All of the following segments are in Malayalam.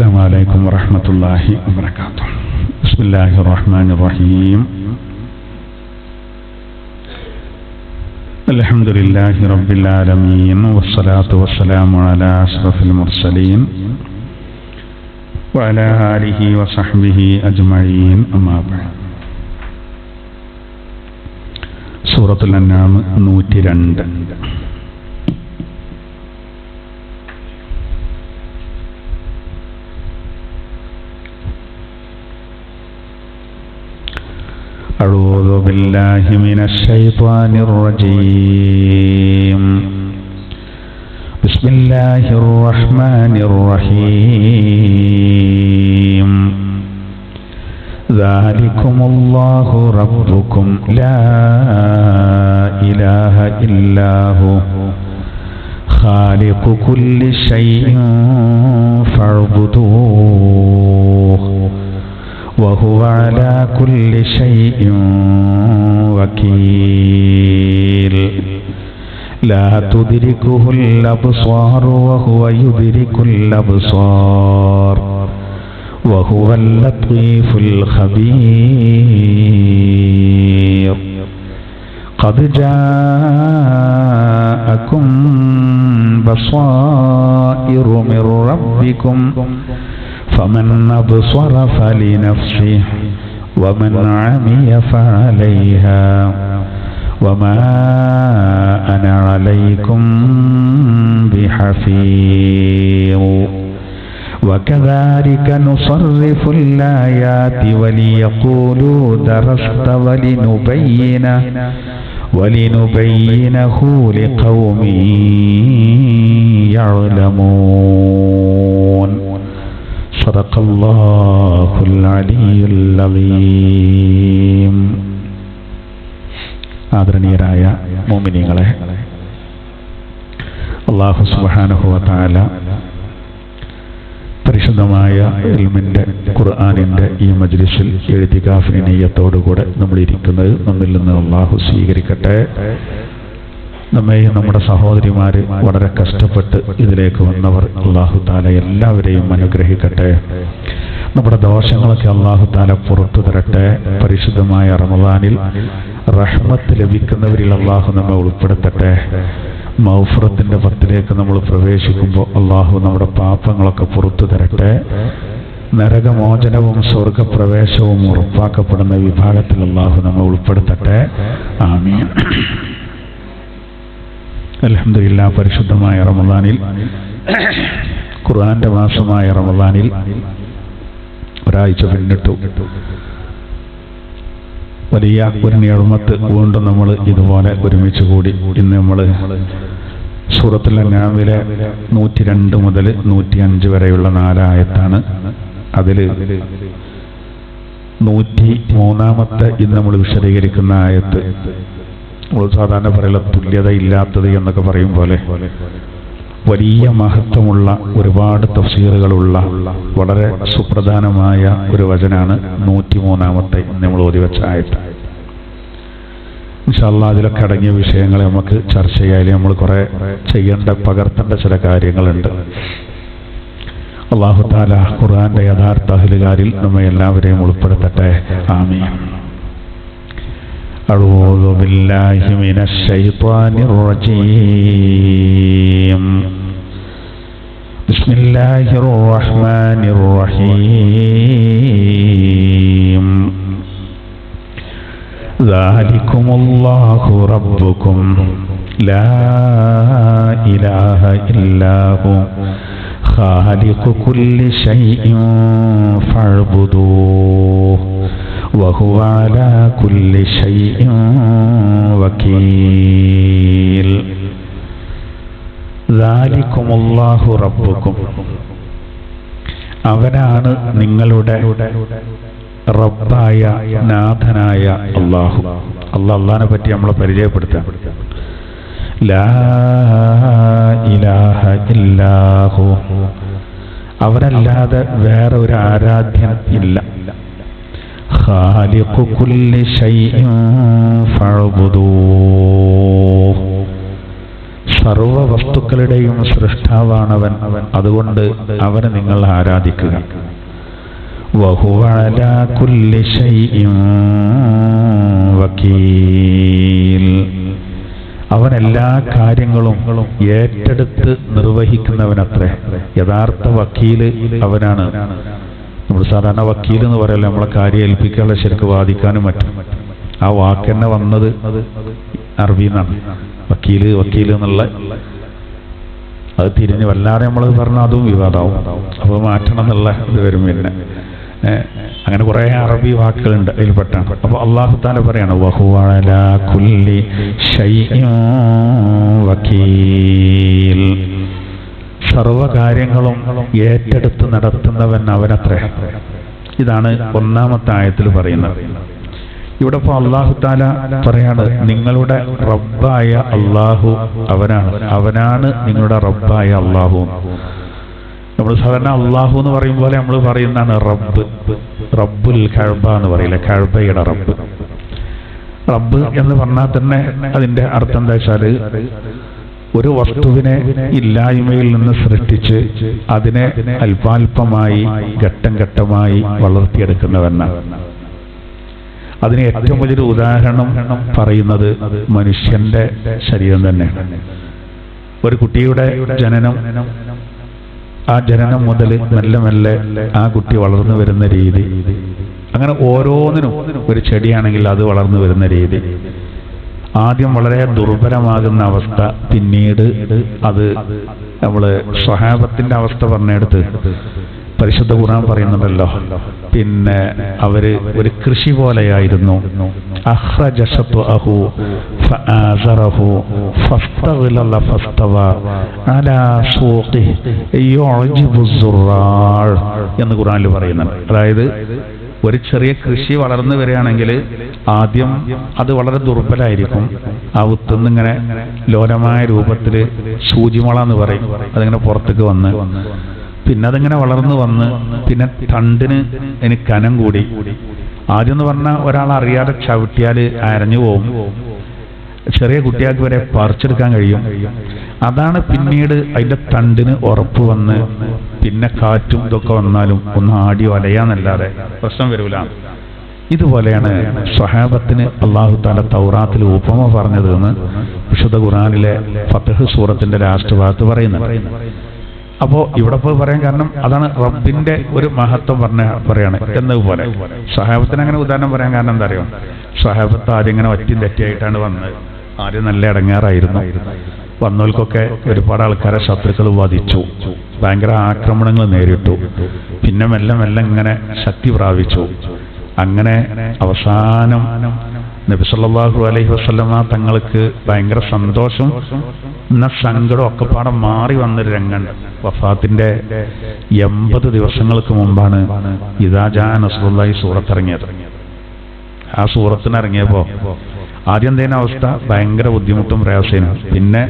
السلام عليكم ورحمة الله وبركاته. بسم الله الرحمن الرحيم. الحمد لله رب العالمين والصلاة والسلام على أشرف المرسلين وعلى آله وصحبه أجمعين. أما بعد. سورة الأنعام 102. أعوذ بالله من الشيطان الرجيم. بسم الله الرحمن الرحيم. ذلكم الله ربكم لا إله إلا هو خالق كل شيء فاعبدوه وهو على كل شيء وكيل. لا تدركه الأبصار وهو يدرك الأبصار وهو اللطيف الخبير. قد جاءكم بصائر من ربكم فمن أبصر فلنفسه ومن عمي فعليها وما أنا عليكم بحفيظ. وكذلك نصرف الآيات وليقولوا درست ولنبينه لقوم يعلمون. صدق الله العلي العظيم. ആദരണീയരായ മുഅ്മിനീങ്ങളെ, അല്ലാഹു സുബ്ഹാനഹു വ തആല പരിശുദ്ധമായ ഇൽമിന്റെ ഖുർആനിന്റെ ഈ മജ്ലിസിൽ ഇഅ്തികാഫിന്റെ നിയ്യത്തോടുകൂടെ നമ്മൾ ഇരിക്കുന്നത് നമ്മിൽ നിന്ന് അല്ലാഹു സ്വീകരിക്കട്ടെ. നമ്മെയും നമ്മുടെ സഹോദരിമാര് വളരെ കഷ്ടപ്പെട്ട് ഇതിലേക്ക് വന്നവർ അല്ലാഹു തആല എല്ലാവരെയും അനുഗ്രഹിക്കട്ടെ. നമ്മുടെ ദോഷങ്ങളൊക്കെ അല്ലാഹു തആല പുറത്തു തരട്ടെ. പരിശുദ്ധമായ റമദാനിൽ റഹ്മത്ത് ലഭിക്കുന്നവരിൽ അല്ലാഹു നമ്മെ ഉൾപ്പെടുത്തട്ടെ. മഗ്ഫിറത്തിന്റെ പത്തിലേക്ക് നമ്മൾ പ്രവേശിക്കുമ്പോൾ അല്ലാഹു നമ്മുടെ പാപങ്ങളൊക്കെ പുറത്തു തരട്ടെ. നരകമോചനവും സ്വർഗപ്രവേശവും ഉറപ്പാക്കപ്പെടുന്ന വിഭാഗത്തിൽ അല്ലാഹു നമ്മെ ഉൾപ്പെടുത്തട്ടെ. ആമീൻ. അൽഹംദുലില്ലാഹ്, പരിശുദ്ധമായ റമദാനിൽ, ഖുർആന്റെ മാസമായ റമദാനിൽ ഒരാഴ്ച പിന്നിട്ടു. വലിയ ഒരു നിഅമത്ത് വീണ്ടും നമ്മൾ ഇതുപോലെ ഒരുമിച്ച് കൂടി. ഇന്ന് നമ്മൾ സൂറത്തുൽ അൻആമിലെ 102 മുതൽ 105 വരെയുള്ള 4 ആയത്താണ്. അതിൽ 103-ാമത്തെ ഇന്ന് നമ്മൾ വിശദീകരിക്കുന്ന ആയത്ത്, നമ്മൾ സാധാരണ പറയുള്ള തുല്യത ഇല്ലാത്തത് എന്നൊക്കെ പറയും പോലെ വലിയ മഹത്വമുള്ള ഒരുപാട് തഫ്സീറുകളുള്ള വളരെ സുപ്രധാനമായ ഒരു വചനാണ് 103-ാമത്തെ നമ്മൾ ഓതിവെച്ച ആയത്ത്. ഇൻഷാ അല്ലാഹ് അതിലൊക്കെ അടങ്ങിയ വിഷയങ്ങളെ നമുക്ക് ചർച്ച ചെയ്യാൻ നമ്മൾ കുറെ പകർത്തേണ്ട ചില കാര്യങ്ങളുണ്ട്. അല്ലാഹു തആല ഖുർആന്റെ യഥാർത്ഥ അഹ്ലുകാരിൽ നമ്മെ എല്ലാവരെയും ഉൾപ്പെടുത്തട്ടെ. ആമീൻ. أعوذ بالله من الشيطان الرجيم. بسم الله الرحمن الرحيم. ذلكم الله ربكم لا إله إلا هو خالق كل شيء فاعبدوه وهو على كل شيء وكيل. ذلكم الله ربكم. അവനാണ് നിങ്ങളുടെ റബ്ബായ നാഥനായ അല്ലാഹു. അല്ലാഹുവിനെ പറ്റി നമ്മളെ പരിചയപ്പെടുത്താം. ലാ ഇലാഹ ഇല്ലാഹു, അവനല്ലാതെ വേറെ ഒരു ആരാധ്യൻ ഇല്ല. ഖാലിഖു കുല്ലി ഷൈഇൻ ഫഅബ്ദൂഹ്, സർവ വസ്തുക്കളുടെയും സൃഷ്ടാവാണവൻ. അതുകൊണ്ട് അവനെ നിങ്ങൾ ആരാധിക്കുക. വഹുവ അലാ കുല്ലി ശൈഇൻ വകീൽ. അവൻ എല്ലാ കാര്യങ്ങളും ഏറ്റെടുത്ത് നിർവഹിക്കുന്നവനത്രേ. യഥാർത്ഥ വക്കീല് അവനാണ്. നമ്മൾ സാധാരണ വക്കീൽ എന്ന് പറയല്ലോ, നമ്മളെ കാര്യം ഏൽപ്പിക്കാനുള്ള ശരിക്ക് വാദിക്കാനും മറ്റും. ആ വാക്ക് തന്നെ വന്നത് അറബിയിൽ നിന്നാണ്. വക്കീല് വക്കീല് എന്നുള്ള അത് തിരിഞ്ഞ് വല്ലാതെ നമ്മൾ പറഞ്ഞാൽ അതും വിവാദമാവും. അപ്പോൾ മാറ്റണം എന്നുള്ള ഇത് വരും. പിന്നെ അങ്ങനെ കുറെ അറബി വാക്കുകളുണ്ട് അതിൽപ്പെട്ടാണ്. അപ്പോൾ അല്ലാഹു തആല പറയാണ് വഹുവ അലാ കുല്ലി ശൈഇൻ വകീൽ. സർവകാര്യങ്ങളും ഏറ്റെടുത്ത് നടത്തുന്നവൻ അവനത്രേ. ഇതാണ് ഒന്നാമത്തെ ആയത്തിൽ പറയുന്നത്. ഇവിടെ ഇപ്പോൾ അല്ലാഹു തആല പറയാണ് നിങ്ങളുടെ റബ്ബായ അല്ലാഹു അവനാണ് നിങ്ങളുടെ റബ്ബായ അല്ലാഹു. നമ്മൾ സാധാരണ അല്ലാഹു എന്ന് പറയുമ്പോൾ നമ്മൾ പറയുന്നതാണ് റബ്ബ്, റബ്ബുൽ കഅബ എന്ന് പറയില്ല, കഅബയുടെ റബ്ബ്. റബ്ബ് എന്ന് പറഞ്ഞാൽ തന്നെ അതിന്റെ അർത്ഥം എന്താ വെച്ചാൽ ഒരു വസ്തുവിനെ ഇല്ലായ്മയിൽ നിന്ന് സൃഷ്ടിച്ച് അതിനെ അല്പാൽപമായി ഘട്ടം ഘട്ടമായി വളർത്തിയെടുക്കുന്നവനാണ്. അതിന് ഏറ്റവും വലിയൊരു ഉദാഹരണം പറയുന്നത് മനുഷ്യന്റെ ശരീരം തന്നെയാണ്. ഒരു കുട്ടിയുടെ ജനനം, ആ ജനനം മുതൽ മെല്ലെ മെല്ലെ ആ കുട്ടി വളർന്നു വരുന്ന രീതി, അങ്ങനെ ഓരോന്നിനും ഒരു ചെടിയാണെങ്കിൽ അത് വളർന്നു വരുന്ന രീതി, ആദ്യം വളരെ ദുർബലമാകുന്ന അവസ്ഥ, പിന്നീട് അത് നമ്മള് സ്വഹാബത്തിന്റെ അവസ്ഥ പറഞ്ഞെടുത്ത് പരിശുദ്ധ ഖുർആൻ പറയുന്നുണ്ടല്ലോ, പിന്നെ അവര് ഒരു കൃഷി പോലെയായിരുന്നു. അഖ്റജ ശത്വഅഹു ഫആസറഹു ഫസ്തഗ്ലല ഫസ്തവ അലാ സൂഖിഹി യുഅ്ജിബു സുറാർ എന്ന് ഖുർആനിൽ പറയുന്നുണ്ട്. അതായത് ഒരു ചെറിയ കൃഷി വളർന്നു വരികയാണെങ്കിൽ ആദ്യം അത് വളരെ ദുർബലമായിരിക്കും. ആ വിത്തുനിന്ന് ഇങ്ങനെ ലോലമായ രൂപത്തിൽ സൂചിമുള എന്ന് പറയും, അതിങ്ങനെ പുറത്തേക്ക് വന്ന് പിന്നെ അതിങ്ങനെ വളർന്നു വന്ന് പിന്നെ തണ്ടിന് അതിന് കനം കൂടി. ആദ്യം എന്ന് പറഞ്ഞാൽ ഒരാൾ അറിയാതെ ചവിട്ടിയാൽ അരഞ്ഞു പോകും, ചെറിയ കുട്ടികൾക്ക് വരെ പറിച്ചെടുക്കാൻ കഴിയും. അതാണ് പിന്നീട് അതിന്റെ തണ്ടിന് ഉറപ്പ് വന്ന് പിന്നെ കാറ്റും ഇതൊക്കെ വന്നാലും ഒന്ന് ആടി വലയാന്നല്ലാതെ പ്രശ്നം വരൂല. ഇതുപോലെയാണ് സ്വഹാബത്തിന് അല്ലാഹു തആല തൗറാത്തിൽ ഉപമ പറഞ്ഞത് എന്ന് വിശുദ്ധ ഖുർആനിലെ ഫത്ഹ് സൂറത്തിന്റെ ലാസ്റ്റ് ഭാഗത്ത് പറയുന്നത്. അപ്പോൾ ഇവിടെ പോയി പറയാൻ കാരണം അതാണ് റബ്ബിന്റെ ഒരു മഹത്വം പറയാണ് എന്നതുപോലെ. സ്വഹാബത്തിന് അങ്ങനെ ഉദാഹരണം പറയാൻ കാരണം എന്താ അറിയോ, സ്വഹാബത്ത് ആദ്യം ഇങ്ങനെ ഒറ്റയും തെറ്റിയായിട്ടാണ് വന്നത്. ആദ്യം നല്ല ഇടങ്ങാറായിരുന്നു. വന്നവർക്കൊക്കെ ഒരുപാട് ആൾക്കാരെ ശത്രുക്കൾ വധിച്ചു, ഭയങ്കര ആക്രമണങ്ങൾ നേരിട്ടു. പിന്നെ മെല്ലെ മെല്ലെ ഇങ്ങനെ ശക്തി പ്രാപിച്ചു. അങ്ങനെ അവസാനം നബി സല്ലല്ലാഹു അലൈഹി വസല്ലമ തങ്ങൾക്ക് ഭയങ്കര സന്തോഷം എന്ന സങ്കടം ഒക്കെ പാടെ മാറി വന്നൊരു രംഗമുണ്ട്. വഫാത്തിന്റെ 80 ദിവസങ്ങൾക്ക് മുമ്പാണ് ഇദാ ജാ നസ്റുല്ലാഹി സൂറത്തിറങ്ങിയത്. ആ സൂറത്തിനിറങ്ങിയപ്പോ ആദ്യം തന്നെ അവസ്ഥ ഭയങ്കര ബുദ്ധിമുട്ടും പ്രയാസവും. പിന്നെ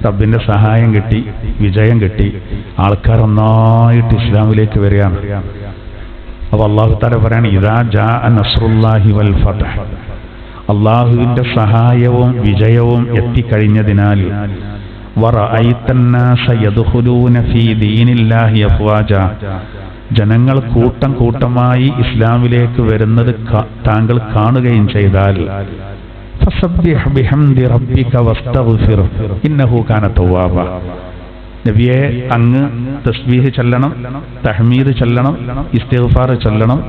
റബ്ബിന്റെ സഹായം കിട്ടി, വിജയം കിട്ടി, ആൾക്കാർ ഒന്നായിട്ട് ഇസ്ലാമിലേക്ക് വരികയാണ്. അപ്പൊ അല്ലാഹു തആല പറയാണ് ഇദാ ജാ നസ്റുല്ലാഹി വൽ ഫത്ഹ്, അല്ലാഹുവിന്റെ സഹായവും വിജയവും എത്തിക്കഴിഞ്ഞതിനാൽ വറഅയ്തന്നാസ യദ്ഖുലൂന ഫീ ദീനില്ലാഹി അഫ്വാജ, ജനങ്ങൾ കൂട്ടം കൂട്ടമായി ഇസ്ലാമിലേക്ക് വരുന്നത് താങ്കൾ കാണുകയും ചെയ്താൽ ഫസബ്ബിഹ് ബിഹംദി റബ്ബിക വസ്തഗ്ഫിർ ഇന്നഹു കാന തവ്വാബ, നബിയെ അങ്ങ് തസ്ബീഹ് ചൊല്ലണം, തഹ്മീദ് ചൊല്ലണം, ഇസ്തിഗ്ഫാർ ചൊല്ലണം,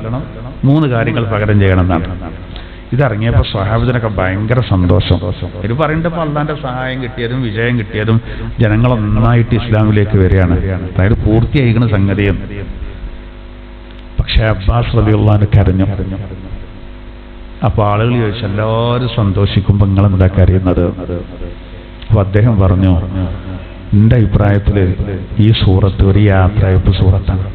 3 കാര്യങ്ങൾ പകരം ചെയ്യണം എന്നാണ്. ഇതറിങ്ങിയപ്പോൾ സ്വഹാബത്തിനൊക്കെ ഭയങ്കര സന്തോഷം. ഇത് പറയേണ്ടപ്പോൾ അള്ളാന്റെ സഹായം കിട്ടിയതും വിജയം കിട്ടിയതും ജനങ്ങൾ നന്നായിട്ട് ഇസ്ലാമിലേക്ക് വരികയാണ്, അതായത് പൂർത്തിയായിരിക്കുന്ന സംഗതിയും. പക്ഷെ അബ്ബാസ് റളിയല്ലാഹു അൻഹു കരഞ്ഞു. അപ്പൊ ആളുകൾ ചോദിച്ചു, എല്ലാവരും സന്തോഷിക്കുമ്പോ നിങ്ങൾ എന്താ കരയുന്നത്? അപ്പൊ അദ്ദേഹം പറഞ്ഞു, എന്റെ അഭിപ്രായത്തില് ഈ സൂറത്ത് ഒരു യാത്രയപ്പ് സൂറത്താണ്.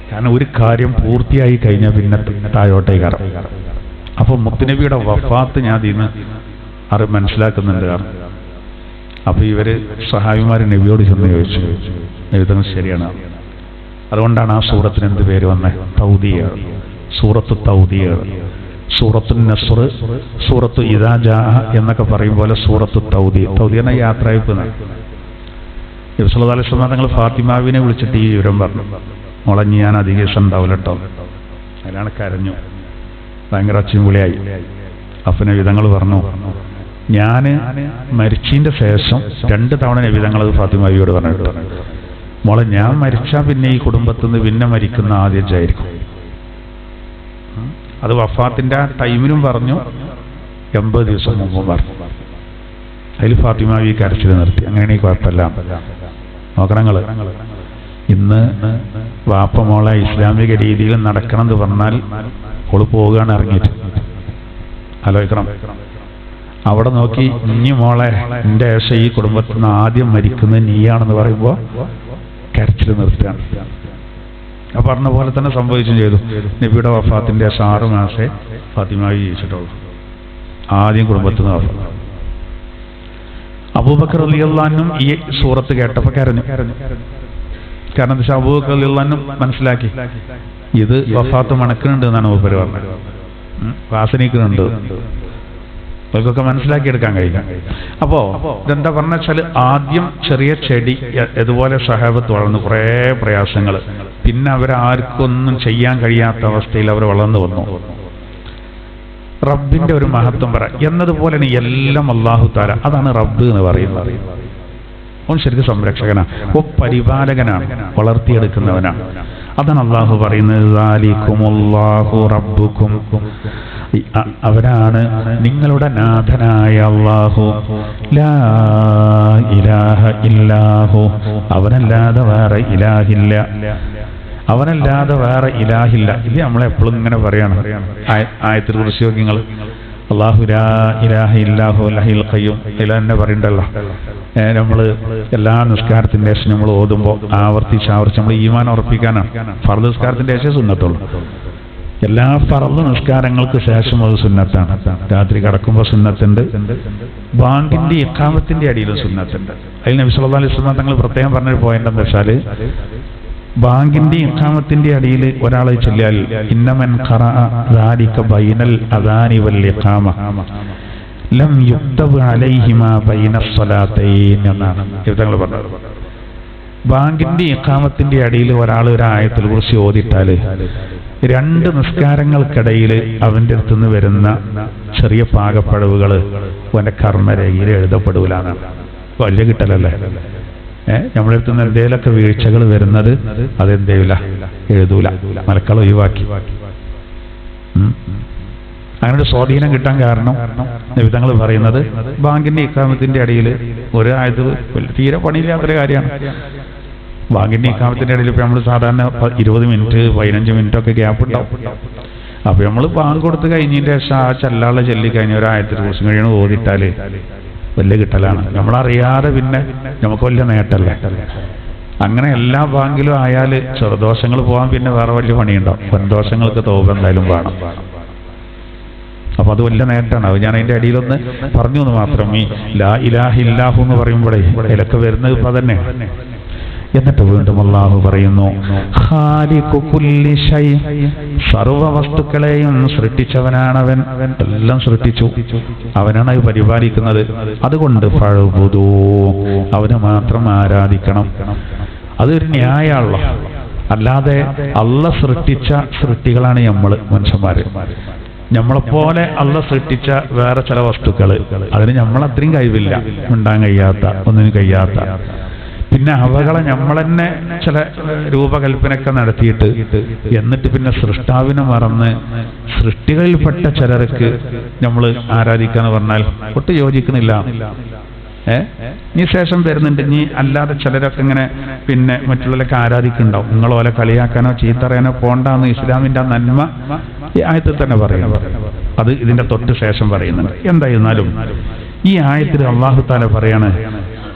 കാരണം ഒരു കാര്യം പൂർത്തിയായി കഴിഞ്ഞാൽ പിന്നെ താഴോട്ടേക്ക് കയറും. അപ്പൊ മുത്തുനബിയുടെ വഫാത്ത് ഞാൻ ഇതിന്ന് മനസ്സിലാക്കുന്നുണ്ട്. അപ്പൊ ഇവര് സഹാബിമാര് നബിയോട് ചെന്ന് ചോദിച്ചു, നബി ശരിയാണ്. അതുകൊണ്ടാണ് ആ സൂറത്തിന് എന്ത് പേര് വന്നത്? തൗദിയ, സൂറത്ത് തൗദിയ. സൂറത്തുൻ നസ്ർ, സൂറത്തു ഇദാ ജാഅ എന്നൊക്കെ പറയും പോലെ സൂറത്തു തൗദി. തൗദി എന്ന യാത്രയപ്പ്. നബി സല്ലല്ലാഹു അലൈഹി വസല്ലം തങ്ങൾ ഫാത്തിമാവിനെ വിളിച്ചിട്ട് ഈ വിവരം പറഞ്ഞു. മുളഞ്ഞ് ഞാൻ അധിക ദിവസം ഉണ്ടാവില്ല കേട്ടോ. അതിലാണ് കരഞ്ഞു, ഭയങ്കര ഒച്ചയും വിളിയായി. അപ്പൊ നബി തങ്ങൾ പറഞ്ഞു, ഞാൻ മരിച്ചതിന്റെ ശേഷം 2 തവണ നബി തങ്ങൾ ഫാത്തിമാവിയോട് പറഞ്ഞിട്ട്, മോളെ ഞാൻ മരിച്ചാൽ പിന്നെ ഈ കുടുംബത്തിൽ നിന്ന് പിന്നെ മരിക്കുന്ന ആദ്യമായിരിക്കും. അത് വഫാത്തിന്റെ ആ ടൈമിനും പറഞ്ഞു, 80 ദിവസം മുമ്പും പറഞ്ഞു. അതിൽ ഫാത്തിമാവി കരച്ചിൽ നിർത്തി. അങ്ങനെയാണെങ്കിൽ കുഴപ്പമില്ല. നോക്കണങ്ങള്, ഇന്ന് വാപ്പ മോളെ ഇസ്ലാമിക രീതിയിൽ നടക്കണം എന്ന് പറഞ്ഞാൽ ഓള് പോവുകയാണ് ഇറങ്ങിയിട്ട്. ആലോചിക്കണം. അവിടെ നോക്കി, ഇനി മോളെ എന്റെ ഏശ ഈ കുടുംബത്തിൽ നിന്ന് ആദ്യം മരിക്കുന്നത് നീയാണെന്ന് പറയുമ്പോ കരച്ചിൽ നിർത്തുകയാണ്. ആ പറഞ്ഞ പോലെ തന്നെ സംഭവിച്ചും ചെയ്തു. നബിയുടെ വഫാത്തിന്റെ 6 മാസേ ഫാത്തിമാവി ജീവിച്ചിട്ടുള്ളൂ. ആദ്യം കുടുംബത്തിൽ നിന്ന് വഫാത്ത്. അബൂബക്കർ റളിയല്ലാഹു അൻഹു ഈ സൂറത്ത് കേട്ടപ്പോൾ കരഞ്ഞു. കാരണം എന്താ വെച്ചാൽ അബൂബക്കർ റളിയല്ലാഹു അൻഹു മനസ്സിലാക്കി, ഇത് വഫാത്ത് മണക്കുന്നുണ്ട് എന്നാണ് മൂപ്പര് പറഞ്ഞത്, വാസനിക്കുന്നുണ്ട്. അവർക്കൊക്കെ മനസ്സിലാക്കിയെടുക്കാൻ കഴിയില്ല. അപ്പോ ഇതെന്താ പറഞ്ഞ വെച്ചാൽ, ആദ്യം ചെറിയ ചെടി ഇതുപോലെ സഹാബത്ത് വളർന്നു, കുറേ പ്രയാസങ്ങൾ. പിന്നെ അവരാർക്കൊന്നും ചെയ്യാൻ കഴിയാത്ത അവസ്ഥയിൽ അവർ വളർന്നു വന്നു. റബ്ബിന്റെ ഒരു മഹത്വം പറ എന്നതുപോലെയാണ് എല്ലാം അല്ലാഹു തആല. അതാണ് റബ്ബ് എന്ന് പറയുന്നത്. അവൻ ശരിക്കും സംരക്ഷകനാണ്, ഓ പരിപാലകനാണ്, വളർത്തിയെടുക്കുന്നവനാണ്. അതാണ് അല്ലാഹു പറയുന്നത്, ദാലികുമുല്ലാഹു റബ്ബുക്കും. അവരാണ് നിങ്ങളുടെ നാഥനായ അല്ലാഹു. ലാ ഇലാഹ ഇല്ലാഹു, അവനല്ലാതെ വേറെ ഇലാഹില്ല. അവനല്ലാതെ വേറെ ഇലാഹില്ല. ഇത് നമ്മളെപ്പോഴും ഇങ്ങനെ പറയാണ്. ആയത്തിൽ കുറിച്ച് നിങ്ങൾ അല്ലാഹു ലാ ഇലാഹ ഇല്ലാഹു ലഹീൽ ഖയ്യൂം ഇല തന്നെ പറയണ്ടല്ലോ. നമ്മൾ എല്ലാ നിസ്കാരത്തിന്റെ ശേഷം നമ്മൾ ഓതുമ്പോൾ ആവർത്തിച്ച് നമ്മൾ ഈമാൻ ഉറപ്പിക്കാനാണ്. ഫർദ് നിസ്കാരത്തിന്റെ ശേഷം സുന്നത്തുള്ളൂ. എല്ലാ ഫർദ് നിസ്കാരങ്ങൾക്ക് ശേഷം അത് സുന്നത്താണ്. രാത്രി കിടക്കുമ്പോൾ സുന്നത്തുണ്ട്. ബാങ്കിന്റെ ഇഖാമത്തിന്റെ അടിയിലും സുന്നത്തുണ്ട്. അതിൽ നബി സല്ലല്ലാഹു അലൈഹി വസല്ലം തങ്ങൾ പ്രത്യേകം പറഞ്ഞൊരു പോയിന്റ് എന്താ വെച്ചാൽ, ബാങ്കിന്റെ ഇഖാമത്തിന്റെ അടിയിൽ ഒരാളെ ചൊല്ലിയാൽ ഇന്നമൻ ഖറഅ ദാലിക ബൈനൽ അദാനി വൽ ഇഖാമ ലം യുക്തബ് അലൈഹിമാ ബൈനസ് സ്വലാത്തൈൻ എന്നാണ് തങ്ങൾ പറഞ്ഞത്. ബാങ്കിന്റെ ഇഖാമത്തിന്റെ അടിയിൽ ഒരാൾ ഒരു ആയത്തുൽ കുർസി ഓതിട്ടാൽ 2 നിസ്കാരങ്ങൾക്കിടയിൽ അവന്റെ അടുത്തുനിന്ന് വരുന്ന ചെറിയ പാകപ്പഴവുകൾ അവന്റെ കർമ്മരേഖയിൽ എഴുതപ്പെടൂല എന്നാണ്. വലിയ കിട്ടലല്ലേ. നമ്മുടെ അടുത്ത് നിന്ന് എന്തെങ്കിലുമൊക്കെ വീഴ്ചകൾ വരുന്നത് അതെന്തേയില്ല, എഴുതൂല, മലക്കൾ ഒഴിവാക്കി. അങ്ങനെ ഒരു സ്വാധീനം കിട്ടാൻ കാരണം നബി തങ്ങൾ പറയുന്നത്, ബാങ്കിന്റെ ഇഖാമത്തിന്റെ അടിയിൽ ഒരു ആയത് തീരെ പണിയില്ലാത്തൊരു കാര്യമാണ്. ബാങ്കിന്റെ ഇഖാമത്തിന്റെ ഇടയിൽ ഇപ്പൊ നമ്മൾ സാധാരണ 20 മിനിറ്റ് 15 മിനിറ്റ് ഒക്കെ ഗ്യാപ്പ് ഉണ്ടാവും. അപ്പൊ നമ്മൾ ബാങ്ക് കൊടുത്ത് കഴിഞ്ഞതിന്റെ ശേഷം ആ ചെല്ലാളെ ചൊല്ലി കഴിഞ്ഞ ഒരു ആയത്തിൽ കുറിച്ച് കഴിയണം ഓതിട്ടാല് വലിയ കിട്ടലാണ്. നമ്മളറിയാതെ പിന്നെ നമുക്ക് വലിയ നേട്ടല്ലേ. അങ്ങനെ എല്ലാ ബാങ്കിലും ആയാൽ ചെറുദോഷങ്ങൾ പോകാൻ പിന്നെ വേറെ വലിയ പണിയുണ്ടാവും. വൻദോഷങ്ങൾക്ക് തൗബ എന്തായാലും വേണം. അപ്പൊ അത് വലിയ നേട്ടമാണ്. അത് ഞാൻ അതിന്റെ അടിയിലൊന്ന് പറഞ്ഞു എന്ന് മാത്രം. ഈ ലാ ഇലാഹ ഇല്ലാഹു എന്ന് പറയുമ്പോഴേ ഇതിലൊക്കെ വരുന്നത് ഇപ്പൊ തന്നെ. എന്നിട്ട് വീണ്ടും അല്ലാഹു പറയുന്നു, ഖാലിഖു കുല്ലി ശൈ, സർവ്വ വസ്തുക്കളെയും സൃഷ്ടിച്ചവനാണവൻ. എല്ലാം സൃഷ്ടിച്ചു, അവനാണ് അത് പരിപാലിക്കുന്നത്. അതുകൊണ്ട് ഫഅ്ബുദൂ, അവനെ മാത്രം ആരാധിക്കണം. അതൊരു ന്യായമാണല്ലോ. അല്ലാതെ അല്ലാഹ് സൃഷ്ടിച്ച സൃഷ്ടികളാണ് മനുഷ്യന്മാര്. നമ്മളെപ്പോലെ അല്ലാഹ് സൃഷ്ടിച്ച വേറെ ചില വസ്തുക്കൾ, അതിന് നമ്മളത്രയും കഴിവില്ല, ഉണ്ടാൻ കഴിയാത്ത, ഒന്നിനും കഴിയാത്ത. പിന്നെ അവകളെ നമ്മളെന്നെ ചില രൂപകൽപ്പനയൊക്കെ നടത്തിയിട്ട് എന്നിട്ട് പിന്നെ സൃഷ്ടാവിനെ മറന്ന് സൃഷ്ടികളിൽപ്പെട്ട ചിലർക്ക് നമ്മൾ ആരാധിക്കാന്ന് പറഞ്ഞാൽ ഒട്ടും യോജിക്കുന്നില്ല. ഇനി ശേഷം വരുന്നുണ്ട്. ഇനി അല്ലാതെ ചിലരൊക്കെ ഇങ്ങനെ പിന്നെ മറ്റുള്ളവരൊക്കെ ആരാധിക്കുന്നുണ്ടാവും. നിങ്ങളോലെ കളിയാക്കാനോ ചീത്തറിയാനോ പോണ്ടാന്ന് ഇസ്ലാമിന്റെ നന്മ ഈ ആയത്തിൽ തന്നെ പറയും. അത് ഇതിന്റെ തൊട്ട് ശേഷം പറയുന്നുണ്ട്. എന്തായിരുന്നാലും ഈ ആയത്തിൽ അല്ലാഹു തആല പറയാണ്,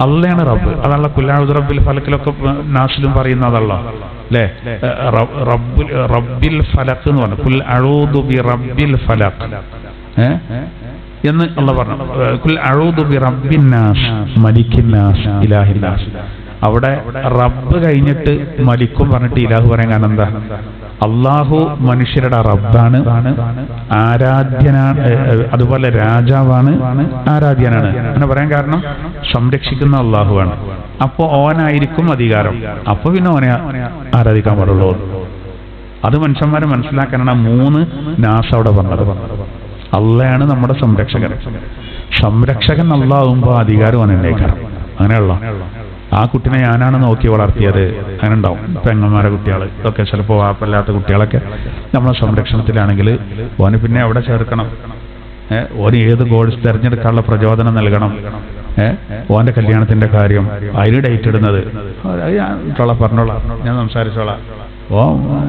അള്ളയാണ് റബ്ബ്. അതല്ല കുല്ലാഉദു റബ്ബിൽ ഫലക്കിലൊക്കെ നാസിലും പറയുന്ന അതല്ല അല്ലേ. റബ്ബിൽ ഫലക്ക് എന്ന് പറഞ്ഞു, കുൽ അഊദു ബി റബ്ബിൽ ഫലഖ് എന്ന് അള്ളാഹ് പറഞ്ഞു. കുൽ അഊദു ബി റബ്ബിൻ നാസ് മലിക്കിൻ നാസ് ഇലാഹിൻ നാസ്. അവിടെ റബ്ബ് കഴിഞ്ഞിട്ട് മലിക്കും പറഞ്ഞിട്ട് ഇലാഹു പറയാൻ കാരണം എന്താ? അള്ളാഹു മനുഷ്യരുടെ റബ്ബാണ്, ആരാധ്യനാണ്, അതുപോലെ രാജാവാണ്, ആരാധ്യനാണ്. അങ്ങനെ പറയാൻ കാരണം സംരക്ഷിക്കുന്ന അള്ളാഹുവാണ്. അപ്പോ ഓനായിരിക്കും അധികാരം. അപ്പൊ പിന്നെ ഓനെ ആരാധിക്കാൻ പാടുള്ളൂ. അത് മനുഷ്യന്മാരെ മനസ്സിലാക്കാനാണ് 3 നാസ് അവിടെ പറഞ്ഞത്. അള്ളയാണ് നമ്മുടെ സംരക്ഷകൻ. സംരക്ഷകൻ അള്ളാഹുമ്പോ അധികാരം ഓനേക്കാരം. അങ്ങനെയുള്ള ആ കുട്ടിനെ ഞാനാണ് നോക്കി വളർത്തിയത്, അങ്ങനെ ഉണ്ടാവും. പെങ്ങന്മാരെ കുട്ടികൾ ഇതൊക്കെ ചിലപ്പോൾ വാപ്പല്ലാത്ത കുട്ടികളൊക്കെ നമ്മളെ സംരക്ഷണത്തിലാണെങ്കിൽ ഓന് പിന്നെ എവിടെ ചേർക്കണം, ഓന് ഏത് കോഴ്സ് തിരഞ്ഞെടുക്കാനുള്ള പ്രചോദനം നൽകണം, ഓന്റെ കല്യാണത്തിന്റെ കാര്യം, അതിന് ഡേറ്റ് ഇടുന്നത്, ഞാൻ പറഞ്ഞോളാം, ഞാൻ സംസാരിച്ചോളാം, ഓ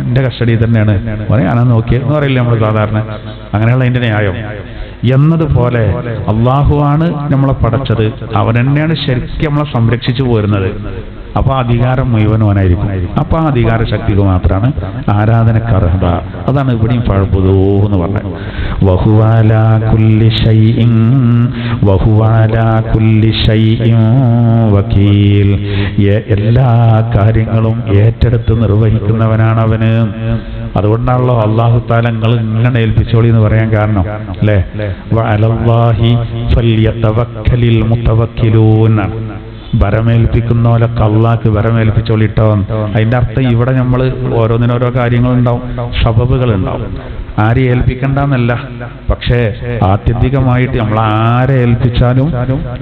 എന്റെ കസ്റ്റഡിയിൽ തന്നെയാണ്, ഓനെ ഞാനാ നോക്കിയെന്ന് പറയില്ല നമ്മൾ സാധാരണ. അങ്ങനെയുള്ള അതിന്റെ ന്യായം എന്നതുപോലെ അള്ളാഹുവാണ് നമ്മളെ പടച്ചത്, അവൻ തന്നെയാണ് ശരിക്കും നമ്മളെ സംരക്ഷിച്ചു പോരുന്നത്. അപ്പൊ അധികാരം മുഴുവനവനായിരിക്കും. അപ്പൊ ആ അധികാര ശക്തിക്ക് മാത്രമാണ് ആരാധനക്കർഹത. അതാണ് ഇവിടെയും പഴപ്പുതൂ എന്ന് പറഞ്ഞത്. വഹുവാലാ കുല്ലി ശൈഇൻ വഹുവാലാ കുല്ലി ശൈഇൻ വകീൽ. എല്ലാ കാര്യങ്ങളും ഏറ്റെടുത്ത് നിർവഹിക്കുന്നവനാണ് അവന്. അതുകൊണ്ടാണല്ലോ അല്ലാഹു തആല നിങ്ങൾ ഇങ്ങനെ ഏൽപ്പിച്ചോളി എന്ന് പറയാൻ കാരണം അല്ലേ. വഅലല്ലാഹി ഫല്യതവക്കലിൽ മുതവക്കിലൂൻ. വരമേൽപ്പിക്കുന്നോലൊക്കെ അള്ളാഹ്ക്ക് വരമേൽപ്പിച്ചോളിട്ടോ. അതിന്റെ അർത്ഥം ഇവിടെ നമ്മൾ ഓരോന്നിനോരോ കാര്യങ്ങളുണ്ടാവും, സബബുകളുണ്ടാവും. ആരെ ഏൽപ്പിക്കണ്ടെന്നല്ല, പക്ഷേ ആത്യന്തികമായിട്ട് നമ്മൾ ആരെ ഏൽപ്പിച്ചാലും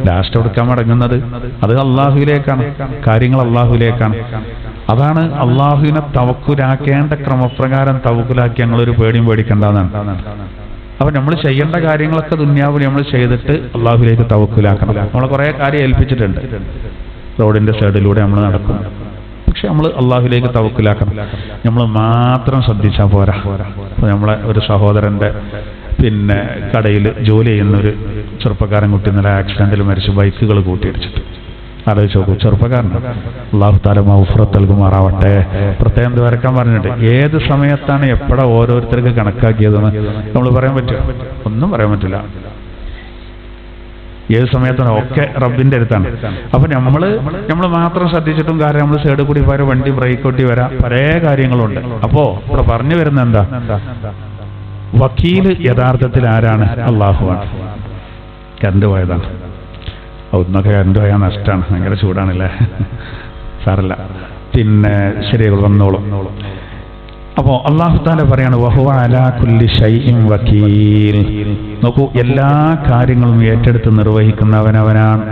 ലാസ്റ്റ് എടുക്കാൻ മടങ്ങുന്നത് അത് അള്ളാഹുവിലേക്കാണ്, കാര്യങ്ങൾ അള്ളാഹുവിലേക്കാണ്. അതാണ് അള്ളാഹുവിനെ തവക്കുലാക്കേണ്ട ക്രമപ്രകാരം തവക്കുലാക്കി ഞങ്ങളൊരു പേടിയും പേടിക്കണ്ടെന്നാണ്. അപ്പൊ നമ്മൾ ചെയ്യേണ്ട കാര്യങ്ങളൊക്കെ ദുന്യാവിൽ നമ്മൾ ചെയ്തിട്ട് അള്ളാഹുലേക്ക് തവക്കുലാക്കണം. നമ്മളെ കുറെ കാര്യം ഏൽപ്പിച്ചിട്ടുണ്ട്, റോഡിന്റെ സൈഡിലൂടെ നമ്മൾ നടക്കും, പക്ഷെ നമ്മൾ അള്ളാഹുലേക്ക് തവക്കുലാക്കണം. നമ്മൾ മാത്രം ശ്രദ്ധിച്ചാൽ പോരാ. അപ്പൊ നമ്മളെ ഒരു സഹോദരന്റെ കടയിൽ ജോലി ചെയ്യുന്നൊരു ചെറുപ്പക്കാരൻ കുട്ടി ഇന്നലെ ആക്സിഡന്റിൽ മരിച്ചു, ബൈക്കുകൾ കൂട്ടിയിടിച്ചിട്ട്. ആലോചിച്ച് നോക്കൂ, ചെറുപ്പക്കാരനാണ്. അള്ളാഹു തആല മഗ്ഫിറത്ത് നൽകുമാറാവട്ടെ. പ്രത്യേകം വരക്കാൻ പറഞ്ഞിട്ട് ഏത് സമയത്താണ് എപ്പോഴാ ഓരോരുത്തർക്ക് കണക്കാക്കിയതെന്ന് നമ്മൾ പറയാൻ പറ്റുമോ? ഒന്നും പറയാൻ പറ്റില്ല. ഏത് സമയത്താണ് ഒക്കെ റബ്ബിന്റെ അടുത്താണ്. അപ്പൊ നമ്മൾ മാത്രം ശ്രദ്ധിച്ചിട്ടും കാര്യം നമ്മൾ സൈഡിൽ കൂടി പോയ വണ്ടി ബ്രേക്ക് കൊട്ടി വരാം, പല കാര്യങ്ങളുണ്ട്. അപ്പോ ഇവിടെ പറഞ്ഞു വരുന്ന എന്താ, വക്കീല് യഥാർത്ഥത്തിൽ ആരാണ്? അള്ളാഹുവാണ്. കറണ്ട് പോയതാണ്, ഒന്നൊക്കെ കറണ്ട് പോയാൽ നഷ്ടമാണ്, ഭയങ്കര ചൂടാണല്ലേ, സാരല്ല, ശരിയാകും, വന്നോളും. അപ്പോ അല്ലാഹു തആല പറയാണ് വഹുവ അലാ കുല്ലി ശൈഇൻ വകീൽ. നോക്കൂ, എല്ലാ കാര്യങ്ങളും ഏറ്റെടുത്ത് നിർവഹിക്കുന്നവനവനാണ്.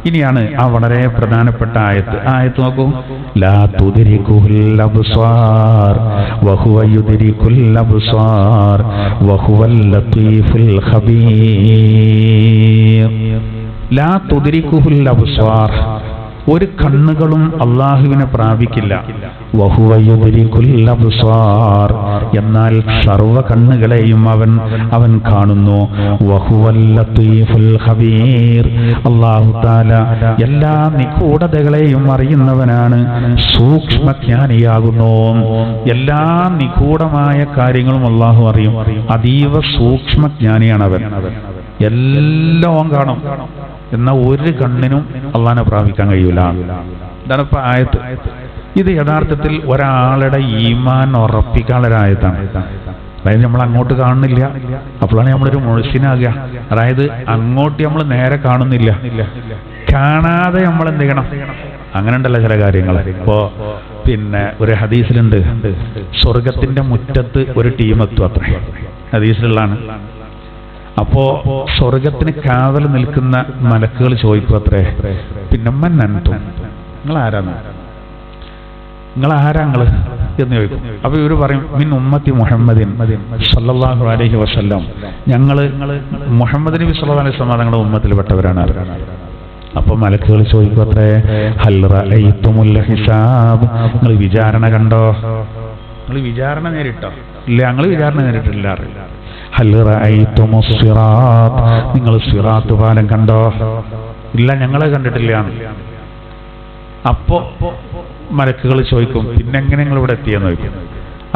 ഇനിയാണ് ആ വളരെ പ്രധാനപ്പെട്ട ആയത്ത് നോക്കൂ. ലാ തുദ്രികുൽ അബ്സാർ വഹുവ യുദ്രികുൽ അബ്സാർ വഹുവൽ ലത്തീഫുൽ ഖബീർ. ലാ തുദ്രികുൽ അബ്സാർ, ഒരു കണ്ണുകളും അള്ളാഹുവിനെ പ്രാപിക്കില്ല. വഹുവ യുദ്രികുൽ അബ്സാർ, എന്നാൽ സർവ കണ്ണുകളെയും അവൻ കാണുന്നു. വഹുവൽ ലത്തീഫുൽ ഖബീർ, അല്ലാഹു തആല എല്ലാ നിഗൂഢതകളെയും അറിയുന്നവനാണ്, സൂക്ഷ്മജ്ഞാനിയാകുന്നു. എല്ലാ നിഗൂഢമായ കാര്യങ്ങളും അള്ളാഹു അറിയും. അതീവ സൂക്ഷ്മജ്ഞാനിയാണ് അവൻ. എല്ലാം കാണും, എന്നാൽ ഒരു കണ്ണിനും അള്ളാഹിനെ പ്രാപിക്കാൻ കഴിയൂല. ഇതാണ് ഇപ്പൊ ആയത്ത്. ഇത് യഥാർത്ഥത്തിൽ ഒരാളുടെ ഈമാൻ ഉറപ്പിക്കാനുള്ള ആയത്താണ്. അതായത് നമ്മൾ അങ്ങോട്ട് കാണുന്നില്ല, അപ്പോഴാണ് നമ്മളൊരു മുഴുസിനാകുക. അതായത് അങ്ങോട്ട് നമ്മൾ നേരെ കാണുന്നില്ല, കാണാതെ നമ്മൾ എന്ത് ചെയ്യണം? അങ്ങനെ ഉണ്ടല്ലോ ചില കാര്യങ്ങൾ. ഇപ്പോ ഒരു ഹദീസിലുണ്ട്, സ്വർഗത്തിന്റെ മുറ്റത്ത് ഒരു ടീം എത്തും, അത്ര ഹദീസിലുള്ളതാണ്. അപ്പോ സ്വർഗത്തിന് കാവൽ നിൽക്കുന്ന മലക്കുകൾ ചോദിക്കും അത്രേ, മന്നൻതും, നിങ്ങൾ ആരാന്ന്, നിങ്ങൾ എന്ന് ചോദിക്കും. അപ്പൊ ഇവര് പറയും മിൻ ഉമ്മത്തി മുഹമ്മദിൻ സല്ലല്ലാഹു അലൈഹി വസല്ലം, ഞങ്ങള് മുഹമ്മദ് നബി സല്ലല്ലാഹു അലൈഹി വസല്ലം തങ്ങളുടെ ഉമ്മത്തിൽപ്പെട്ടവരാണ്. അപ്പൊ മലക്കുകൾ ചോദിക്കും അത്രേ, ഹൽ റഅയ്തുമുൽ ഹിസാബ്, നിങ്ങൾ വിചാരണ കണ്ടോ? നിങ്ങൾ വിചാരണ നേരിട്ടോ? ഇല്ല, ഞങ്ങൾ വിചാരണ നേരിട്ടില്ല. ഹൽ റഅയ്തുമുസ് സിറാത്ത്, നിങ്ങൾ സിറാത്ത് പാലം കണ്ടോ? ഇല്ല, ഞങ്ങളെ കണ്ടിട്ടില്ല. അപ്പോ മലക്കുകൾ ചോദിക്കും, എങ്ങനെ നിങ്ങൾ ഇവിടെ എത്തിയെന്ന് ചോദിക്കും.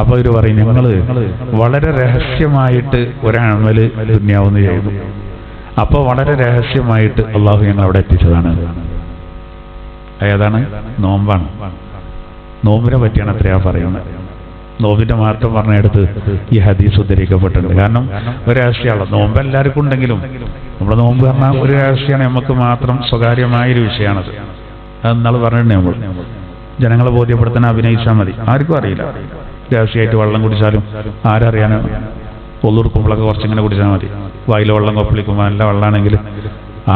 അപ്പൊ ഇവര് പറയും, ഞങ്ങള് വളരെ രഹസ്യമായിട്ട് ഒരമല് ദുനിയാവെന്ന് ചെയ്തു. അപ്പൊ വളരെ രഹസ്യമായിട്ട് അള്ളാഹു ഞങ്ങൾ അവിടെ എത്തിച്ചതാണ്. ഏതാണ്? നോമ്പാണ്. നോമ്പിനെ പറ്റിയാണ് അത്രയാ പറയുന്നത്. നോമ്പിന്റെ മഹത്വം പറഞ്ഞെടുത്ത് ഈ ഹദീസ് ഉദ്ധരിക്കപ്പെട്ടിട്ടുണ്ട്. കാരണം ഒരു രഹസ്യമാണ് നോമ്പ് എല്ലാവർക്കും ഉണ്ടെങ്കിലും നമ്മുടെ നോമ്പ് പറഞ്ഞാൽ ഒരു രഹസ്യമാണ്, നമുക്ക് മാത്രം സ്വകാര്യമായൊരു വിഷയമാണത്. അത് നാളെ പറഞ്ഞിട്ടുണ്ട്. നമ്മൾ ജനങ്ങളെ ബോധ്യപ്പെടുത്താൻ അഭിനയിച്ചാൽ മതി, ആർക്കും അറിയില്ല. രഹസ്യമായിട്ട് വെള്ളം കുടിച്ചാലും ആരറിയാനോ? ഒള്ളുറുക്കുമ്പോഴൊക്കെ കുറച്ചിങ്ങനെ കുടിച്ചാൽ മതി. വായിൽ വെള്ളം കൊപ്പളിക്കുമ്പോൾ നല്ല വെള്ളമാണെങ്കിൽ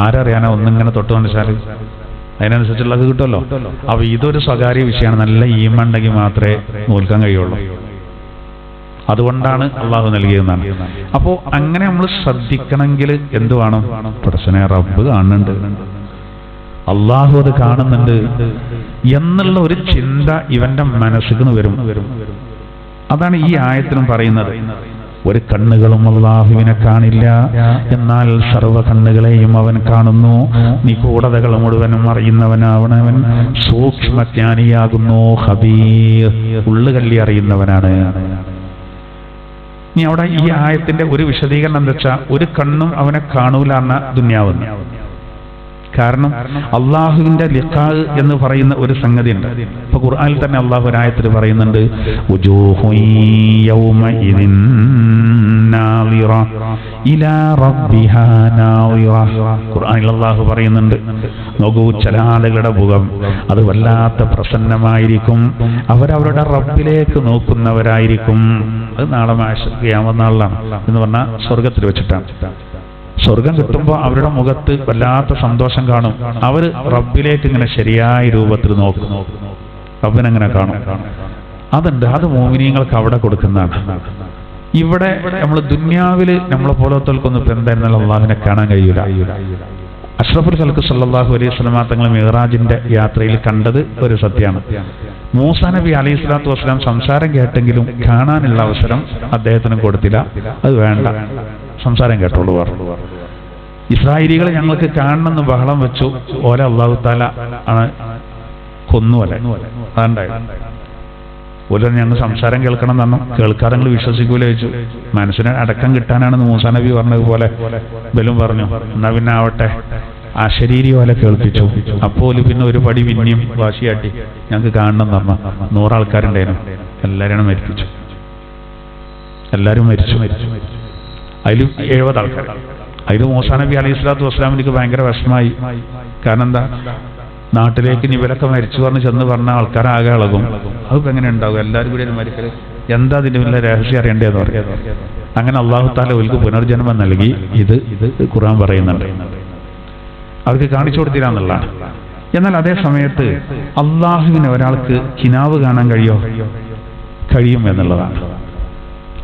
ആരറിയാനോ? ഒന്നിങ്ങനെ തൊട്ട് കാണിച്ചാൽ അതിനനുസരിച്ചുള്ളത് കിട്ടുമല്ലോ. അപ്പൊ ഇതൊരു സ്വകാര്യ വിഷയമാണ്. നല്ല ഈമ ഉണ്ടെങ്കിൽ മാത്രമേ നോൽക്കാൻ കഴിയുള്ളൂ. അതുകൊണ്ടാണ് അള്ളാഹു നൽകിയതെന്നാണ്. അപ്പോ അങ്ങനെ നമ്മൾ ശ്രദ്ധിക്കണമെങ്കിൽ എന്ത് വേണം? പടച്ചോനെ റബ്ബ് കാണുന്നുണ്ട്, അള്ളാഹു അത് കാണുന്നുണ്ട് എന്നുള്ള ഒരു ചിന്ത ഇവന്റെ മനസ്സിന് വരും. അതാണ് ഈ ആയത്തിലും പറയുന്നത്. ഒരു കണ്ണുകളും അള്ളാഹുവിനെ കാണില്ല, എന്നാൽ സർവ്വ കണ്ണുകളെയും അവൻ കാണുന്നു. നിഗൂഢതകൾ മുഴുവനും അറിയുന്നവനാവണവൻ, സൂക്ഷ്മജ്ഞാനിയാകുന്നു, ഖബീർ, ഉള്ളുകള്ളി അറിയുന്നവനാണ്. ഇനി അവിടെ ഈ ആയത്തിന്റെ ഒരു വിശദീകരണം എന്താ വെച്ചാൽ, ഒരു കണ്ണും അവനെ കാണൂല എന്ന ദുന്യാവെന്ന്. കാരണം അള്ളാഹുവിന്റെ ലിഖാ എന്ന് പറയുന്ന ഒരു സംഗതി ഉണ്ട്. ഇപ്പൊ ഖുർആനിൽ തന്നെ അള്ളാഹു ഒരായത്തിൽ പറയുന്നുണ്ട്, ഖുർആനിൽ അള്ളാഹു പറയുന്നുണ്ട്, നോക്കൂ, ചില ആളുകളുടെ മുഖം അത് വല്ലാത്ത പ്രസന്നമായിരിക്കും, അവരവരുടെ റബ്ബിലേക്ക് നോക്കുന്നവരായിരിക്കും. അത് നാളെ ഖിയാമത്ത് നാളിലാണ് എന്ന് പറഞ്ഞാൽ സ്വർഗത്തിൽ വെച്ചിട്ടാണ്. സ്വർഗം കിട്ടുമ്പോൾ അവരുടെ മുഖത്ത് വല്ലാത്ത സന്തോഷം കാണും. അവർ റബ്ബിലേക്ക് ഇങ്ങനെ ശരിയായ രൂപത്തിൽ നോക്കും, റബ്ബിനെങ്ങനെ കാണും. അതുണ്ട്, അത് മോമിനിയങ്ങൾക്ക് അവിടെ കൊടുക്കുന്നതാണ്. ഇവിടെ നമ്മൾ ദുന്യാവിൽ നമ്മളെ പോലത്തൊന്നും ഇപ്പം എന്തായിരുന്നാലും അള്ളാഹുവിനെ കാണാൻ കഴിയൂല. അഷ്റഫുൽ ഖൽഖ് സല്ലല്ലാഹു അലൈഹി വസല്ലം തങ്ങൾ മിഅ്റാജിന്റെ യാത്രയിൽ കണ്ടത് ഒരു സത്യമാണ്. മൂസാ നബി അലൈഹി സ്വലാത്തു വസ്സലാം സംസാരം കേട്ടെങ്കിലും കാണാനുള്ള അവസരം അദ്ദേഹത്തിന് കൊടുത്തില്ല. അത് വേണ്ട, സംസാരം കേട്ടോളൂ പറഞ്ഞു. ഇസ്രായേലികളെ ഞങ്ങൾക്ക് കാണണമെന്ന് ബഹളം വെച്ചു, ഓലെ അള്ളാഹു തആല കൊന്നുവല്ലേ. അതുണ്ടായി ഓരോ ഞങ്ങൾ സംസാരം കേൾക്കണം എന്ന് പറഞ്ഞു. കേൾക്കാതെ നിങ്ങൾ വിശ്വസിക്കൂല ചോദിച്ചു. മനസ്സിന് അടക്കം കിട്ടാനാണെന്ന് മൂസാ നബി പറഞ്ഞതുപോലെ ബലും പറഞ്ഞു, എന്നാ പിന്നെ ആവട്ടെ, ആ ശരീരി പോലെ കേൾപ്പിച്ചു. അപ്പോൾ പിന്നെ ഒരു പടി പിന്നെയും വാശിയാട്ടി ഞങ്ങൾക്ക് കാണണം എന്ന് പറഞ്ഞു. 100 ആൾക്കാരുണ്ടായിരുന്നു, എല്ലാവരും മരിപ്പിച്ചു. എല്ലാവരും മരിച്ചു. അതിൽ 70 ആൾക്കാർ. അതിൽ മൂസാ നബി അലൈഹി സ്വലാത്തു വസ്സലാമിലേക്ക് ഭയങ്കര വിഷമായി. കാരണം എന്താ, നാട്ടിലേക്ക് ഇവരൊക്കെ മരിച്ചു പറഞ്ഞ് ചെന്ന് പറഞ്ഞ ആൾക്കാരാകെ ഇളകും. അതിപ്പോൾ എങ്ങനെ ഉണ്ടാവും? എല്ലാവരും കൂടി മരിക്കല്, എന്താ അതിൻ്റെ വലിയ രഹസ്യം അറിയേണ്ടതെന്ന് പറയാം. അങ്ങനെ അള്ളാഹു തആല അവർക്ക് പുനർജന്മം നൽകി. ഇത് ഖുർആൻ പറയുന്നുണ്ട്. അവർക്ക് കാണിച്ചു കൊടുത്തില്ല എന്നുള്ളതാണ്. എന്നാൽ അതേ സമയത്ത് അള്ളാഹുവിന് ഒരാൾക്ക് കിനാവ് കാണാൻ കഴിയും എന്നുള്ളതാണ്.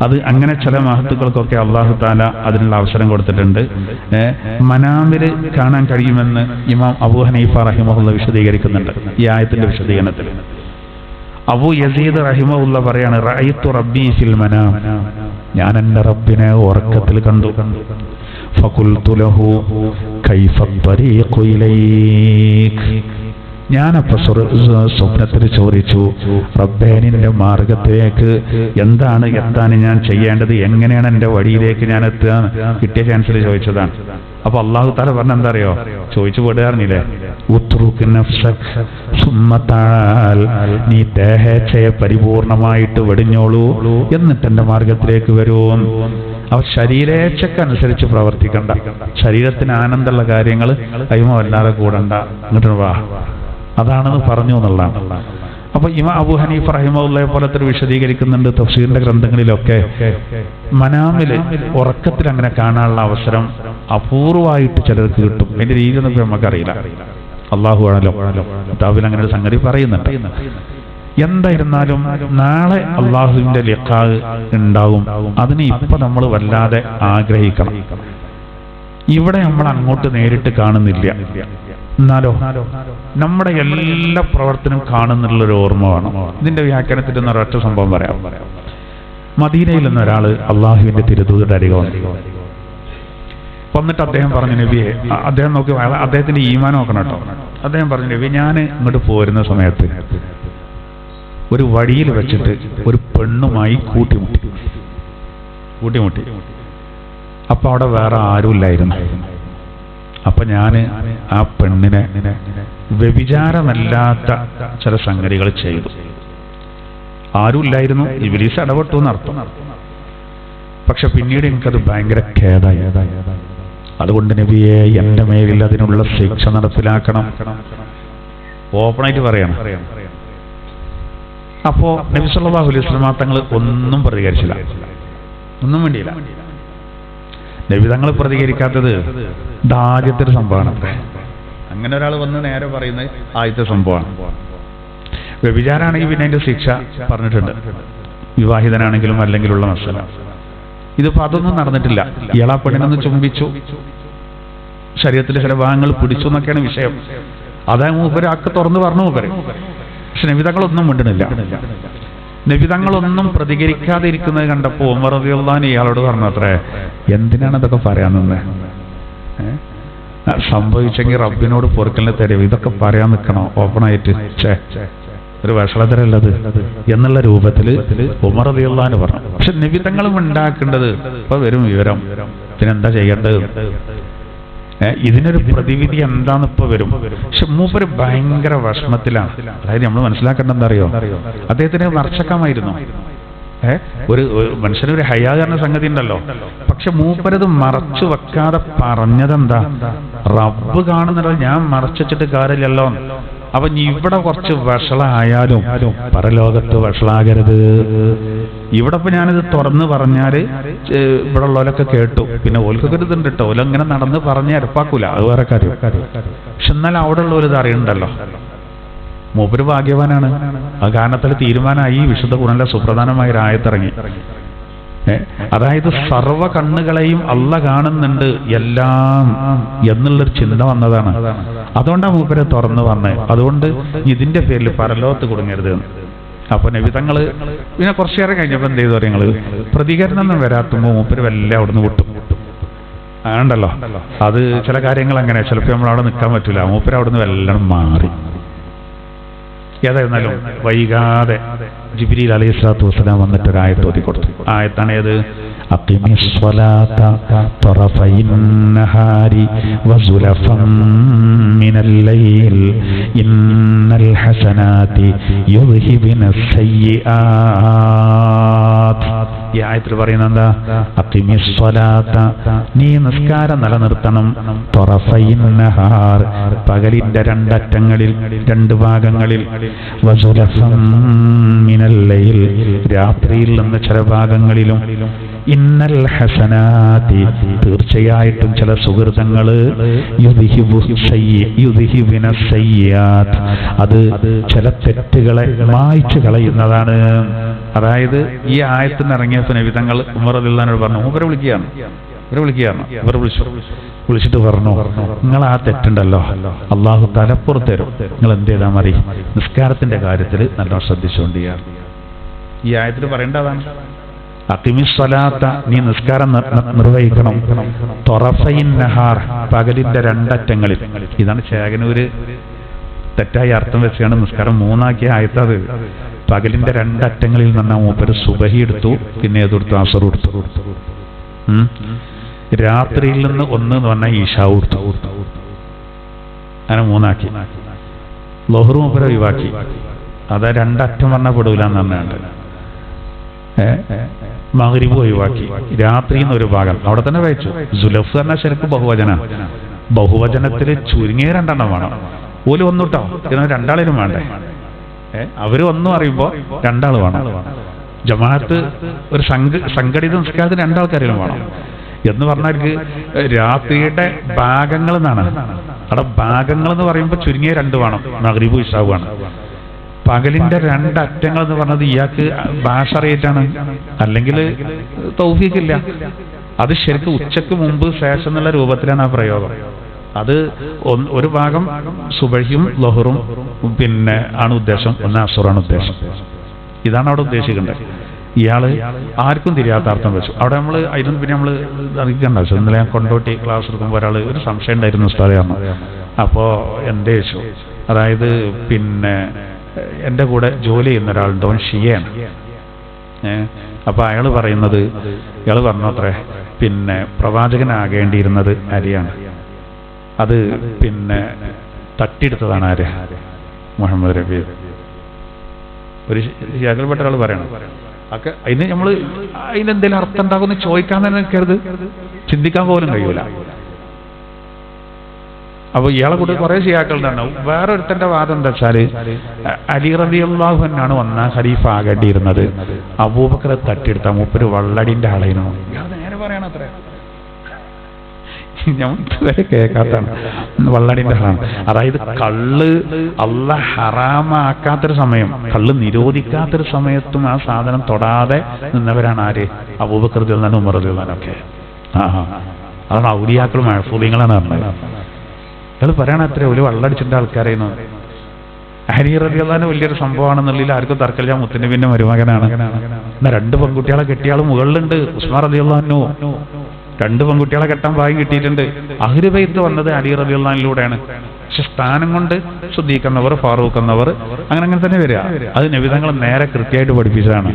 അത് അങ്ങനെ ചില മഹത്തുക്കൾക്കൊക്കെ അള്ളാഹു തആല അതിനുള്ള അവസരം കൊടുത്തിട്ടുണ്ട്. മനാമില് കാണാൻ കഴിയുമെന്ന് ഇമാം അബൂ ഹനീഫ റഹിമഹുള്ള വിശദീകരിക്കുന്നുണ്ട് ഈ ആയത്തിന്റെ വിശദീകരണത്തിൽ. അബൂ യസീദ് റഹിമഹുള്ള പറയാണ്, റഅയ്തു റബ്ബി ഫിൽ മനാം, ഞാൻ എൻ്റെ റബ്ബിനെ ഉറക്കത്തിൽ കണ്ടു. ഫഖുൽതു ലഹു കൈഫ ത്വരീഖു ഇലൈക്, ഞാനപ്പോ സ്വപ്നത്തിൽ ചോദിച്ചു, റബ്ബേ നിന്റെ മാർഗത്തിലേക്ക് എന്താണ് എത്താൻ ഞാൻ ചെയ്യേണ്ടത്, എങ്ങനെയാണ് എൻ്റെ വഴിയിലേക്ക് ഞാൻ എത്താൻ? കിട്ടിയ ചാൻസിൽ ചോദിച്ചതാണ്. അപ്പൊ അള്ളാഹു തആല പറഞ്ഞ എന്താ അറിയോ? ചോദിച്ചു പോടുകാരനില്ലേ, ഉത്റുക് നഫ്സക് സുമ്മ തആൽ, നീ ദേഹേച്ഛയെ പരിപൂർണമായിട്ട് വെടിഞ്ഞോളൂ, എന്നിട്ട് എൻ്റെ മാർഗത്തിലേക്ക് വരൂ. അവ ശരീരേച്ഛക്കനുസരിച്ച് പ്രവർത്തിക്കണ്ട, ശരീരത്തിന് ആനന്ദമുള്ള കാര്യങ്ങൾ അയ്മ വല്ലാതെ കൂടണ്ട, എന്നിട്ട് വാ, അതാണെന്ന് പറഞ്ഞു എന്നുള്ളതാണ്. അപ്പൊ ഇമാം അബൂ ഹനീഫ റഹിമഹുള്ളയെ പോലത്തെ വിശദീകരിക്കുന്നുണ്ട് തഫ്സീറിന്റെ ഗ്രന്ഥങ്ങളിലൊക്കെ. മനാമില് ഉറക്കത്തിൽ അങ്ങനെ കാണാനുള്ള അവസരം അപൂർവമായിട്ട് ചിലർക്ക് കിട്ടും. അതിന്റെ രീതി ഒന്നും നമുക്കറിയില്ല, അള്ളാഹു ആണല്ലോ കിതാബിൽ അങ്ങനെ ഒരു സംഗതി പറയുന്നുണ്ട്. എന്തായിരുന്നാലും നാളെ അള്ളാഹുവിന്റെ ലിഖാ ഉണ്ടാവും. അതിന് ഇപ്പൊ നമ്മൾ വല്ലാതെ ആഗ്രഹിക്കണം. ഇവിടെ നമ്മൾ അങ്ങോട്ട് നേരിട്ട് കാണുന്നില്ല, എന്നാലോ നമ്മുടെ എല്ലാ പ്രവർത്തനം കാണുന്നുള്ളൊരു ഓർമ്മ വേണം. ഇതിന്റെ വ്യാഖ്യാനത്തിൽ നിന്ന് ഒരൊറ്റ സംഭവം പറയാം. മദീനയിൽ നിന്ന് ഒരാൾ അള്ളാഹുവിന്റെ തിരുദൂതരുടെ അരികെ വന്നിട്ട് അദ്ദേഹം പറഞ്ഞു, നബിയെ, അദ്ദേഹം നോക്കി, അദ്ദേഹത്തിന്റെ ഈമാൻ നോക്കണം കേട്ടോ. അദ്ദേഹം പറഞ്ഞു, നബി, ഞാൻ ഇങ്ങോട്ട് പോരുന്ന സമയത്ത് ഒരു വഴിയിൽ വെച്ചിട്ട് ഒരു പെണ്ണുമായി കൂട്ടിമുട്ടി. അപ്പൊ അവിടെ വേറെ ആരുമില്ലായിരുന്നു. അപ്പൊ ഞാൻ ആ പെണ്ണിനെ വ്യഭിചാരമല്ലാത്ത ചില സംഗതികൾ ചെയ്തു. ആരുമില്ലായിരുന്നു, ഇബ്ലീസ് ഇടപെട്ടു എന്നർത്ഥം. പക്ഷെ പിന്നീട് എനിക്കത് ഭയങ്കര ഖേദായി. അതുകൊണ്ട് നബിയെ എൻ്റെ മേലിൽ അതിനുള്ള ശിക്ഷ നടപ്പിലാക്കണം, ഓപ്പണായിട്ട് പറയണം. അപ്പോ നബി സല്ലല്ലാഹു അലൈഹി വസല്ലം തങ്ങൾ ഒന്നും പ്രതികരിച്ചില്ല, ഒന്നും വേണ്ടിയില്ല. നബി തങ്ങൾ പ്രതികരിക്കാത്തത് ആദ്യത്തെ ഒരു സംഭവമാണ്. അങ്ങനെ ഒരാൾ വന്ന് നേരെ പറയുന്നത് ആദ്യത്തെ സംഭവമാണ്. വ്യഭിചാരാണെങ്കിൽ പിന്നെ അതിന്റെ ശിക്ഷ പറഞ്ഞിട്ടുണ്ട്, വിവാഹിതനാണെങ്കിലും അല്ലെങ്കിലുള്ള മസല. ഇതിപ്പോ അതൊന്നും നടന്നിട്ടില്ല. ഇയാളാ പെണ്ണിനൊന്ന് ചുംബിച്ചു, ശരീരത്തിലെ ചില ഭാഗങ്ങൾ പിടിച്ചു എന്നൊക്കെയാണ് വിഷയം. അതാ മൂപ്പര് ആക്ക് തുറന്നു പറഞ്ഞു മൂപ്പര്. പക്ഷെ നബിതങ്ങളൊന്നും മിണ്ടണില്ല. നബിതങ്ങളൊന്നും പ്രതികരിക്കാതെ ഇരിക്കുന്നത് കണ്ടപ്പോൾ ഉമർ റളിയല്ലാഹു അൻഹു ഇയാളോട് പറഞ്ഞു, അത്രേ എന്തിനാണ് ഇതൊക്കെ പറയാൻ നിന്നേ? സംഭവിച്ചെങ്കിൽ റബ്ബിനോട് പൊറുക്കലിനെ തരും, ഇതൊക്കെ പറയാൻ നിൽക്കണോ ഓപ്പണായിട്ട്? ഒരു വഷളതരല്ലത് എന്നുള്ള രൂപത്തിൽ ഉമർ റളിയല്ലാഹു അൻഹു പറഞ്ഞു. പക്ഷെ നബിതങ്ങളും ഉണ്ടാക്കേണ്ടത് ഇപ്പൊ വരും വിവരം, പിന്നെന്താ ചെയ്യേണ്ടത്? ഇതിനൊരു പ്രതിവിധി എന്താന്ന് ഇപ്പൊ വരും. പക്ഷെ മൂപ്പര് ഭയങ്കര വിഷമത്തിലാണ്. അതായത് നമ്മൾ മനസ്സിലാക്കേണ്ട എന്താ അറിയോ, അദ്ദേഹത്തിന് മറച്ചക്കാമായിരുന്നു. ഒരു മനുഷ്യനൊരു ഹയാകാരണ സംഗതി ഉണ്ടല്ലോ. പക്ഷെ മൂപ്പരത് മറച്ചു വെക്കാതെ പറഞ്ഞതെന്താ, റബ്ബ് കാണുന്നല്ലോ, ഞാൻ മറച്ചിട്ട് കാര്യമില്ലല്ലോ. അപ്പൊ ഇവിടെ കുറച്ച് വഷളായാലും പരലോകത്ത് വഷളാകരുത്. ഇവിടെ ഇപ്പൊ ഞാനിത് തുറന്ന് പറഞ്ഞാല് ഇവിടെ ഉള്ളവരൊക്കെ കേട്ടു, പിന്നെ ഓൽക്കൊക്കെ ഇതുണ്ട് കേട്ടോ, ഓലങ്ങനെ നടന്ന് പറഞ്ഞ് അരപ്പാക്കൂല, അത് വേറെ കാര്യം. പക്ഷെ എന്നാൽ അവിടെ ഉള്ളവരിത് അറിയണ്ടല്ലോ. മൂപ്പര് ഭാഗ്യവാനാണ്. ആ കാരണത്തിൽ തീരുമാനമായി വിശുദ്ധ ഖുർആനിലെ സുപ്രധാനമായ ഒരു ആയത്തിറങ്ങി. അതായത് സർവ്വ കണ്ണുകളെയും അള്ള കാണുന്നുണ്ട് എല്ലാം എന്നുള്ളൊരു ചിന്ത വന്നതാണ്. അതുകൊണ്ടാണ് മൂപ്പരെ തുറന്നു പറഞ്ഞത്. അതുകൊണ്ട് ഇതിന്റെ പേരിൽ പരലോകത്ത് കുടുങ്ങരുത്. അപ്പൊ നബിതങ്ങള് പിന്നെ കുറച്ചേറെ കഴിഞ്ഞപ്പോ എന്ത് ചെയ്തു ഞങ്ങള് പ്രതികരണം ഒന്നും വരാത്തുമ്പോ മൂപ്പര് വല്ല അവിടുന്ന് വിട്ടു. ആണ്ടല്ലോ, അത് ചില കാര്യങ്ങൾ അങ്ങനെ ചിലപ്പോ നമ്മൾ അവിടെ നിൽക്കാൻ പറ്റില്ല. മൂപ്പര് അവിടുന്ന് വല്ലതും മാറി. ഏതായിരുന്നാലും വൈകാതെ ജിബ്രീൽ അലൈഹിസ്സലാത്തു വസ്സലാം വന്നിട്ട് ഒരു ആയത്ത് ഓതി കൊടുത്തു. ആയത്താണ് ഏത്? അഖിമിസ്സലാത തറഫൈൻ നഹാരി വസുലഫൻ മിനൽ ലൈൽ ഇന്നൽ ഹസനാതി യുദ്ഹിബിനസ് സയ്യിആത്. ഈ ആയത്തിൽ പറയുന്നത് എന്താ? അഖിമിസ്സലാത, നീ നിസ്കാരം നിലനിർത്തണം. തറഫൈൻ നഹാർ, പകലിന്റെ രണ്ടറ്റങ്ങളിൽ, രണ്ട് ഭാഗങ്ങളിൽ. വസുലഫൻ മിനൽ ലൈൽ, രാത്രിയിൽ നിന്ന് ചില ഭാഗങ്ങളിലും. ഇന്നൽ ഹസനാതി, തീർച്ചയായിട്ടും ചില സുഹൃതങ്ങള് യുദ്ഹിബിന സയ്യാത്ത്, അത് ചില തെറ്റുകളെ മായ്ച്ചു കളയുന്നതാണ്. അതായത് ഈ ആയത്തിന് ഇറങ്ങിയപ്പോ നബിതങ്ങൾ ഉമർ റളിയല്ലാഹു അൻഹു പറഞ്ഞു, ഇവരെ വിളിക്കുകയാണ്. ഇവർ വിളിച്ചിട്ട് പറഞ്ഞു, നിങ്ങൾ ആ തെറ്റുണ്ടല്ലോ അള്ളാഹു തലപ്പുറത്ത് തരും. നിങ്ങൾ എന്ത് ചെയ്താൽ മതി, നിസ്കാരത്തിന്റെ കാര്യത്തിൽ നല്ലോണം ശ്രദ്ധിച്ചുകൊണ്ട്. ഈ ആയത്തിൽ പറയേണ്ടതാണ് അഖിമിസ്സലാത്ത, നീ നിസ്കാരം നിർവഹിക്കണം. തൊറഫൈൻ നഹാർ, പകലിന്റെ രണ്ടറ്റങ്ങളിൽ. ഇതാണ് ചേകനൂര് തെറ്റായി അർത്ഥം വെച്ചാണ് നിസ്കാരം മൂന്നാക്കിയ ആയത്തത്. പകലിന്റെ രണ്ടറ്റങ്ങളിൽ നിന്നാ മൂപ്പര് സുബഹി എടുത്തു, പിന്നെ ഏതെടുത്തു? അസർ എടുത്തു. രാത്രിയിൽ നിന്ന് ഒന്ന് എന്ന് പറഞ്ഞാൽ ഈശാ എടുത്തു. അങ്ങനെ മൂന്നാക്കി. ലൊഹ്റ് മൂപ്പര് ഒഴിവാക്കി. അതാ രണ്ടറ്റം പറഞ്ഞാൽ പെടൂല എന്ന് പറഞ്ഞാണ്ട്. മഗ്രിബ് ഒഴിവാക്കി. രാത്രിയിൽ നിന്ന് ഒരു ഭാഗം അവിടെ തന്നെ വായിച്ചു. സുലഫ് പറഞ്ഞാൽ ശരിക്കും ബഹുവചന. ബഹുവചനത്തിൽ ചുരുങ്ങിയ രണ്ടെണ്ണം വേണം. ഓല് ഒന്നുട്ടോ, ഇതിന് രണ്ടാളിനും വേണ്ടേ? അവര് ഒന്നും അറിയുമ്പോ രണ്ടാൾ വേണം. ജമാഅത്ത് ഒരു സംഘടിത നിസ്കാരത്തിന് രണ്ടാൾക്കാരും വേണം എന്ന് പറഞ്ഞവർക്ക് രാത്രിയുടെ ഭാഗങ്ങൾ എന്നാണ്. അവിടെ ഭാഗങ്ങൾ എന്ന് പറയുമ്പോൾ ചുരുങ്ങിയ രണ്ട് വേണം. മഗ്രിബ് ഇശാവുമാണ്. പകലിന്റെ രണ്ടറ്റങ്ങൾ എന്ന് പറഞ്ഞത് ഇയാൾക്ക് ഭാഷ അറിയിട്ടാണ്, അല്ലെങ്കിൽ തൗഫീഖില്ല. അത് ശരിക്കും ഉച്ചക്ക് മുമ്പ് ശേഷം എന്നുള്ള രൂപത്തിലാണ് ആ പ്രയോഗം. അത് ഒരു ഭാഗം സുബഹിയും ലൊഹറും പിന്നെ ആണ് ഉദ്ദേശം, ഒന്ന് അസുറാണ് ഉദ്ദേശം. ഇതാണ് അവിടെ ഉദ്ദേശിക്കേണ്ടത്. ഇയാള് ആർക്കും തിരിയാത്ത അർത്ഥം വെച്ചു. അവിടെ നമ്മൾ അതിനും പിന്നെ നമ്മൾ അറിയിക്കണ്ട. ഇന്നലെ ഞാൻ കൊണ്ടോട്ടി ക്ലാസ് എടുക്കുമ്പോൾ ഒരാൾ ഒരു സംശയം ഉണ്ടായിരുന്നു ഉസ്താദാണ്. അപ്പോൾ എന്തേ വെച്ചു, അതായത് പിന്നെ എൻ്റെ കൂടെ ജോലി ചെയ്യുന്ന ഒരാളുണ്ട്, അവൻ ഷിയയാണ്. അപ്പൊ അയാൾ പറഞ്ഞു അത്രേ, പിന്നെ പ്രവാചകനാകേണ്ടിയിരുന്നത് അലിയാണ്, അത് പിന്നെ തട്ടിയെടുത്തതാണ് ആര്? മുഹമ്മദ് നബി. ഒരു ശിയാക്കൾപ്പെട്ട ഒരാൾ പറയണം ഒക്കെ അതിന് നമ്മൾ അതിനെന്തെങ്കിലും അർത്ഥം ഉണ്ടാകുമെന്ന് ചോദിക്കാൻ തന്നെ നിൽക്കരുത്, ചിന്തിക്കാൻ പോലും കഴിയൂല. അപ്പൊ ഇയാളെ കൂടി കുറെ ശിയാക്കൾ ഉണ്ടാവും. വേറെ ഒരുത്തന്റെ വാദം എന്താ വെച്ചാല് അലി റളിയല്ലാഹു അൻഹു വന്ന ഖലീഫ ആകേണ്ടിയിരുന്നത് അബൂബക്കറെ തട്ടിയെടുത്ത മൂപ്പര് വള്ളടിന്റെ ആളേനു. ഇയാൾ നേരെ പറയണം അത്ര ഞമ്മക്ക് കേൾക്കാത്താണ്, വള്ളടിന്റെ ആളാണ്. അതായത് കള്ള് അല്ലാഹ് ഹറാമാക്കാത്തൊരു സമയം, കള്ള് നിരോധിക്കാത്തൊരു സമയത്തും ആ സാധനം തൊടാതെ നിന്നവരാണ് ആര്? അബൂബക്കർ റളിയല്ലാഹു അൻഹു, ഉമർ റളിയല്ലാഹു അൻഹു ഒക്കെ. അതാണ് ഔലിയാക്കളും മഅ്സൂമീങ്ങളാണ് പറഞ്ഞത്. അത് പറയണ അത്ര ഒരു വള്ളടിച്ചിട്ട് ആൾക്കാരായിരുന്നു. അലി റളിയല്ലാഹു അൻഹു വലിയൊരു സംഭവമാണെന്നുള്ളിൽ ആർക്കും തർക്കമില്ല. മുത്തനബിന്റെ മരുമകനാണ്. എന്നാ 2 പെൺകുട്ടികളെ കെട്ടിയാൾ മുകളിലുണ്ട്. ഉസ്മാൻ റളിയല്ലാഹു അൻഹു 2 പെൺകുട്ടികളെ കെട്ടാൻ ഭാഗ്യം കിട്ടിയിട്ടുണ്ട്. അഹ്ലു ബൈത്ത് വന്നത് അലി റളിയല്ലാഹു അൻഹുവിലൂടെയാണ്. പക്ഷെ സ്ഥാനം കൊണ്ട് സിദ്ദീഖ് എന്നവർ, ഫാറൂഖ് എന്നവർ അങ്ങനെ തന്നെ വരിക. അത് നബി തങ്ങൾ നേരെ കൃത്യമായിട്ട് പഠിപ്പിച്ചതാണ്.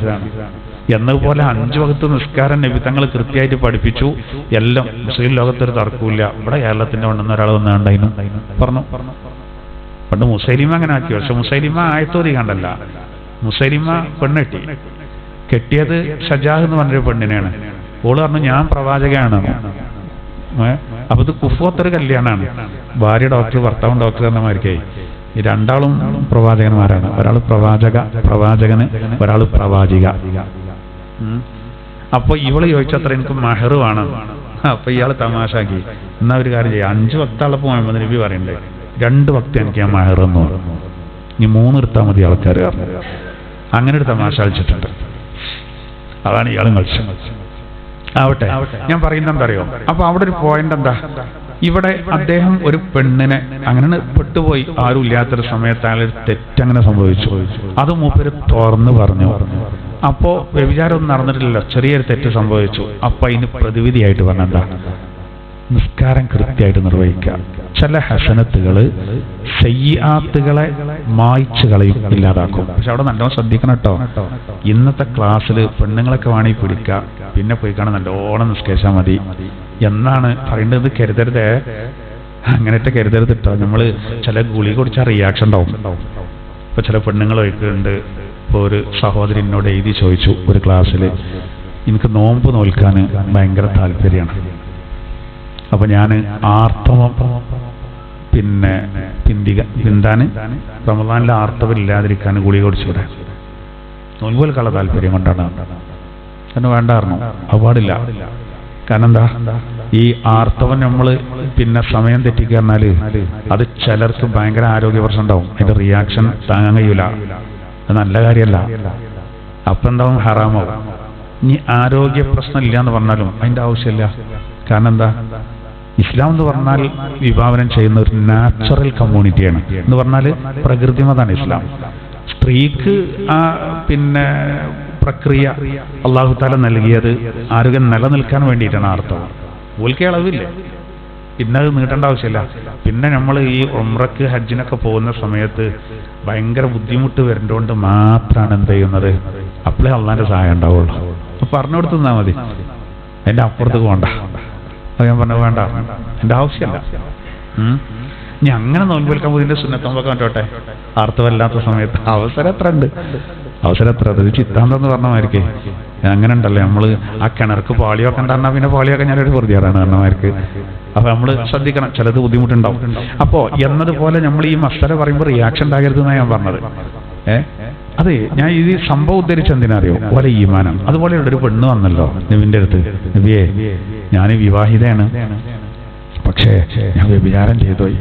എന്നതുപോലെ 5 വഖത്ത് നിസ്കാരം നബി തങ്ങൾ കൃത്യമായിട്ട് പഠിപ്പിച്ചു. എല്ലാം മുസ്ലിം ലോകത്തൊരു തർക്കമില്ല. ഇവിടെ കേരളത്തിന്റെ വണ്ണെന്ന് ഒരാൾ വന്നുണ്ടായിരുന്നു പറഞ്ഞു. പണ്ട് മുസൈലിമ അങ്ങനെ ആക്കി. പക്ഷെ മുസൈലിമ ആയത്തോതി കണ്ടല്ല, മുസൈലിമ പെണ്ണെട്ടി. കെട്ടിയത് ഷജാഹ് എന്ന് പറഞ്ഞൊരു പെണ്ണിനെയാണ്. ഓള് പറഞ്ഞു ഞാൻ പ്രവാചകനാണ്. അപ്പൊ ഇത് കുഫത്തൊരു കല്യാണമാണ്. ഭാര്യ ഡോക്ടർ, ഭർത്താവും ഡോക്ടർ എന്ന മാതിരിക്കായി. ഈ 2 ആളും പ്രവാചകന്മാരാണ്. ഒരാൾ പ്രവാചകന്, ഒരാൾ പ്രവാചിക. അപ്പൊ ഇവള് ചോദിച്ചത്ര എനിക്ക് മഹർ വേണം. അപ്പൊ ഇയാൾ തമാശാക്കി, എന്നാ ഒരു കാര്യം ചെയ്യാം, 5 വക്താളപ്പോ മുഹമ്മദ് നബി പറയണ്ടേ, 2 വക്ത് എനിക്ക് ഞാൻ മഹർ എന്ന് പറഞ്ഞു. ഇനി 3 എടുത്താൽ മതി ആൾക്കാർ. അങ്ങനെ ഒരു തമാശ കളിച്ചിട്ടുണ്ട്. അതാണ് ഇയാളും കളിച്ചത്. ആവട്ടെ, ഞാൻ പറയുന്നത് എന്താ അറിയോ? അപ്പൊ അവിടെ ഒരു പോയിന്റ് എന്താ, ഇവിടെ അദ്ദേഹം ഒരു പെണ്ണിനെ അങ്ങനെ പെട്ടുപോയി. ആരും ഇല്ലാത്തൊരു സമയത്ത് അയാൾ തെറ്റങ്ങനെ സംഭവിച്ചു. അത് മൂപ്പര് തുറന്ന് പറഞ്ഞു. അപ്പോ വ്യഭിചാരമൊന്നും നടന്നിട്ടില്ലല്ലോ, ചെറിയൊരു തെറ്റ് സംഭവിച്ചു. അപ്പൊ അതിന് പ്രതിവിധിയായിട്ട് പറഞ്ഞെന്താ, നിസ്കാരം കൃത്യമായിട്ട് നിർവഹിക്കുക. ചില ഹസനത്തുകള് സയ്യിആത്തുകളെ മായ്ച്ചു കളയും, ഇല്ലാതാക്കും. പക്ഷെ അവിടെ നല്ലോണം ശ്രദ്ധിക്കണം കേട്ടോ. ഇന്നത്തെ ക്ലാസ്സിൽ പെണ്ണുങ്ങളൊക്കെ വേണമെങ്കിൽ പിടിക്കുക, പിന്നെ പോയി കാണാൻ നല്ലോണം നിസ്കരിച്ചാൽ മതി എന്നാണ് പറയേണ്ടത്. കരുതരുതേ, അങ്ങനത്തെ കരുതരുത് കേട്ടോ. നമ്മള് ചില ഗുളിക കുടിച്ചാൽ റിയാക്ഷൻ ഉണ്ടാവും. ഇപ്പൊ ചില പെണ്ണുങ്ങൾ വയ്ക്കുന്നുണ്ട്. ഇപ്പോൾ ഒരു സഹോദരി എന്നോട് എഴുതി ചോദിച്ചു ഒരു ക്ലാസ്സിൽ, എനിക്ക് നോമ്പ് നോൽക്കാൻ ഭയങ്കര താല്പര്യമാണ്. അപ്പൊ ഞാൻ ആർത്തവം പിന്നെ പിന്താന് റമദാനിലെ ആർത്തവം ഇല്ലാതിരിക്കാൻ ഗുളിക കുടിച്ചൂടെ, നോമ്പ് നോൽക്കാനുള്ള താല്പര്യം കൊണ്ടാണ്. എന്നെ വേണ്ടായിരുന്നു, അത് പാടില്ല. കാരണം എന്താ, ഈ ആർത്തവം നമ്മൾ പിന്നെ സമയം തെറ്റിക്കുക പറഞ്ഞാല് അത് ചിലർക്ക് ഭയങ്കര ആരോഗ്യ പ്രശ്നം ഉണ്ടാവും. അതിന്റെ റിയാക്ഷൻ താങ്ങാൻ കഴിയൂല. അത് നല്ല കാര്യമല്ല. അപ്പൊ എന്താവും, ഹറാമാവും. ഇനി ആരോഗ്യ പ്രശ്നം ഇല്ല എന്ന് പറഞ്ഞാലും അതിന്റെ ആവശ്യമില്ല. കാരണം എന്താ, ഇസ്ലാം എന്ന് പറഞ്ഞാൽ വിഭാവനം ചെയ്യുന്ന ഒരു നാച്ചുറൽ കമ്മ്യൂണിറ്റിയാണ്. എന്ന് പറഞ്ഞാൽ പ്രകൃതിമതാണ് ഇസ്ലാം. സ്ത്രീക്ക് ആ പിന്നെ പ്രക്രിയ അല്ലാഹു തആല നൽകിയത് ആരോഗ്യം നിലനിൽക്കാൻ വേണ്ടിയിട്ടാണ്. ആർത്തവം ഓൽക്കേ അളവില്ലേ, പിന്നെ അത് നീട്ടേണ്ട ആവശ്യമില്ല. പിന്നെ നമ്മൾ ഈ ഉംറക്ക് ഹജ്ജിനൊക്കെ പോകുന്ന സമയത്ത് ഭയങ്കര ബുദ്ധിമുട്ട് വരേണ്ടതുകൊണ്ട് മാത്രമാണ് എന്ത് ചെയ്യുന്നത്, അപ്പോഴേ അള്ളാന്റെ സഹായം ഉണ്ടാവുള്ളൂ. അപ്പൊ പറഞ്ഞു കൊടുത്തു തന്നാൽ മതി, അതിന്റെ അപ്പുറത്തേക്ക് വേണ്ട. അത് ഞാൻ പറഞ്ഞത് വേണ്ട, എന്റെ ആവശ്യമല്ല. ഇനി അങ്ങനെ നോൻപേൽക്കാൻ ഇതിന്റെ സുന്നത്തോമ്പൊക്കെ കണ്ടോട്ടെ, ആർത്തവല്ലാത്ത സമയത്ത് അവസരം എത്ര ഉണ്ട്, അവസരം എത്ര. അത് ചിത്താന്തം എന്ന് പറഞ്ഞമാർക്ക് അങ്ങനെ ഉണ്ടല്ലോ. നമ്മള് ആ കിണർക്ക് പാളിയൊക്കെ ഉണ്ടാകുന്ന പിന്നെ പാളിയൊക്കെ ഞാനൊരു വെറുതെയാണ് പറഞ്ഞമാർക്ക്. അപ്പൊ നമ്മള് ശ്രദ്ധിക്കണം, ചിലത് ബുദ്ധിമുട്ടുണ്ടാവും. അപ്പോ എന്നതുപോലെ നമ്മൾ ഈ മസാല പറയുമ്പോൾ റിയാക്ഷൻ ഉണ്ടാകരുതെന്നാണ് ഞാൻ പറഞ്ഞത്. അതെ, ഞാൻ ഈ സംഭവം ഉദ്ധരിച്ച എന്തിനറിയോ, പോലെ ഈമാനം. അതുപോലെ ഒരു പെണ്ണ് വന്നല്ലോ നബിന്റെ അടുത്ത്, നബിയെ ഞാൻ വിവാഹിതയാണ്, പക്ഷേ ഞാൻ വ്യഭിചാരം ചെയ്തുപോയി,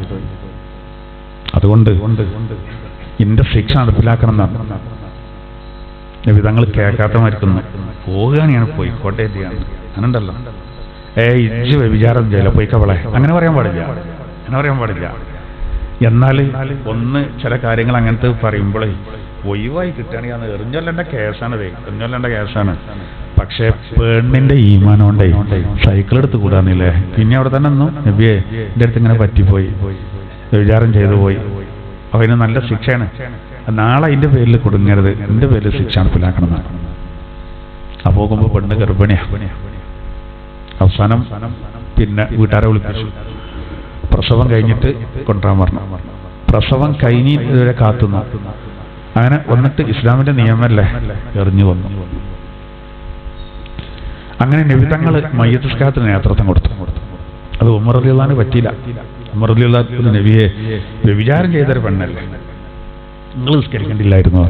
അതുകൊണ്ട് എന്റെ ശിക്ഷ നടപ്പിലാക്കണം എന്നാണ്. നബി തങ്ങൾ കേൾക്കാത്ത മരിക്കുന്നു. പോവുകയാണ്, ഞാൻ പോയിക്കോട്ടെ എത്തിയാണ്. അങ്ങനെയുണ്ടല്ലോ, ഇജ്ജ് വ്യഭിചാരം ചെയ്യല, പോയിക്കവളെ, അങ്ങനെ പറയാൻ പാടില്ല, അങ്ങനെ പറയാൻ പാടില്ല. എന്നാൽ ഒന്ന് ചില കാര്യങ്ങൾ അങ്ങനത്തെ പറയുമ്പോഴേ ഒഴിവായി കിട്ടുകയാണെങ്കിൽ അത് എറിഞ്ഞൊല്ലേണ്ട കേസാണത്, എറിഞ്ഞൊല്ലേണ്ട കേസാണ്. പക്ഷെ പെണ്ണിന്റെ ഈമാനോണ്ടേ സൈക്കിൾ എടുത്ത് കൂടാന്നില്ലേ, പിന്നെ അവിടെ തന്നെ ഒന്നും നബിയെ എൻ്റെ അടുത്ത് ഇങ്ങനെ പറ്റിപ്പോയി, വ്യഭിചാരം ചെയ്തു പോയി, അപ്പൊ അതിന് നല്ല ശിക്ഷയാണ്. നാളെ അതിന്റെ പേരിൽ കൊടുങ്ങരുത്, എന്റെ പേരിൽ ശിക്ഷ നടപ്പിലാക്കണം എന്നാണ്. അപ്പൊ നോക്കുമ്പോ പെണ്ണ് ഗർഭിണിയാ. അവസാനം പിന്നെ വീട്ടുകാരെ വിളിപ്പിച്ചു, പ്രസവം കഴിഞ്ഞിട്ട് കൊണ്ടുവരാൻ പറഞ്ഞു. പ്രസവം കഴിഞ്ഞ് ഇതുവരെ കാത്തുന്നു. അങ്ങനെ വന്നിട്ട് ഇസ്ലാമിന്റെ നിയമമല്ലേ എറിഞ്ഞു വന്നു. അങ്ങനെ നബി തങ്ങൾ മയ്യത്ത് നിസ്കാരത്തിന് നേതൃത്വം കൊടുത്തു. അത് ഉമർ റളിയല്ലാഹുവിന് പറ്റിയില്ല. ഉമർ റളിയല്ലാഹു നബിയെ വ്യഭിചാരം ചെയ്തൊരു പെണ്ണല്ലേ, നിങ്ങൾ നിസ്കരിക്കേണ്ടില്ലായിരുന്നു.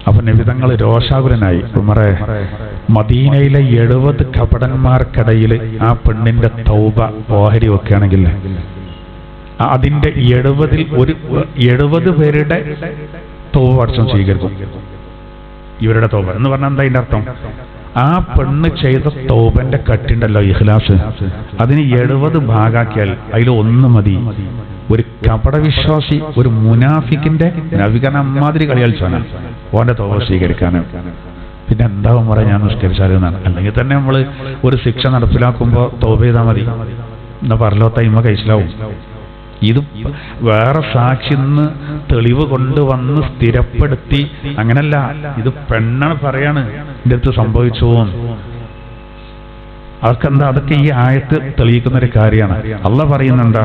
അപ്പൊ നബി തങ്ങൾ രോഷാകുലനായി, ഉമറെ, മദീനയിലെ 70 കപടന്മാർക്കിടയിൽ ആ പെണ്ണിന്റെ തൗബ ഓഹരി വെക്കുകയാണെങ്കിൽ അതിന്റെ 70 പേരുടെ തൗബ പടച്ചോൻ സ്വീകരിക്കും. ഇവരുടെ തൗബ എന്ന് പറഞ്ഞാൽ എന്താ അതിന്റെ അർത്ഥം? ആ പെണ്ണ് ചെയ്ത തൗബന്റെ കട്ടുണ്ടല്ലോ ഇഖ്ലാസ്, അതിന് 70 ഭാഗാക്കിയാൽ അതിൽ 1 മതി. ഒരു കപടവിശ്വാസി, ഒരു മുനാഫിക്കിന്റെ നബികരണം അമ്മാതിരി കളിയാൽച്ചാണ് ഓന്റെ തൗബ സ്വീകരിക്കാനാണ്. പിന്നെ എന്താവും പറയാൻ ഞാൻ നിസ്കരിച്ചാലെന്നാണ്. അല്ലെങ്കിൽ തന്നെ നമ്മൾ ഒരു ശിക്ഷ നടപ്പിലാക്കുമ്പോൾ തൗബ ചെയ്താൽ മതി, എന്നാ പരലോകത്തെ ഇമ്മ കഴിച്ചിലാവും. ഇത് വേറെ സാക്ഷിന്ന് തെളിവ് കൊണ്ടുവന്ന് സ്ഥിരപ്പെടുത്തി അങ്ങനല്ല, ഇത് പെണ്ണാണ് പറയാണ് എൻ്റെ അടുത്ത് സംഭവിച്ചു പോകും. അവർക്കെന്താ? അതൊക്കെ ഈ ആയത്ത് തെളിയിക്കുന്ന ഒരു കാര്യമാണ്. അള്ളാഹ് പറയുന്നുണ്ടാ,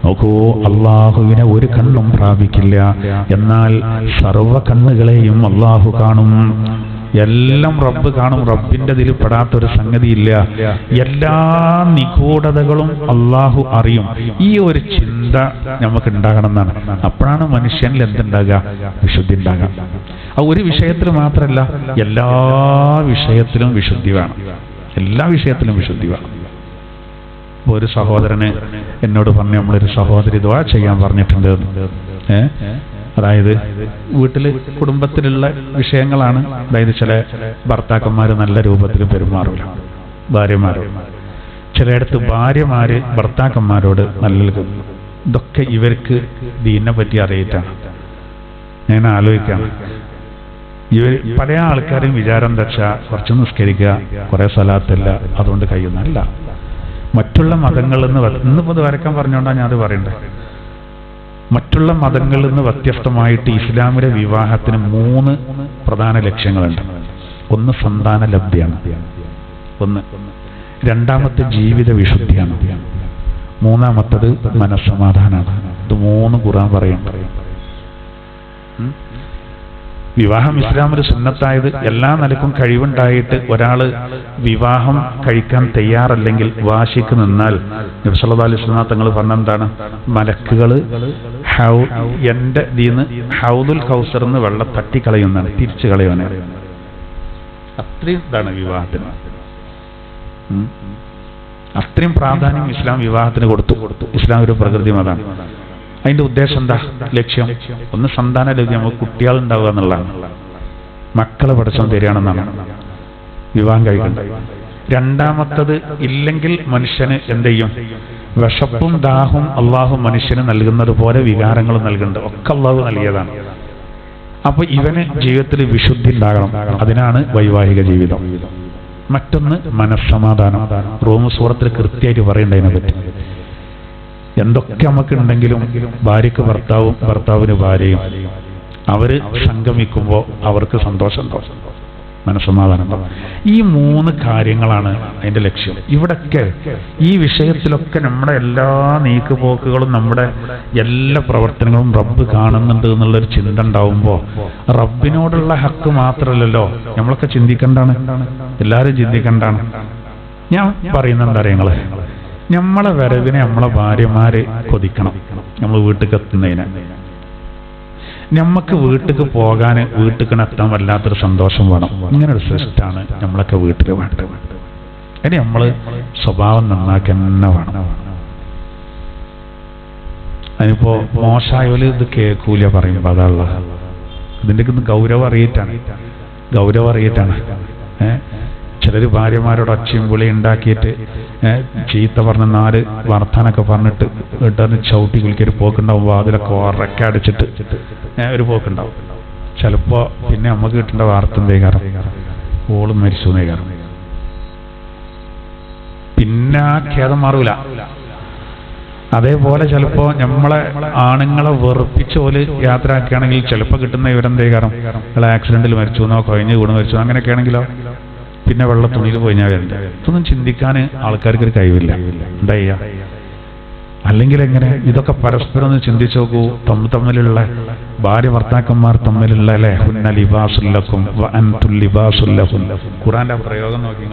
നോക്കൂ, അള്ളാഹുവിനെ ഒരു കണ്ണും പ്രാപിക്കില്ല, എന്നാൽ സർവ കണ്ണുകളെയും അള്ളാഹു കാണും. എല്ലാം റബ്ബ് കാണും. റബ്ബിന്റെ ഇതിൽ പെടാത്തൊരു സംഗതിയില്ല. എല്ലാ നിഗൂഢതകളും അള്ളാഹു അറിയും. ഈ ഒരു ചിന്ത നമുക്ക് ഉണ്ടാകണം എന്നാണ്. അപ്പോഴാണ് മനുഷ്യനിൽ എന്തുണ്ടാകുക? വിശുദ്ധി ഉണ്ടാകാം. ആ ഒരു വിഷയത്തിൽ മാത്രമല്ല, എല്ലാ വിഷയത്തിലും വിശുദ്ധി വേണം. എല്ലാ വിഷയത്തിലും വിശുദ്ധി വേണം. ഒരു സഹോദരന് എന്നോട് പറഞ്ഞു, നമ്മളൊരു സഹോദരി ദുആ ചെയ്യാൻ പറഞ്ഞിട്ടുണ്ട്. അതായത് വീട്ടില് കുടുംബത്തിലുള്ള വിഷയങ്ങളാണ്. അതായത് ചില ഭർത്താക്കന്മാര് നല്ല രൂപത്തിൽ പെരുമാറില്ല, ഭാര്യമാരോ ചിലയിടത്ത് ഭാര്യമാര് ഭർത്താക്കന്മാരോട് നല്ല. ഇതൊക്കെ ഇവർക്ക് ദീനിനെ പറ്റി അറിയിട്ടാണ്. ഞാൻ ആലോചിക്കാം, ഇവർ പല ആൾക്കാരും വിചാരം വെച്ചാൽ കുറച്ച് നിസ്കരിക്കുക, കുറെ സ്വലാത്തില്ല, അതുകൊണ്ട് കഴിയുന്നല്ല. മറ്റുള്ള മതങ്ങളിൽ നിന്ന് ഇന്നിപ്പോൾ ഇത് വരക്കാൻ പറഞ്ഞുകൊണ്ടാണ് ഞാൻ അത് പറയണ്ടേ. മറ്റുള്ള മതങ്ങളിൽ നിന്ന് വ്യത്യസ്തമായിട്ട് ഇസ്ലാമിലെ വിവാഹത്തിന് 3 പ്രധാന ലക്ഷ്യങ്ങളുണ്ട്. ഒന്ന് സന്താന ലബ്ധിയാണ്, ഒന്ന്. രണ്ടാമത്തെ ജീവിത വിശുദ്ധിയാണ്, മൂന്നാമത്തത് മനസ്സമാധാനമാണ്. ഇത് 3 ഖുർആൻ പറയും. വിവാഹം ഇസ്ലാമിൽ സുന്നത്തായത് എല്ലാ നിലക്കും കഴിവുണ്ടായിട്ട് ഒരാൾ വിവാഹം കഴിക്കാൻ തയ്യാറല്ലെങ്കിൽ വാശിക്ക് നിന്നാൽ നബി സല്ലല്ലാഹു അലൈഹി വസല്ലം തങ്ങൾ പറഞ്ഞെന്താണ്? മലക്കുകൾ എന്റെ ദീന്ന് ഹൗദുൽ കൗസർ എന്ന് വെള്ളം തട്ടിക്കളയുന്നതാണ്, തിരിച്ചു കളയുന്നതാണ്. അത്രയും ഇതാണ് വിവാഹത്തിന്. അത്രയും പ്രാധാന്യം ഇസ്ലാം വിവാഹത്തിന് കൊടുത്തു. ഇസ്ലാം ഒരു പ്രകൃതി മതമാണ്. അതിന്റെ ഉദ്ദേശം എന്താ? ലക്ഷ്യം ഒന്ന് സന്താന ലഭ്യം, നമുക്ക് കുട്ടികൾ ഉണ്ടാവുക എന്നുള്ളതാണ്. മക്കളെ പഠിച്ചം തരികയാണെന്നാണ് വിവാഹം കഴിക്കേണ്ടത്. രണ്ടാമത്തത്, ഇല്ലെങ്കിൽ മനുഷ്യന് എന്ത് ചെയ്യും? വിശപ്പും ദാഹവും അള്ളാഹു മനുഷ്യന് നൽകുന്നത് പോലെ വികാരങ്ങൾ നൽകുന്നുണ്ട്. ഒക്കെ അള്ളാഹു നൽകിയതാണ്. അപ്പൊ ഇവന് ജീവിതത്തിൽ വിശുദ്ധി ഉണ്ടാകണം. അതിനാണ് വൈവാഹിക ജീവിതം. മറ്റൊന്ന് മനസ്സമാധാനം. റൂം സൂറത്തിൽ കൃത്യമായിട്ട് പറയേണ്ടതിനെ പറ്റി. എന്തൊക്കെ നമുക്കുണ്ടെങ്കിലും ഭാര്യക്ക് ഭർത്താവും ഭർത്താവിന് ഭാര്യയും അവര് സംഗമിക്കുമ്പോൾ അവർക്ക് സന്തോഷം ഉണ്ടാവും, മനസ്സമാധാനം ഉണ്ടാവും. ഈ 3 കാര്യങ്ങളാണ് അതിന്റെ ലക്ഷ്യം. ഇവിടൊക്കെ ഈ വിഷയത്തിലൊക്കെ നമ്മുടെ എല്ലാ നീക്കുപോക്കുകളും നമ്മുടെ എല്ലാ പ്രവർത്തനങ്ങളും റബ്ബ് കാണുന്നുണ്ട് എന്നുള്ളൊരു ചിന്ത ഉണ്ടാവുമ്പോൾ റബ്ബിനോടുള്ള ഹക്ക് മാത്രമല്ലല്ലോ നമ്മളൊക്കെ ചിന്തിക്കേണ്ടാണ്, എല്ലാവരും ചിന്തിക്കേണ്ടാണ്. ഞാൻ പറയുന്നുണ്ട് അറിയങ്ങള്, നമ്മളെ വരവിനെ നമ്മളെ ഭാര്യമാര് കൊതിക്കണം. നമ്മൾ വീട്ടിൽ എത്തുന്നതിന് നമ്മക്ക് വീട്ടിക്ക് പോകാൻ വീട്ടിൽ എത്താൻ വല്ലാത്തൊരു സന്തോഷം വേണം. ഇങ്ങനൊരു സൃഷ്ടാണ് നമ്മളൊക്കെ വീട്ടിൽ വേണ്ടത്. അതിന് നമ്മൾ സ്വഭാവം നന്നാക്കി തന്നെ വേണം. അതിനിപ്പോ മോശമായോല് ഇത് കേൾക്കൂല പറയുമ്പോ അതുള്ള ഇതിൻ്റെ ഗൗരവം അറിയിട്ടാണ്. ചിലർ ഭാര്യമാരോട് ഒച്ചയും വിളി ഉണ്ടാക്കിയിട്ട് ചീത്ത പറഞ്ഞ 4 വർത്താനൊക്കെ പറഞ്ഞിട്ട് വീട്ടുകാരന് ചവിട്ടി കുളിക്കൊരു പോക്കുണ്ടാവും. വാതിലൊക്കെ ഉറക്കെ അടിച്ചിട്ട് ഒരു പോക്കുണ്ടാവും. ചിലപ്പോ പിന്നെ നമുക്ക് കിട്ടേണ്ട വാർത്ത എന്തേകാരം? ഓള് മരിച്ചു എന്നേകാരം. പിന്നെ ആ ഖേദം മാറൂല. അതേപോലെ ചിലപ്പോ നമ്മളെ ആണുങ്ങളെ വെറുപ്പിച്ച പോലെ യാത്ര ആക്കുകയാണെങ്കിൽ ചിലപ്പോൾ കിട്ടുന്ന ഇവരെന്തേകാരം? ആക്സിഡന്റിൽ മരിച്ചു എന്നോ കഴിഞ്ഞ് കൂടെ മരിച്ചു അങ്ങനെയൊക്കെ ആണെങ്കിലോ പിന്നെ വെള്ള തുണിയിൽ പോയി ഞാൻ വരില്ല. ഇതൊന്നും ചിന്തിക്കാൻ ആൾക്കാർക്ക് ഒരു കഴിവില്ല. എന്താ ചെയ്യാ? അല്ലെങ്കിൽ എങ്ങനെ? ഇതൊക്കെ പരസ്പരം ഒന്ന് ചിന്തിച്ചു നോക്കൂ. തമ്മിലുള്ള ഭാര്യ ഭർത്താക്കന്മാർ തമ്മിലുള്ള അല്ലെ, ഹുന്ന ലിബാസുല്ലക്കും വ അൻതും ലിബാസുല്ലഹും. ഖുർആന്റെ പ്രയോഗം നോക്കി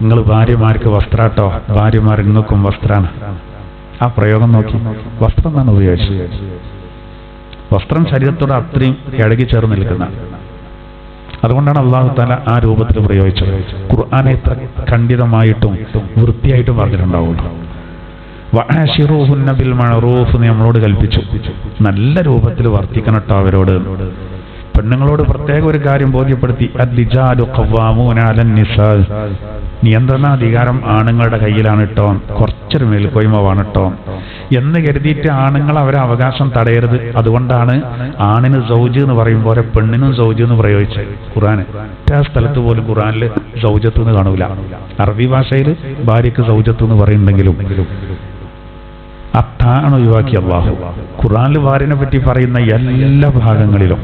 നിങ്ങൾ ഭാര്യമാർക്ക് വസ്ത്രാട്ടോ, ഭാര്യമാർ ഇങ്ങൾക്കും വസ്ത്രാണ്. ആ പ്രയോഗം നോക്കി. വസ്ത്രം എന്നാണ് ഉപയോഗിച്ചത്. വസ്ത്രം ശരീരത്തോട് അത്രയും ഇഴകി ചേർന്ന് നിൽക്കുന്ന. അതുകൊണ്ടാണ് അല്ലാഹു തആല ആ രൂപത്തിൽ പ്രയോഗിച്ചത്. ഖുർആനെ എത്ര ഖണ്ഡിതമായിട്ടും വൃത്തിയായിട്ടും പറഞ്ഞിട്ടുണ്ടാവുള്ളൂ. വഅശിറൂഹുന്ന ബിൽ മഅറൂഫ് നമ്മളോട് കൽപ്പിച്ചു, നല്ല രൂപത്തിൽ വർത്തിക്കണം ട്ടോ അവരോട്. പെണ്ണുങ്ങളോട് പ്രത്യേക ഒരു കാര്യം ബോധ്യപ്പെടുത്തി, അദ്ദിജാലു ഖവ്വാമൂന അലൻ നിസാ, നിയന്ത്രണാധികാരം ആണുങ്ങളുടെ കയ്യിലാണ് ട്ടോ, കുറച്ചൊരു മേൽക്കോയ്മയാണ് ട്ടോ എന്ന് കരുതിയിട്ട് ആണുങ്ങൾ അവരെ അവകാശം തടയരുത്. അതുകൊണ്ടാണ് ആണിന് സൗജ് എന്ന് പറയും പോലെ പെണ്ണിനും സൗജ് എന്ന് പ്രയോഗിച്ചത് ഖുർആന്. ആ സ്ഥലത്ത് പോലും ഖുർആനിൽ സൗജത്ത് എന്ന് കാണൂല. അറബി ഭാഷയിൽ ഭാര്യയ്ക്ക് സൗജത്ത് എന്ന് പറയുന്നുണ്ടെങ്കിലും അത്താണ് ഒഴിവാക്കി അല്ലാഹു. ഖുർആനിൽ ഭാര്യനെ പറ്റി പറയുന്ന എല്ലാ ഭാഗങ്ങളിലും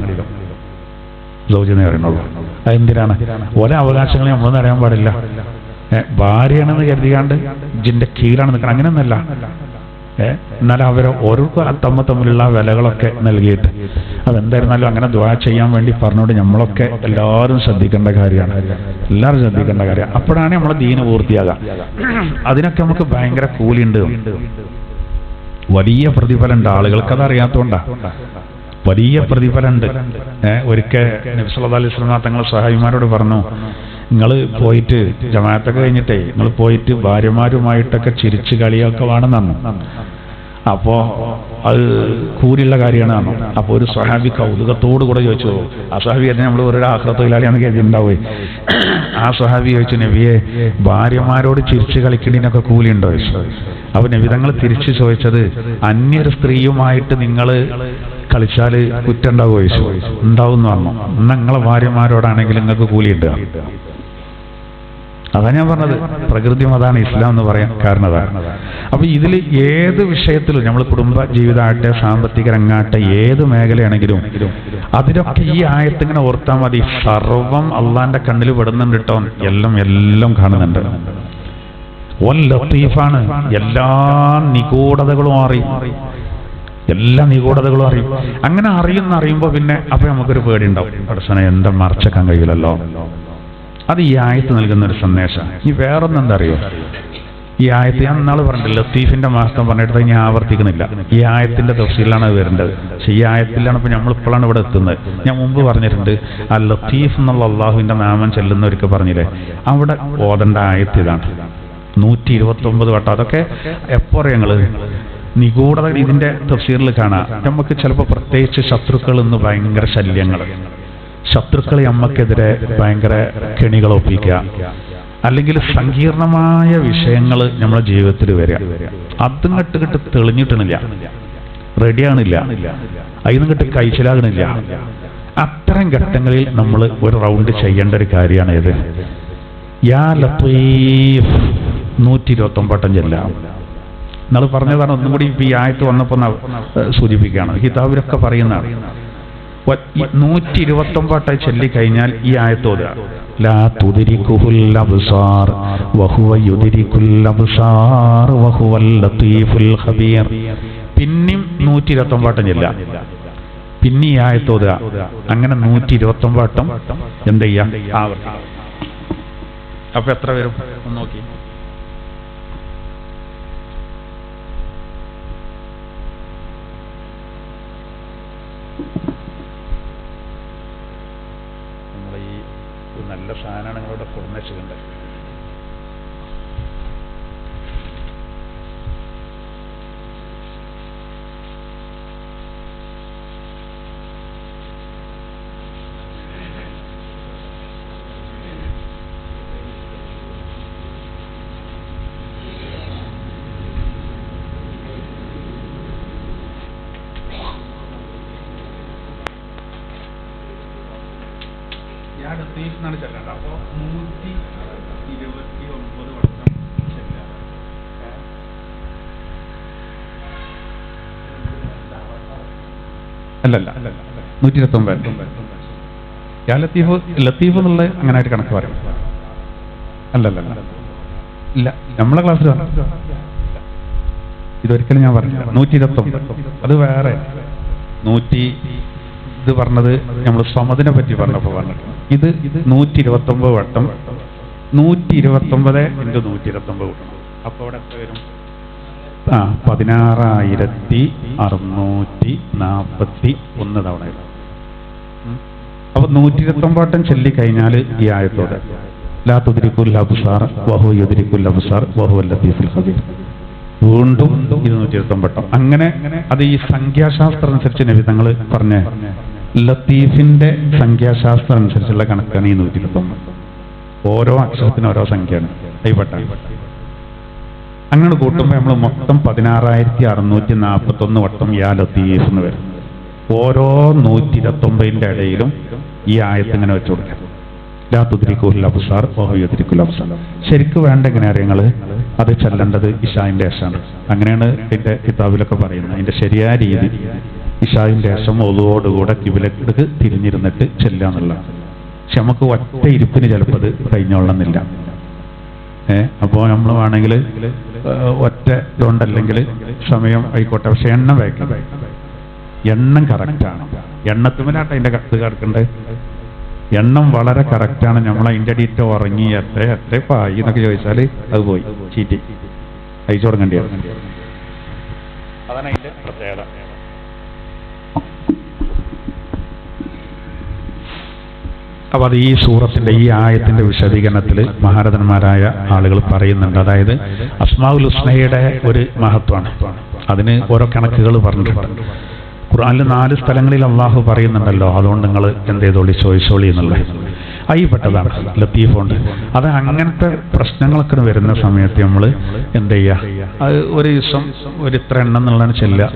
സൗജനെ അറിയണുള്ളൂ. അതെന്തിനാണ്? ഓരോ അവകാശങ്ങളെ നമ്മളൊന്നും അറിയാൻ പാടില്ല. ഭാര്യയാണെന്ന് കരുതിയാണ്ട് ജിന്റെ കീഴാണ് നിൽക്കണം, അങ്ങനെയൊന്നല്ല. എന്നാൽ അവരെ ഓരോ തമ്മിലുള്ള വിലകളൊക്കെ നൽകിയിട്ട് അതെന്തായിരുന്നാലും അങ്ങനെ ദുആ ചെയ്യാൻ വേണ്ടി പറഞ്ഞുകൊണ്ട് നമ്മളൊക്കെ എല്ലാവരും ശ്രദ്ധിക്കേണ്ട കാര്യമാണ്. എല്ലാവരും ശ്രദ്ധിക്കേണ്ട കാര്യമാണ്. അപ്പോഴാണ് നമ്മളെ ദീന് പൂർത്തിയാകാം. അതിനൊക്കെ നമുക്ക് ഭയങ്കര കൂലിയുണ്ട്, വലിയ പ്രതിഫലമുണ്ട്. ആളുകൾക്കത് അറിയാത്തതുകൊണ്ടാണ്. വലിയ പ്രതിഫലമുണ്ട്. ഒരിക്കൽ നബി സല്ലല്ലാഹു അലൈഹി വസല്ലം തങ്ങൾ സ്വഹാബിമാരോട് പറഞ്ഞു, നിങ്ങൾ പോയിട്ട് ജമാഅത്തൊക്കെ കഴിഞ്ഞിട്ടേ നിങ്ങൾ പോയിട്ട് ഭാര്യമാരുമായിട്ടൊക്കെ ചിരിച്ച് കളിയൊക്കെ വേണമെന്നു. അപ്പോ അത് കൂലിയുള്ള കാര്യമാണ്. അപ്പോൾ ഒരു സ്വഹാബി കൗതുകത്തോടു കൂടെ ചോദിച്ചു, ആ സ്വഹാബി തന്നെ നമ്മൾ ഒരു ആഖിറത്ത് തൊഴിലാളിയാണെന്ന് കരുതിണ്ടാവേ. ആ സ്വഹാബി ചോദിച്ചു, നബിയെ ഭാര്യമാരോട് ചിരിച്ച് കളിക്കണതിനൊക്കെ കൂലിയുണ്ടോ ചോദിച്ചു. അപ്പൊ നബി തങ്ങൾ തിരിച്ചു ചോദിച്ചത്, അന്യൊരു സ്ത്രീയുമായിട്ട് നിങ്ങൾ കളിച്ചാല് കുറ്റം ഉണ്ടാവുമോ ചോദിച്ചു. ഉണ്ടാവും എന്ന് പറഞ്ഞു. നിങ്ങളെ ഭാര്യമാരോടാണെങ്കിൽ നിങ്ങൾക്ക് കൂലിയുണ്ട്. അതാ ഞാൻ പറഞ്ഞത്, പ്രകൃതി അതാണ് ഇസ്ലാം എന്ന് പറയാൻ കാരണം അതാണ്. അപ്പൊ ഇതിൽ ഏത് വിഷയത്തിലും നമ്മൾ കുടുംബ ജീവിതമാകട്ടെ, സാമ്പത്തിക രംഗാട്ടെ, ഏത് മേഖലയാണെങ്കിലും അതിലൊക്കെ ഈ ആയത്ത് ഇങ്ങനെ ഓർത്താൽ മതി. സർവം അള്ളാന്റെ കണ്ണിൽ പെടുന്നുണ്ട് കേട്ടോ. എല്ലാം കാണുന്നുണ്ട്. വൽ ലത്തീഫാണ്, എല്ലാ നിഗൂഢതകളും അറിയും. എല്ലാ നിഗൂഢതകളും അറിയും. അങ്ങനെ അറിയുമ്പോൾ പിന്നെ അപ്പൊ നമുക്കൊരു പേടി ഉണ്ടാവും, പടച്ചോനെ എന്താ മറച്ചേക്കാൻ കഴിയില്ലല്ലോ. അത് ഈ ആയത്ത് നൽകുന്ന ഒരു സന്ദേശം. ഈ വേറൊന്നെന്താ അറിയോ? ഈ ആയത്ത് ഞാൻ നാളെ പറഞ്ഞിട്ടില്ല, ലത്തീഫിന്റെ മഹത്വം പറഞ്ഞിട്ട് ഞാൻ ആവർത്തിക്കുന്നില്ല. ഈ ആയത്തിന്റെ തഫ്സീറിലാണ് വരേണ്ടത്. പക്ഷെ ഈ ആയത്തിലാണ് ഇപ്പൊ നമ്മൾ ഇപ്പോഴാണ് ഇവിടെ എത്തുന്നത്. ഞാൻ മുമ്പ് പറഞ്ഞിട്ടുണ്ട്, ആ ലത്തീഫ് എന്നുള്ള അള്ളാഹുവിന്റെ നാമം ചെല്ലുന്നവർക്ക് പറഞ്ഞില്ലേ, അവിടെ ഓതേണ്ട ആയത്ത് ഇതാണ്. 129 വട്ടം. അതൊക്കെ എപ്പോ ഞങ്ങള് നിഗൂഢത ഇതിന്റെ തഫ്സീറിൽ കാണാം. നമുക്ക് ചിലപ്പോൾ പ്രത്യേകിച്ച് ശത്രുക്കൾ എന്ന് ഭയങ്കര ശല്യങ്ങൾ, ശത്രുക്കളെ നമ്മക്കെതിരെ ഭയങ്കര കെണികൾ ഒപ്പിക്കുക, അല്ലെങ്കിൽ സങ്കീർണമായ വിഷയങ്ങൾ നമ്മുടെ ജീവിതത്തിൽ വരിക, അതും കെട്ട് തെളിഞ്ഞിട്ടണില്ല, റെഡിയാണില്ല, അതിനും കെട്ട് കഴിച്ചിലാകണില്ല. അത്തരം ഘട്ടങ്ങളിൽ നമ്മൾ ഒരു റൗണ്ട് ചെയ്യേണ്ട ഒരു കാര്യമാണ് ഇത്. യാ ലത്തീഫ് 129 വട്ടം ചെല്ലാം. നിങ്ങൾ പറഞ്ഞതാണ്. ഒന്നും കൂടി ഈ ആയത്ത് വന്നപ്പോൾ സൂചിപ്പിക്കുകയാണ്. കിതാബിലൊക്കെ പറയുന്നതാണ്. 129 വട്ടം ചൊല്ലിക്കഴിഞ്ഞാൽ ഈ ആയത്ത് ഓതുക, ലാ തുദ്രികുൽ അബ്സാർ വഹുവ യുദ്രികുൽ അബ്സാർ വഹുവൽ ലത്തീഫുൽ ഖബീർ. പിന്നെയും 129 വട്ടം ചെല്ലുക, പിന്നെ ഈ ആയത്ത് ഓതുക. അങ്ങനെ 129 വട്ടം എന്ത് ചെയ്യാം, ആവർത്തിക്കാം. അപ്പൊ എത്ര വരും ഒന്ന് നോക്കി. നല്ല സാധനമാണ് നിങ്ങളുടെ കുടുംബശ്രീണ്ട്. ലത്തീഫെന്നാണ് ചെല്ലേണ്ടത്. അപ്പോൾ 129 വട്ടം ചെല്ലുക. അല്ലല്ല 129. യാ ലത്തീഫ്, ലത്തീഫ് എന്നുള്ള അങ്ങനെ ആയിട്ട് കണക്ക് പറയും. അല്ലല്ല ഇല്ല, നമ്മളെ ക്ലാസ്സിൽ ഇതൊരിക്കലും ഞാൻ പറഞ്ഞില്ല. 129 അത് വേറെ. ഇത് പറഞ്ഞത് നമ്മൾ സമദിനെ പറ്റി പറഞ്ഞപ്പോൾ പറഞ്ഞിട്ടുണ്ട്. ഇത് 129 വട്ടം 129 × 129 കൂട്ടണം. അപ്പോൾ അവിടെ എത്ര വരും? 16,641 തവണ. അപ്പൊ 129 വട്ടം ചൊല്ലിക്കഴിഞ്ഞാൽ ഈ ആയത്തോടെ ലാ തുദ്രിക്കുൽ അബ്സാർ വഹു യുദ്രിക്കുൽ അബ്സാർ വഹുവൽ ലത്തീഫുൽ ഖബീർ. വീണ്ടും 229 വട്ടം. അങ്ങനെ അത് ഈ സംഖ്യാശാസ്ത്രം അനുസരിച്ച് നബി തങ്ങൾ പറഞ്ഞ ലത്തീഫിന്റെ സംഖ്യാശാസ്ത്രം അനുസരിച്ചുള്ള കണക്കാണ് ഈ 129. ഓരോ അക്ഷരത്തിനും ഓരോ സംഖ്യയാണ് കൈപ്പെട്ട. അങ്ങനെ കൂട്ടുമ്പോൾ നമ്മൾ മൊത്തം 16,641 വട്ടം യാ ലത്തീഫ് എന്ന് വരും. ഓരോ 129ന്റെ ഇടയിലും ഈ ആയത്ത് ഇങ്ങനെ വെച്ചു കൊടുക്കാം. ലാ തുദ്രിക്കുൽ അബ്സാർ വഹു യുദ്രിക്കുൽ അബ്സാർ. ശരിക്കും വേണ്ട എങ്ങനെ അറിയങ്ങൾ അത് ചെല്ലേണ്ടത് ഇശാഇന്റെ ശേഷമാണ്. അങ്ങനെയാണ് ഇതിന്റെ കിതാബിലൊക്കെ പറയുന്നത്. അതിന്റെ ശരിയായ രീതി ഇശാഇന്റെ ശേഷം ഒളുവോടുകൂടെ കിബിലക്ക് തിരിഞ്ഞിരുന്നിട്ട് ചെല്ലുക എന്നുള്ളതാണ്. പക്ഷെ നമുക്ക് ഒറ്റ ഇരിപ്പിന് ചിലപ്പോൾ അത് കഴിഞ്ഞോളണമെന്നില്ല. അപ്പോൾ നമ്മൾ വേണമെങ്കിൽ ഒറ്റ ഇതുകൊണ്ടല്ലെങ്കിൽ സമയം ആയിക്കോട്ടെ. പക്ഷെ എണ്ണം വയ്ക്കാം. എണ്ണം കറക്റ്റാണ്. എണ്ണത്തുമലാട്ട് അതിൻ്റെ കത്ത് കിടക്കണ്ടേ. എണ്ണം വളരെ കറക്റ്റാണ്. നമ്മൾ അതിൻ്റെ അടിയിട്ട് ഉറങ്ങി എത്ര പായി എന്നൊക്കെ ചോദിച്ചാൽ അത് പോയി ചീറ്റി അയച്ചു കൊടുക്കേണ്ടി വരും. അതാണ് അതിൻ്റെ പ്രത്യേകത. അപ്പൊ അത് ഈ സൂറത്തിന്റെ ഈ ആയത്തിന്റെ വിശദീകരണത്തിൽ മഹാരഥന്മാരായ ആളുകൾ പറയുന്നുണ്ട്. അതായത് അസ്മാഉൽ ഹുസ്നയുടെ ഒരു മഹത്വമാണ്. അതിന് ഓരോ കണക്കുകൾ പറഞ്ഞിട്ടുണ്ട്. ഖുർആനിൽ 4 സ്ഥലങ്ങളിൽ അള്ളാഹു പറയുന്നുണ്ടല്ലോ, അതുകൊണ്ട് നിങ്ങൾ എന്ത് ചെയ്തോളി ചോദിച്ചോളി എന്നുള്ളത് പെട്ടതാണ് ലത്തീഫുണ്ട്. അത് അങ്ങനത്തെ പ്രശ്നങ്ങളൊക്കെ വരുന്ന സമയത്ത് നമ്മൾ എന്ത് ചെയ്യുക, അത് ഒരു ദിവസം ഒരു ഇത്ര എണ്ണം എന്നുള്ളതാണ് ചെല്ലുക,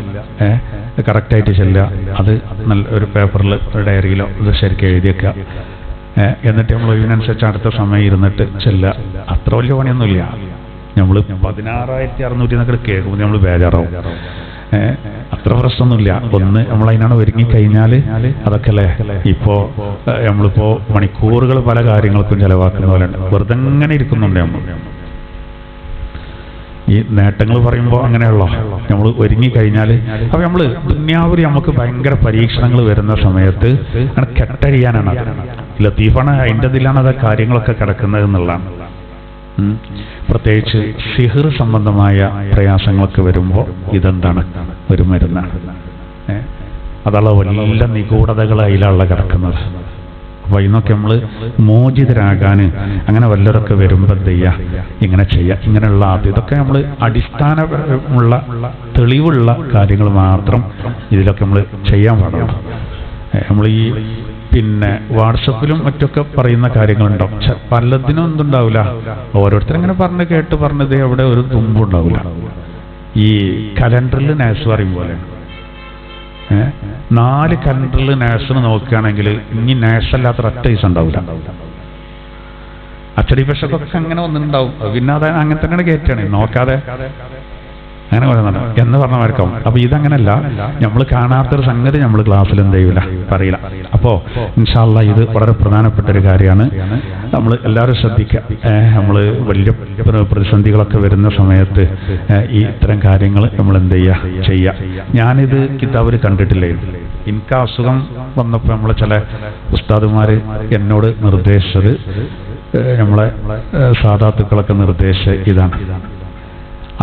കറക്റ്റായിട്ട് ചെല്ലുക. അത് നല്ല ഒരു പേപ്പറിൽ ഒരു ഡയറിയിലോ ഇത് ശരിക്കും എഴുതിയേക്കുക. എന്നിട്ട് നമ്മൾ ഇതിനനുസരിച്ച് അടുത്ത സമയം ഇരുന്നിട്ട് ചെല്ലുക. അത്ര വലിയ പണിയൊന്നുമില്ല. നമ്മൾ 16,600 എന്നൊക്കെ കേൾക്കുമ്പോൾ നമ്മൾ ബേജാറാവും. അത്ര പ്രശ്നമൊന്നുമില്ല. ഒന്ന് നമ്മളതിനാണ് ഒരുങ്ങിക്കഴിഞ്ഞാൽ അതൊക്കെ അല്ലേ. നമ്മളിപ്പോ മണിക്കൂറുകൾ പല കാര്യങ്ങൾക്കും ചെലവാക്കുന്ന പോലെ ഉണ്ട്. വെറുതെ അങ്ങനെ ഇരിക്കുന്നുണ്ട് നമ്മൾ. ഈ നേട്ടങ്ങൾ പറയുമ്പോൾ അങ്ങനെയുള്ളോ, നമ്മൾ ഒരുങ്ങിക്കഴിഞ്ഞാൽ അപ്പൊ നമ്മൾ ദുന്യാവിൽ നമുക്ക് ഭയങ്കര പരീക്ഷണങ്ങൾ വരുന്ന സമയത്ത് അങ്ങനെ കെട്ടഴിയാനാണ്. ലത്തീഫാണ്, അതിൻ്റെ ഇതിലാണ് അത് കാര്യങ്ങളൊക്കെ കിടക്കുന്നത് എന്നുള്ളതാണ്. പ്രത്യേകിച്ച് സിഹിർ സംബന്ധമായ പ്രയാസങ്ങളൊക്കെ വരുമ്പോൾ ഇതെന്താണ്, ഒരു മരുന്നാണ്. അതുള്ള വലിയ നിഗൂഢതകൾ അതിലുള്ള കിടക്കുന്നത്. അപ്പൊ ഇന്നൊക്കെ നമ്മൾ മോചിതരാകാൻ അങ്ങനെ വല്ലതൊക്കെ വരുമ്പോൾ എന്ത് ചെയ്യുക, ഇങ്ങനെ ചെയ്യുക. ഇങ്ങനെയുള്ള ഇതൊക്കെ നമ്മൾ അടിസ്ഥാനമുള്ള തെളിവുള്ള കാര്യങ്ങൾ മാത്രം ഇതിലൊക്കെ നമ്മൾ ചെയ്യാൻ പാടുള്ളൂ. നമ്മൾ ഈ വാട്സപ്പിലും മറ്റൊക്കെ പറയുന്ന കാര്യങ്ങളുണ്ടാവും. പലതിനും എന്തുണ്ടാവില്ല, ഓരോരുത്തരും പറഞ്ഞ് കേട്ട് പറഞ്ഞത് അവിടെ ഒരു തുമ്പുണ്ടാവില്ല. ഈ കലണ്ടറിൽ നേഴ്സ് പറയും പോലെ 4 കലണ്ടറിൽ നേഴ്സിന് നോക്കുകയാണെങ്കിൽ ഇനി നേഴ്സല്ലാത്ത ഒറ്റ ദിവസം ഉണ്ടാവില്ല. അച്ചടി പക്ഷൊക്കെ അങ്ങനെ ഒന്നുണ്ടാവും. പിന്നെ അത് അങ്ങനെ തന്നെയാണ് കയറ്റാണ്, നോക്കാതെ അങ്ങനെ പറയുന്നുണ്ട് എന്ന് പറഞ്ഞവർക്കാവും. അപ്പൊ ഇതങ്ങനല്ല, നമ്മൾ കാണാത്തൊരു സംഗതി നമ്മൾ ക്ലാസ്സിൽ എന്ത് ചെയ്യൂല, പറയില്ല. അപ്പോ ഇൻഷാ അല്ലാഹ് ഇത് വളരെ പ്രധാനപ്പെട്ട ഒരു കാര്യമാണ്. നമ്മൾ എല്ലാവരും ശ്രദ്ധിക്കുക. നമ്മൾ വലിയ പ്രതിസന്ധികളൊക്കെ വരുന്ന സമയത്ത് ഈ ഇത്തരം കാര്യങ്ങൾ നമ്മൾ എന്ത് ചെയ്യുക. ഞാനിത് കിതാബിൽ കണ്ടിട്ടില്ലായിരുന്നു. എനിക്ക് അസുഖം വന്നപ്പോൾ നമ്മളെ ചില ഉസ്താദുമാർ എന്നോട് നിർദ്ദേശിച്ചത്, നമ്മളെ സാദാത്തുക്കളൊക്കെ നിർദ്ദേശിച്ച ഇതാണ്.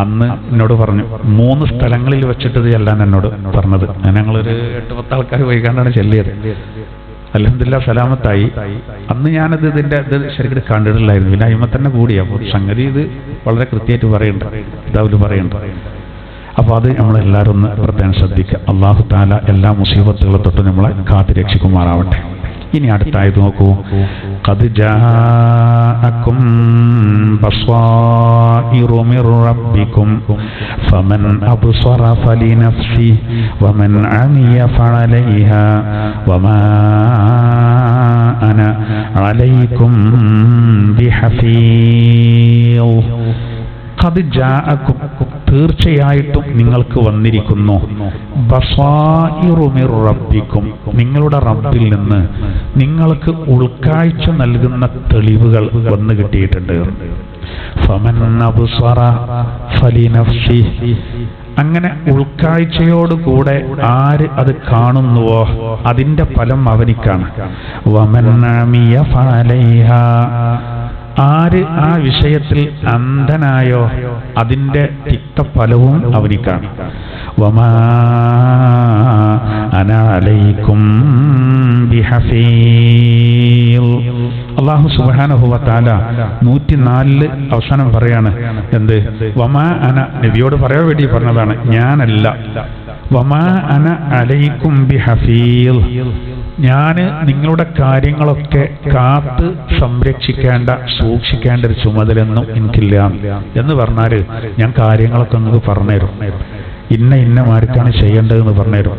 അന്ന് എന്നോട് പറഞ്ഞു 3 സ്ഥലങ്ങളിൽ വെച്ചിട്ട് ഇത് എല്ലാം എന്നോട് പറഞ്ഞത്. ഞങ്ങളൊരു 8-10 ആൾക്കാർ വൈകാണ്ടാണ് ചെല്ലിയത്. അൽഹംദുലില്ലാഹ് സലാമത്തായി. അന്ന് ഞാനത് ഇതിന്റെ ഇത് ശരിക്കും കണ്ടിട്ടില്ലായിരുന്നു. പിന്നെ അയിമ തന്നെ കൂടി. അപ്പോൾ സംഗതി ഇത് വളരെ കൃത്യമായിട്ട് പറയുന്നുണ്ട്, ഇതാവില് പറയുന്നുണ്ട്. അപ്പോൾ അത് നമ്മളെല്ലാവരും ഒന്ന് പ്രത്യേകം ശ്രദ്ധിക്കുക. അല്ലാഹു തആല എല്ലാ മുസീബത്തുകളെ തൊട്ട് നമ്മളെ കാത്തു രക്ഷിക്കുമാറാവട്ടെ. ഇനി അടുത്തായത് നോക്കൂ. ഖദ് ജാഅകും ബസ്വാഇറു മിർ റബ്ബികും ഫമൻ അബ്സറ ഫലിനഫ്സി വമൻ അമിയ ഫഅലൈഹാ വമാ അന അലൈക്കും ബിഹഫീസ്. ഖദ് ജാഅകും, തീർച്ചയായിട്ടും നിങ്ങൾക്ക് വന്നിരിക്കുന്നു, ബസ്വാഇറു മിർ റബ്ബിക്കും, നിങ്ങളുടെ റബ്ബിൽ നിന്ന് നിങ്ങൾക്ക് ഉൾക്കാഴ്ച നൽകുന്ന തെളിവുകൾ വന്നു കിട്ടിയിട്ടുണ്ട്. ഫമൻ അബ്സറ ഫലിനഫ്സി, അങ്ങനെ ഉൾക്കാഴ്ചയോടുകൂടെ ആര് അത് കാണുന്നുവോ അതിന്റെ ഫലം അവനിക്കാണ്. വമന്നമിയ ഫലൈഹ, ആര് ആ വിഷയത്തിൽ അന്ധനായോ അതിന്റെ തിക്തഫലവും അവനിക്കാണ്. വമാ അനാ അലൈക്കും ബിഹഫീൽ. അല്ലാഹു സുബ്ഹാനഹു വ തആല 104 അവസാനം പറയാണ് എന്ത്? വമാ അന, നബിയോട് പറയാൻ വേണ്ടി പറഞ്ഞതാണ്, ഞാനല്ല. വമാ അന അലൈക്കും ബിഹഫീൽ, ഞാൻ നിങ്ങളുടെ കാര്യങ്ങളൊക്കെ കാത്ത് സംരക്ഷിക്കേണ്ട സൂക്ഷിക്കേണ്ട ഒരു ചുമതലയൊന്നും എനിക്കില്ല എന്ന് പറഞ്ഞാല് ഞാൻ കാര്യങ്ങളൊക്കെ നിങ്ങൾക്ക് പറഞ്ഞുതരും. ഇന്ന മാർക്കാണ് ചെയ്യേണ്ടതെന്ന് പറഞ്ഞുതരും.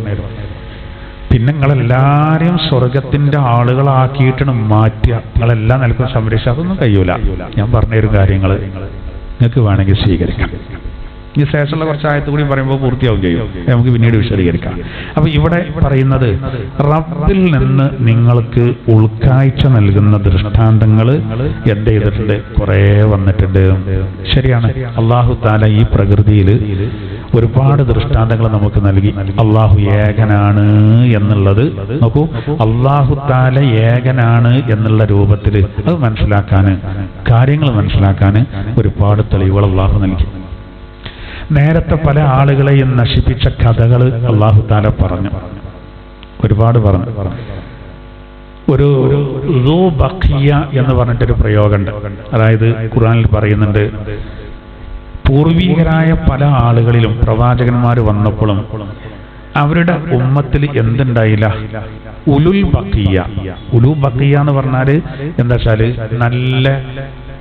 പിന്നെ നിങ്ങളെല്ലാരെയും സ്വർഗത്തിന്റെ ആളുകളാക്കിയിട്ടാണ് മാറ്റുക, നിങ്ങളെല്ലാം നിലക്കും സംരക്ഷിക്കുക, അതൊന്നും കഴിയൂല. ഞാൻ പറഞ്ഞുതരും കാര്യങ്ങൾ, നിങ്ങൾക്ക് വേണമെങ്കിൽ സ്വീകരിക്കാം. ഈ ശേഷമുള്ള കുറച്ച് ആയത്ത് കൂടി പറയുമ്പോൾ പൂർത്തിയാവും ചെയ്യും, നമുക്ക് പിന്നീട് വിശദീകരിക്കാം. അപ്പൊ ഇവിടെ പറയുന്നത് റബ്ബിൽ നിന്ന് നിങ്ങൾക്ക് ഉൾക്കാഴ്ച നൽകുന്ന ദൃഷ്ടാന്തങ്ങൾ എന്ത് ചെയ്തിട്ടുണ്ട്? കുറേ വന്നിട്ടുണ്ട്. ശരിയാണ്, അല്ലാഹു തആല ഈ പ്രകൃതിയിൽ ഒരുപാട് ദൃഷ്ടാന്തങ്ങൾ നമുക്ക് നൽകി. അല്ലാഹു ഏകനാണ് എന്നുള്ളത് നോക്കൂ, അല്ലാഹു തആല ഏകനാണ് എന്നുള്ള രൂപത്തിൽ അത് മനസ്സിലാക്കാൻ, കാര്യങ്ങൾ മനസ്സിലാക്കാൻ ഒരുപാട് തെളിവുകൾ അല്ലാഹു നൽകി. നേരത്തെ പല ആളുകളെയും നശിപ്പിച്ച കഥകൾ അല്ലാഹു തആല പറഞ്ഞു, ഒരുപാട് പറഞ്ഞു. ഒരു ദൂ ബഖിയ എന്ന് പറഞ്ഞിട്ടൊരു പ്രയോഗമുണ്ട്. അതായത് ഖുർആനിൽ പറയുന്നുണ്ട്, പൂർവികരായ പല ആളുകളിലും പ്രവാചകന്മാർ വന്നപ്പോഴും അവരുടെ ഉമ്മത്തിൽ എന്തുണ്ടായില്ല? ഉലുൽ ബഖിയ. ഉലു ബഖിയ എന്ന് പറഞ്ഞാൽ എന്താ വെച്ചാല് നല്ല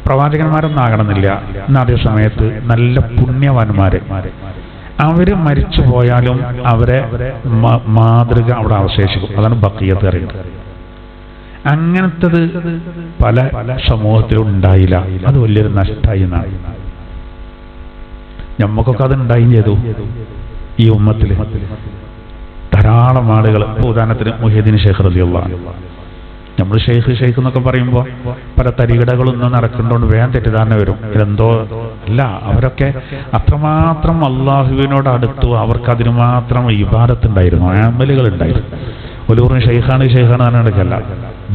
പ്രവാചകന്മാരൊന്നും ആകണമെന്നില്ല, എന്നാൽ അതേ സമയത്ത് നല്ല പുണ്യവാന്മാര്, അവര് മരിച്ചു പോയാലും അവരെ മാതൃക അവിടെ അവശേഷിക്കും. അതാണ് ബഖിയത്ത് അറിയുന്നത്. അങ്ങനത്തത് പല സമൂഹത്തിലും ഉണ്ടായില്ല. അത് വലിയൊരു നഷ്ടമായി എന്നാണ്. നമുക്കൊക്കെ അത് ഉണ്ടായും ചെയ്തു. ഈ ഉമ്മത്തിൽ ധാരാളം ആളുകൾ, ഉദാഹരണത്തിന് മുഹ്യിദ്ദീൻ ശൈഖ് റളിയല്ലാഹു അൻഹു, നമ്മൾ ഷെയ്ഖ് എന്നൊക്കെ പറയുമ്പോൾ പല തരികിടകളൊന്നും നടക്കുന്നതുകൊണ്ട് വേഗം തെറ്റിദ്ധാരണ വരും. ഇതെന്തോ അല്ല, അവരൊക്കെ അത്രമാത്രം അള്ളാഹുവിനോട് അടുത്തു, അവർക്ക് അതിന് മാത്രം ഇബാദത്തുണ്ടായിരുന്നു, അമലുകൾ ഉണ്ടായിരുന്നു. ഒലൂറിന് ഷെയ്ഖാണ് നടക്കല്ല,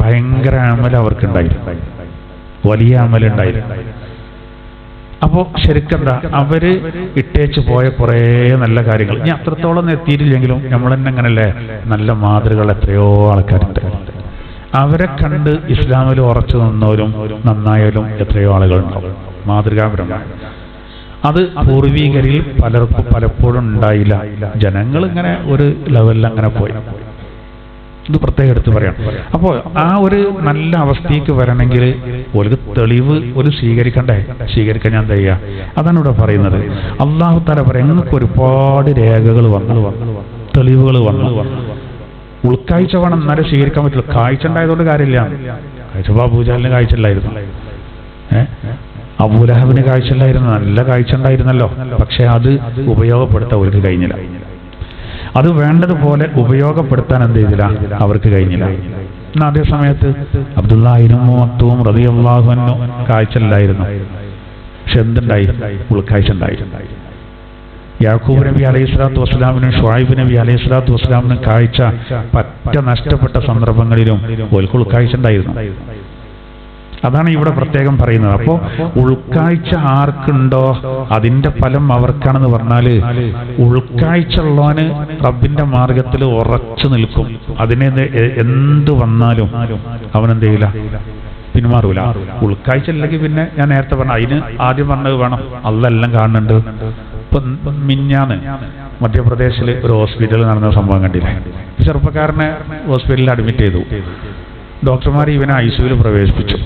ഭയങ്കര അമൽ അവർക്കുണ്ടായിരുന്നു, വലിയ അമലുണ്ടായിരുന്നു. അപ്പോ ശരിക്കെന്താ, അവര് ഇട്ടേച്ച് പോയ കുറേ നല്ല കാര്യങ്ങൾ ഇനി അത്രത്തോളം എത്തിയിട്ടില്ലെങ്കിലും നമ്മൾ തന്നെ അങ്ങനല്ലേ, നല്ല മാതൃകൾ എത്രയോ ആൾക്കാരുണ്ട്. അവരെ കണ്ട് ഇസ്ലാമിൽ ഉറച്ചു നിന്നവരും നന്നായാലും എത്രയോ ആളുകളുണ്ടാവും, മാതൃകാപരമായി. അത് പൂർവീകരിൽ പലർക്കും പലപ്പോഴും ഉണ്ടായില്ല. ജനങ്ങൾ ഇങ്ങനെ ഒരു ലെവലിൽ അങ്ങനെ പോയി. ഇത് പ്രത്യേകം എടുത്ത് പറയാം. അപ്പോൾ ആ ഒരു നല്ല അവസ്ഥയ്ക്ക് വരണമെങ്കിൽ ഒരു തെളിവ് ഒരു സ്വീകരിക്കാൻ ഞാൻ തയ്യാ. അതാണ് ഇവിടെ പറയുന്നത്. അല്ലാഹു തആല പറയും, നിങ്ങൾക്ക് ഒരുപാട് രേഖകൾ വന്നു, തെളിവുകൾ വന്നു. ഉൾക്കാഴ്ച വേണം, എന്നാലും സ്വീകരിക്കാൻ പറ്റില്ല. കാഴ്ച ഉണ്ടായതുകൊണ്ട് കാര്യമില്ല. കാഴ്ച അബൂജഹലിന് കാഴ്ച ഇല്ലായിരുന്നു, അബൂലഹബിന് കാഴ്ച ഇല്ലായിരുന്നു, നല്ല കാഴ്ച ഉണ്ടായിരുന്നല്ലോ. പക്ഷെ അത് ഉപയോഗപ്പെടുത്താൻ അവർക്ക് കഴിഞ്ഞില്ല. അത് വേണ്ടതുപോലെ ഉപയോഗപ്പെടുത്താൻ എന്ത് ചെയ്തില്ല, അവർക്ക് കഴിഞ്ഞില്ല. എന്നാൽ അതേ സമയത്ത് അബ്ദുല്ലാഹി ഇബ്നു മക്തൂം റളിയല്ലാഹു അൻഹു കാഴ്ച ഇല്ലായിരുന്നു, പക്ഷെ എന്തുണ്ടായി? ഉൾക്കാഴ്ച ഉണ്ടായി. യാക്കൂബ് നബി അലൈഹിസ്സലാത്തു വസ്സലാമിനും ഷുഐബ് നബി അലൈഹിസ്സലാത്തു വസ്സലാമിനും കാഴ്ച പറ്റ നഷ്ടപ്പെട്ട സന്ദർഭങ്ങളിലും ഓൽക്ക് ഉൾക്കാഴ്ച ഉണ്ടായിരുന്നു. അതാണ് ഇവിടെ പ്രത്യേകം പറയുന്നത്. അപ്പോൾ ഉൾക്കാഴ്ച ആർക്കുണ്ടോ അതിന്റെ ഫലം അവർക്കാണെന്ന് പറഞ്ഞാല്, ഉൾക്കാഴ്ച ഉള്ളവന് റബ്ബിന്റെ മാർഗത്തിൽ ഉറച്ചു നിൽക്കും. അതിനെ എന്ത് വന്നാലും അവനെന്ത് ചെയ്യില്ല, പിന്മാറൂല. ഉൾക്കാഴ്ച ഇല്ലെങ്കിൽ പിന്നെ ഞാൻ നേരത്തെ പറഞ്ഞ അതിന് ആദ്യം പറഞ്ഞത് വേണം, അള്ളെല്ലാം കാണുന്നുണ്ട്. ഇപ്പൊ മിഞ്ഞാന്ന് മധ്യപ്രദേശിൽ ഒരു ഹോസ്പിറ്റലിൽ നടന്ന സംഭവം കണ്ടില്ലേ? ചെറുപ്പക്കാരനെ ഹോസ്പിറ്റലിൽ അഡ്മിറ്റ് ചെയ്തു. ഡോക്ടർമാർ ഇവനെ ICUവിൽ പ്രവേശിപ്പിച്ചു.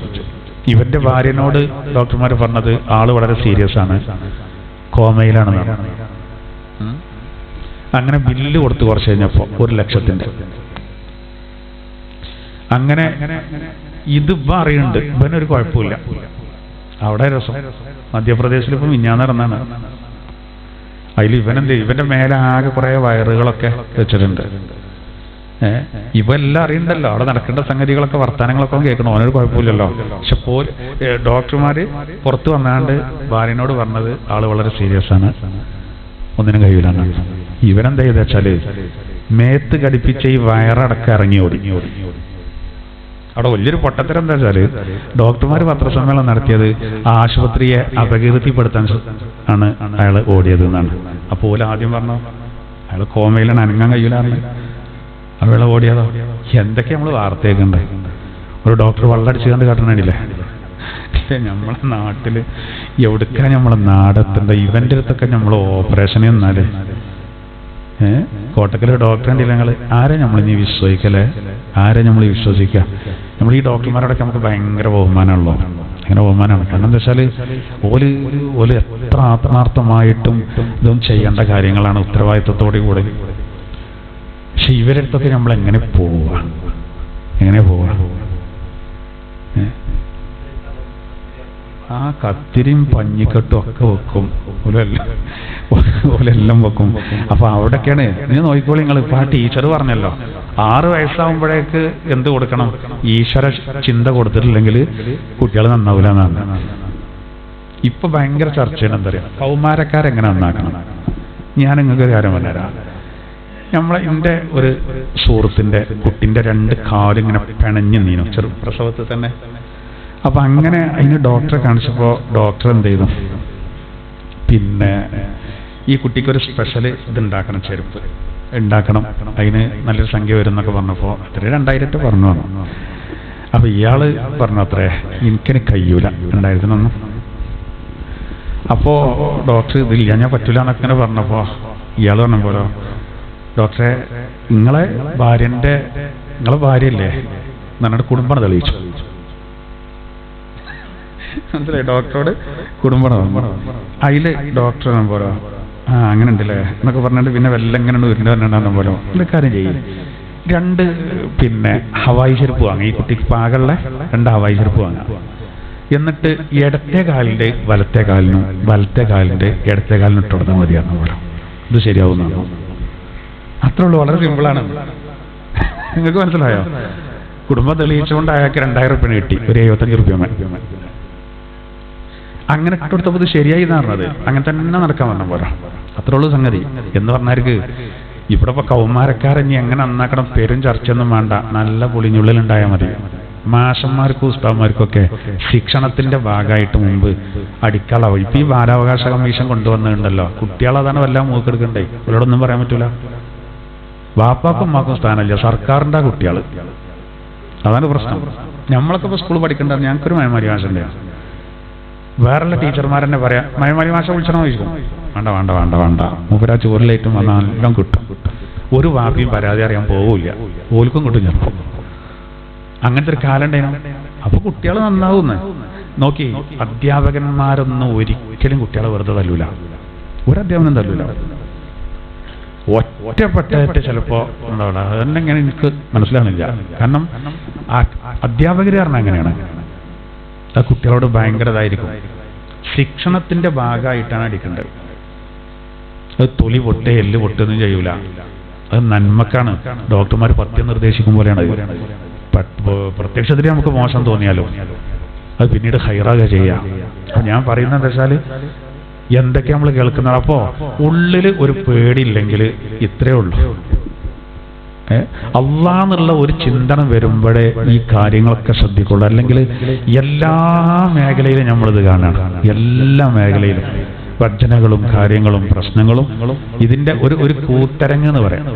ഇവന്റെ ഭാര്യനോട് ഡോക്ടർമാർ പറഞ്ഞത് ആള് വളരെ സീരിയസ് ആണ്, കോമയിലാണെന്നാണ്. അങ്ങനെ ബില്ല് കൊടുത്തു. കുറച്ച് കഴിഞ്ഞപ്പോ 1 ലക്ഷത്തിന്റെ. അങ്ങനെ ഇത് അറിയുന്നുണ്ട്, ഇവനൊരു കുഴപ്പമില്ല. അവിടെ രസം, മധ്യപ്രദേശിൽ ഇപ്പം മിഞ്ഞാന്ന് നടന്നാണ്. അതിൽ ഇവന്റെ മേലെ ആകെ കുറെ വയറുകളൊക്കെ വെച്ചിട്ടുണ്ട്. ഇവെല്ലാം അറിയണ്ടല്ലോ, അവിടെ നടക്കേണ്ട സംഗതികളൊക്കെ വർത്തമാനങ്ങളൊക്കെ കേൾക്കണം, അവനൊരു കുഴപ്പമില്ലല്ലോ. പക്ഷെ ഡോക്ടർമാര് പുറത്തു വന്നാണ്ട് ഭാര്യനോട് പറഞ്ഞത് ആള് വളരെ സീരിയസ് ആണ്, ഒന്നിനും കഴിയില്ല. ഇവനെന്താ ചെയ്തെന്ന് വെച്ചാൽ മേത്ത് ഘടിപ്പിച്ച ഈ വയറടക്കം ഇറങ്ങി ഓടി. അവിടെ വലിയൊരു പൊട്ടത്തരം എന്താ വെച്ചാൽ ഡോക്ടർമാർ പത്രസമ്മേളനം നടത്തിയത് ആശുപത്രിയെ അപകീർത്തിപ്പെടുത്താൻ ആണ് അയാൾ ഓടിയത് എന്നാണ്. അപ്പോൾ ആദ്യം പറഞ്ഞു അയാൾ കോമയിലാണ്, അനങ്ങാൻ കഴിയില്ലാന്ന്. അയാൾ ഓടിയതോ എന്തൊക്കെ നമ്മൾ വാർത്തയൊക്കെ ഒരു ഡോക്ടർ വള്ളടിച്ച് കണ്ട് കാട്ടണില്ലേ? നമ്മളെ നാട്ടിൽ എവിടുക്കാൻ നമ്മളെ നാടെത്തേണ്ട ഇവൻ്റെ അടുത്തൊക്കെ നമ്മൾ ഓപ്പറേഷന് എന്നാലേ കോട്ടക്കൽ ഡോക്ടറെ ഞങ്ങൾ ആരെ നമ്മളിനി വിശ്വസിക്കല്ലേ? ആരെ നമ്മൾ വിശ്വസിക്കുക? നമ്മൾ ഈ ഡോക്ടർമാരോടൊക്കെ നമുക്ക് ഭയങ്കര ബഹുമാനമുള്ളൂ. അങ്ങനെ ബഹുമാനമാണ്. കാരണം എന്താ വെച്ചാൽ ഓല് എത്ര ആത്മാർത്ഥമായിട്ടും ഇതൊന്നും ചെയ്യേണ്ട കാര്യങ്ങളാണ് ഉത്തരവാദിത്വത്തോടു കൂടെ. പക്ഷെ ഇവരുടെ അടുത്തൊക്കെ നമ്മൾ എങ്ങനെ പോവുക? ആ കത്തിരിയും പഞ്ഞിക്കെട്ടും ഒക്കെ വെക്കും, ഓലെല്ലാം വെക്കും. അപ്പൊ അവിടെയൊക്കെയാണ് നീ നോക്കിക്കോളി നിങ്ങൾ. ഇപ്പൊ ആ ടീച്ചർ പറഞ്ഞല്ലോ 6 വയസ്സാവുമ്പോഴേക്ക് എന്ത് കൊടുക്കണം? ഈശ്വര ചിന്ത കൊടുത്തിട്ടില്ലെങ്കിൽ കുട്ടികൾ നന്നാവില്ല എന്നാണ്. ഇപ്പൊ ഭയങ്കര ചർച്ചയാണ്. എന്താ പറയുക, കൗമാരക്കാരെങ്ങനെ നന്നാക്കണം? ഞാൻ നിങ്ങൾക്ക് കാര്യം പറഞ്ഞുതരാം. എൻ്റെ ഒരു സുഹൃത്തിൻ്റെ കുട്ടിൻ്റെ 2 കാലിങ്ങനെ പിണഞ്ഞു നീനു പ്രസവത്തിൽ തന്നെ. അപ്പൊ അങ്ങനെ അതിന് ഡോക്ടറെ കാണിച്ചപ്പോൾ ഡോക്ടർ എന്ത് ചെയ്തു, പിന്നെ ഈ കുട്ടിക്കൊരു സ്പെഷ്യൽ ഇതുണ്ടാക്കണം, ചെരുപ്പ് ഉണ്ടാക്കണം, അതിന് നല്ലൊരു സംഖ്യ വരും എന്നൊക്കെ പറഞ്ഞപ്പോൾ അത്ര 2000 പറഞ്ഞു വന്നു. അപ്പൊ ഇയാള് പറഞ്ഞു അത്രേ എനിക്കിന് കഴിയൂല 2000 അപ്പോ ഡോക്ടർ ഇതില്ല ഞാൻ പറ്റൂല എന്നൊക്കെ പറഞ്ഞപ്പോ ഇയാൾ പറഞ്ഞ പോലെ ഡോക്ടറെ നിങ്ങളെ ഭാര്യയല്ലേ എന്നിട്ട് കുടുംബം തെളിയിച്ചു. മനസ്സിലായി? ഡോക്ടറോട് കുടുംബം അതില് ഡോക്ടർ പോലോ അങ്ങനെ ഉണ്ടല്ലേ എന്നൊക്കെ പറഞ്ഞിട്ട് പിന്നെ വെല്ലെങ്ങനെ ഉരുണ്ടെന്നു പോലോ ഒരു കാര്യം ചെയ്യും. 2 പിന്നെ ഹവായി ചെരുപ്പ് വാങ്ങി, ഈ കുട്ടിക്ക് പാകമുള്ള 2 ഹവായി ചെരുപ്പ് വാങ്ങാം. എന്നിട്ട് ഇടത്തെ കാലിന്റെ വലത്തെ കാലിനും വലത്തെ കാലിന്റെ ഇടത്തെ കാലിനും ഇട്ട് കൊടുത്താൽ മതിയാണെന്ന് പോലെ. ഇത് ശരിയാവുന്നതാണോ? അത്രേ ഉള്ളൂ. വളരെ സിമ്പിളാണ്. നിങ്ങൾക്ക് മനസ്സിലായോ? കുടുംബം തെളിയിച്ചുകൊണ്ട് അയാൾക്ക് 2000 റുപ്യ കിട്ടി, ഒരു 75 റുപ്യ. അങ്ങനെ ഇട്ടുകൊടുത്തപ്പോൾ ഇത് ശരിയായി എന്നാണ് പറഞ്ഞത്. അങ്ങനെ തന്നെ നടക്കാൻ പറഞ്ഞ പോലെ. അത്രേ ഉള്ളൂ സംഗതി. എന്ന് പറഞ്ഞാർക്ക് ഇവിടെ ഇപ്പൊ കൗമാരക്കാരഞ്ഞി എങ്ങനെ നന്നാക്കണം പേരും ചർച്ചയൊന്നും വേണ്ട, നല്ല പുളിഞ്ഞുള്ളിലുണ്ടായാൽ മതി. മാഷന്മാർക്കും ഉസ്താദ്മാർക്കൊക്കെ ശിക്ഷണത്തിന്റെ ഭാഗമായിട്ട് മുമ്പ് അടിക്കള ഇപ്പൊ ഈ ബാലാവകാശ കമ്മീഷൻ കൊണ്ടുവന്നിട്ടുണ്ടല്ലോ, കുട്ടികളതാണ് വല്ല മൂക്കെടുക്കണ്ടേ, ഇവരോടൊന്നും പറയാൻ പറ്റൂല. വാപ്പാക്കും ഉമ്മാക്കും സ്ഥാനമില്ല, സർക്കാരിന്റെ കുട്ടികൾ. അതാണ് പ്രശ്നം. നമ്മളൊക്കെ ഇപ്പൊ സ്കൂൾ പഠിക്കേണ്ടത്. ഞങ്ങൾക്കൊരു മയമാരി മാഷന്റെ വേറെയുള്ള ടീച്ചർമാരെന്നെ പറയാം, മയമാരി മാഷ വിളിച്ചണോ ചോദിക്കും. വേണ്ട വേണ്ട വേണ്ട വേണ്ട, മൂപ്പരാ ചോറിലേറ്റും വന്നാൽ എല്ലാം കിട്ടും. ഒരു വാപ്പിയും പരാതി അറിയാൻ പോവില്ല, ഓൽക്കും കിട്ടും ചിലപ്പോൾ. അങ്ങനത്തെ ഒരു കാലം ഉണ്ടായിരുന്നു. അപ്പൊ കുട്ടികൾ നന്നാവുന്ന നോക്കി. അധ്യാപകന്മാരൊന്നും ഒരിക്കലും കുട്ടികളെ വെറുതെ തല്ലൂല, ഒരു അധ്യാപനം തല്ലൂല. ഒറ്റപ്പെട്ട ചിലപ്പോ ഉണ്ടാവില്ല. അതെന്നെങ്ങനെ എനിക്ക് മനസ്സിലാകുന്നില്ല. കാരണം അധ്യാപകർ പറഞ്ഞാൽ അങ്ങനെയാണ്, ആ കുട്ടികളോട് ഭയങ്കര ഇതായിരിക്കും. ശിക്ഷണത്തിന്റെ ഭാഗമായിട്ടാണ് അടിക്കേണ്ടത്. അത് തൊലി പൊട്ടേ എല്ല് പൊട്ടൊന്നും ചെയ്യൂല, അത് നന്മക്കാണ്. ഡോക്ടർമാർ പഥ്യം നിർദ്ദേശിക്കും പോലെയാണ്. പ്രത്യക്ഷത്തിൽ നമുക്ക് മോശം തോന്നിയാലോ അത് പിന്നീട് ഹൈറാക ചെയ്യാം. അപ്പൊ ഞാൻ പറയുന്നത് എന്താ വെച്ചാൽ എന്തൊക്കെ നമ്മൾ കേൾക്കുന്നത്. അപ്പോ ഉള്ളില് ഒരു പേടിയില്ലെങ്കിൽ ഇത്രയേ ഉള്ളൂ. അള്ളാന്നുള്ള ഒരു ചിന്തനം വരുമ്പോഴേ ഈ കാര്യങ്ങളൊക്കെ ശ്രദ്ധിക്കുള്ളൂ. അല്ലെങ്കിൽ എല്ലാ മേഖലയിലും നമ്മളിത് കാണാണ്. എല്ലാ മേഖലയിലും വർജനകളും കാര്യങ്ങളും പ്രശ്നങ്ങളും ഇതിന്റെ ഒരു കൂത്തരങ്ങ് എന്ന് പറയാം.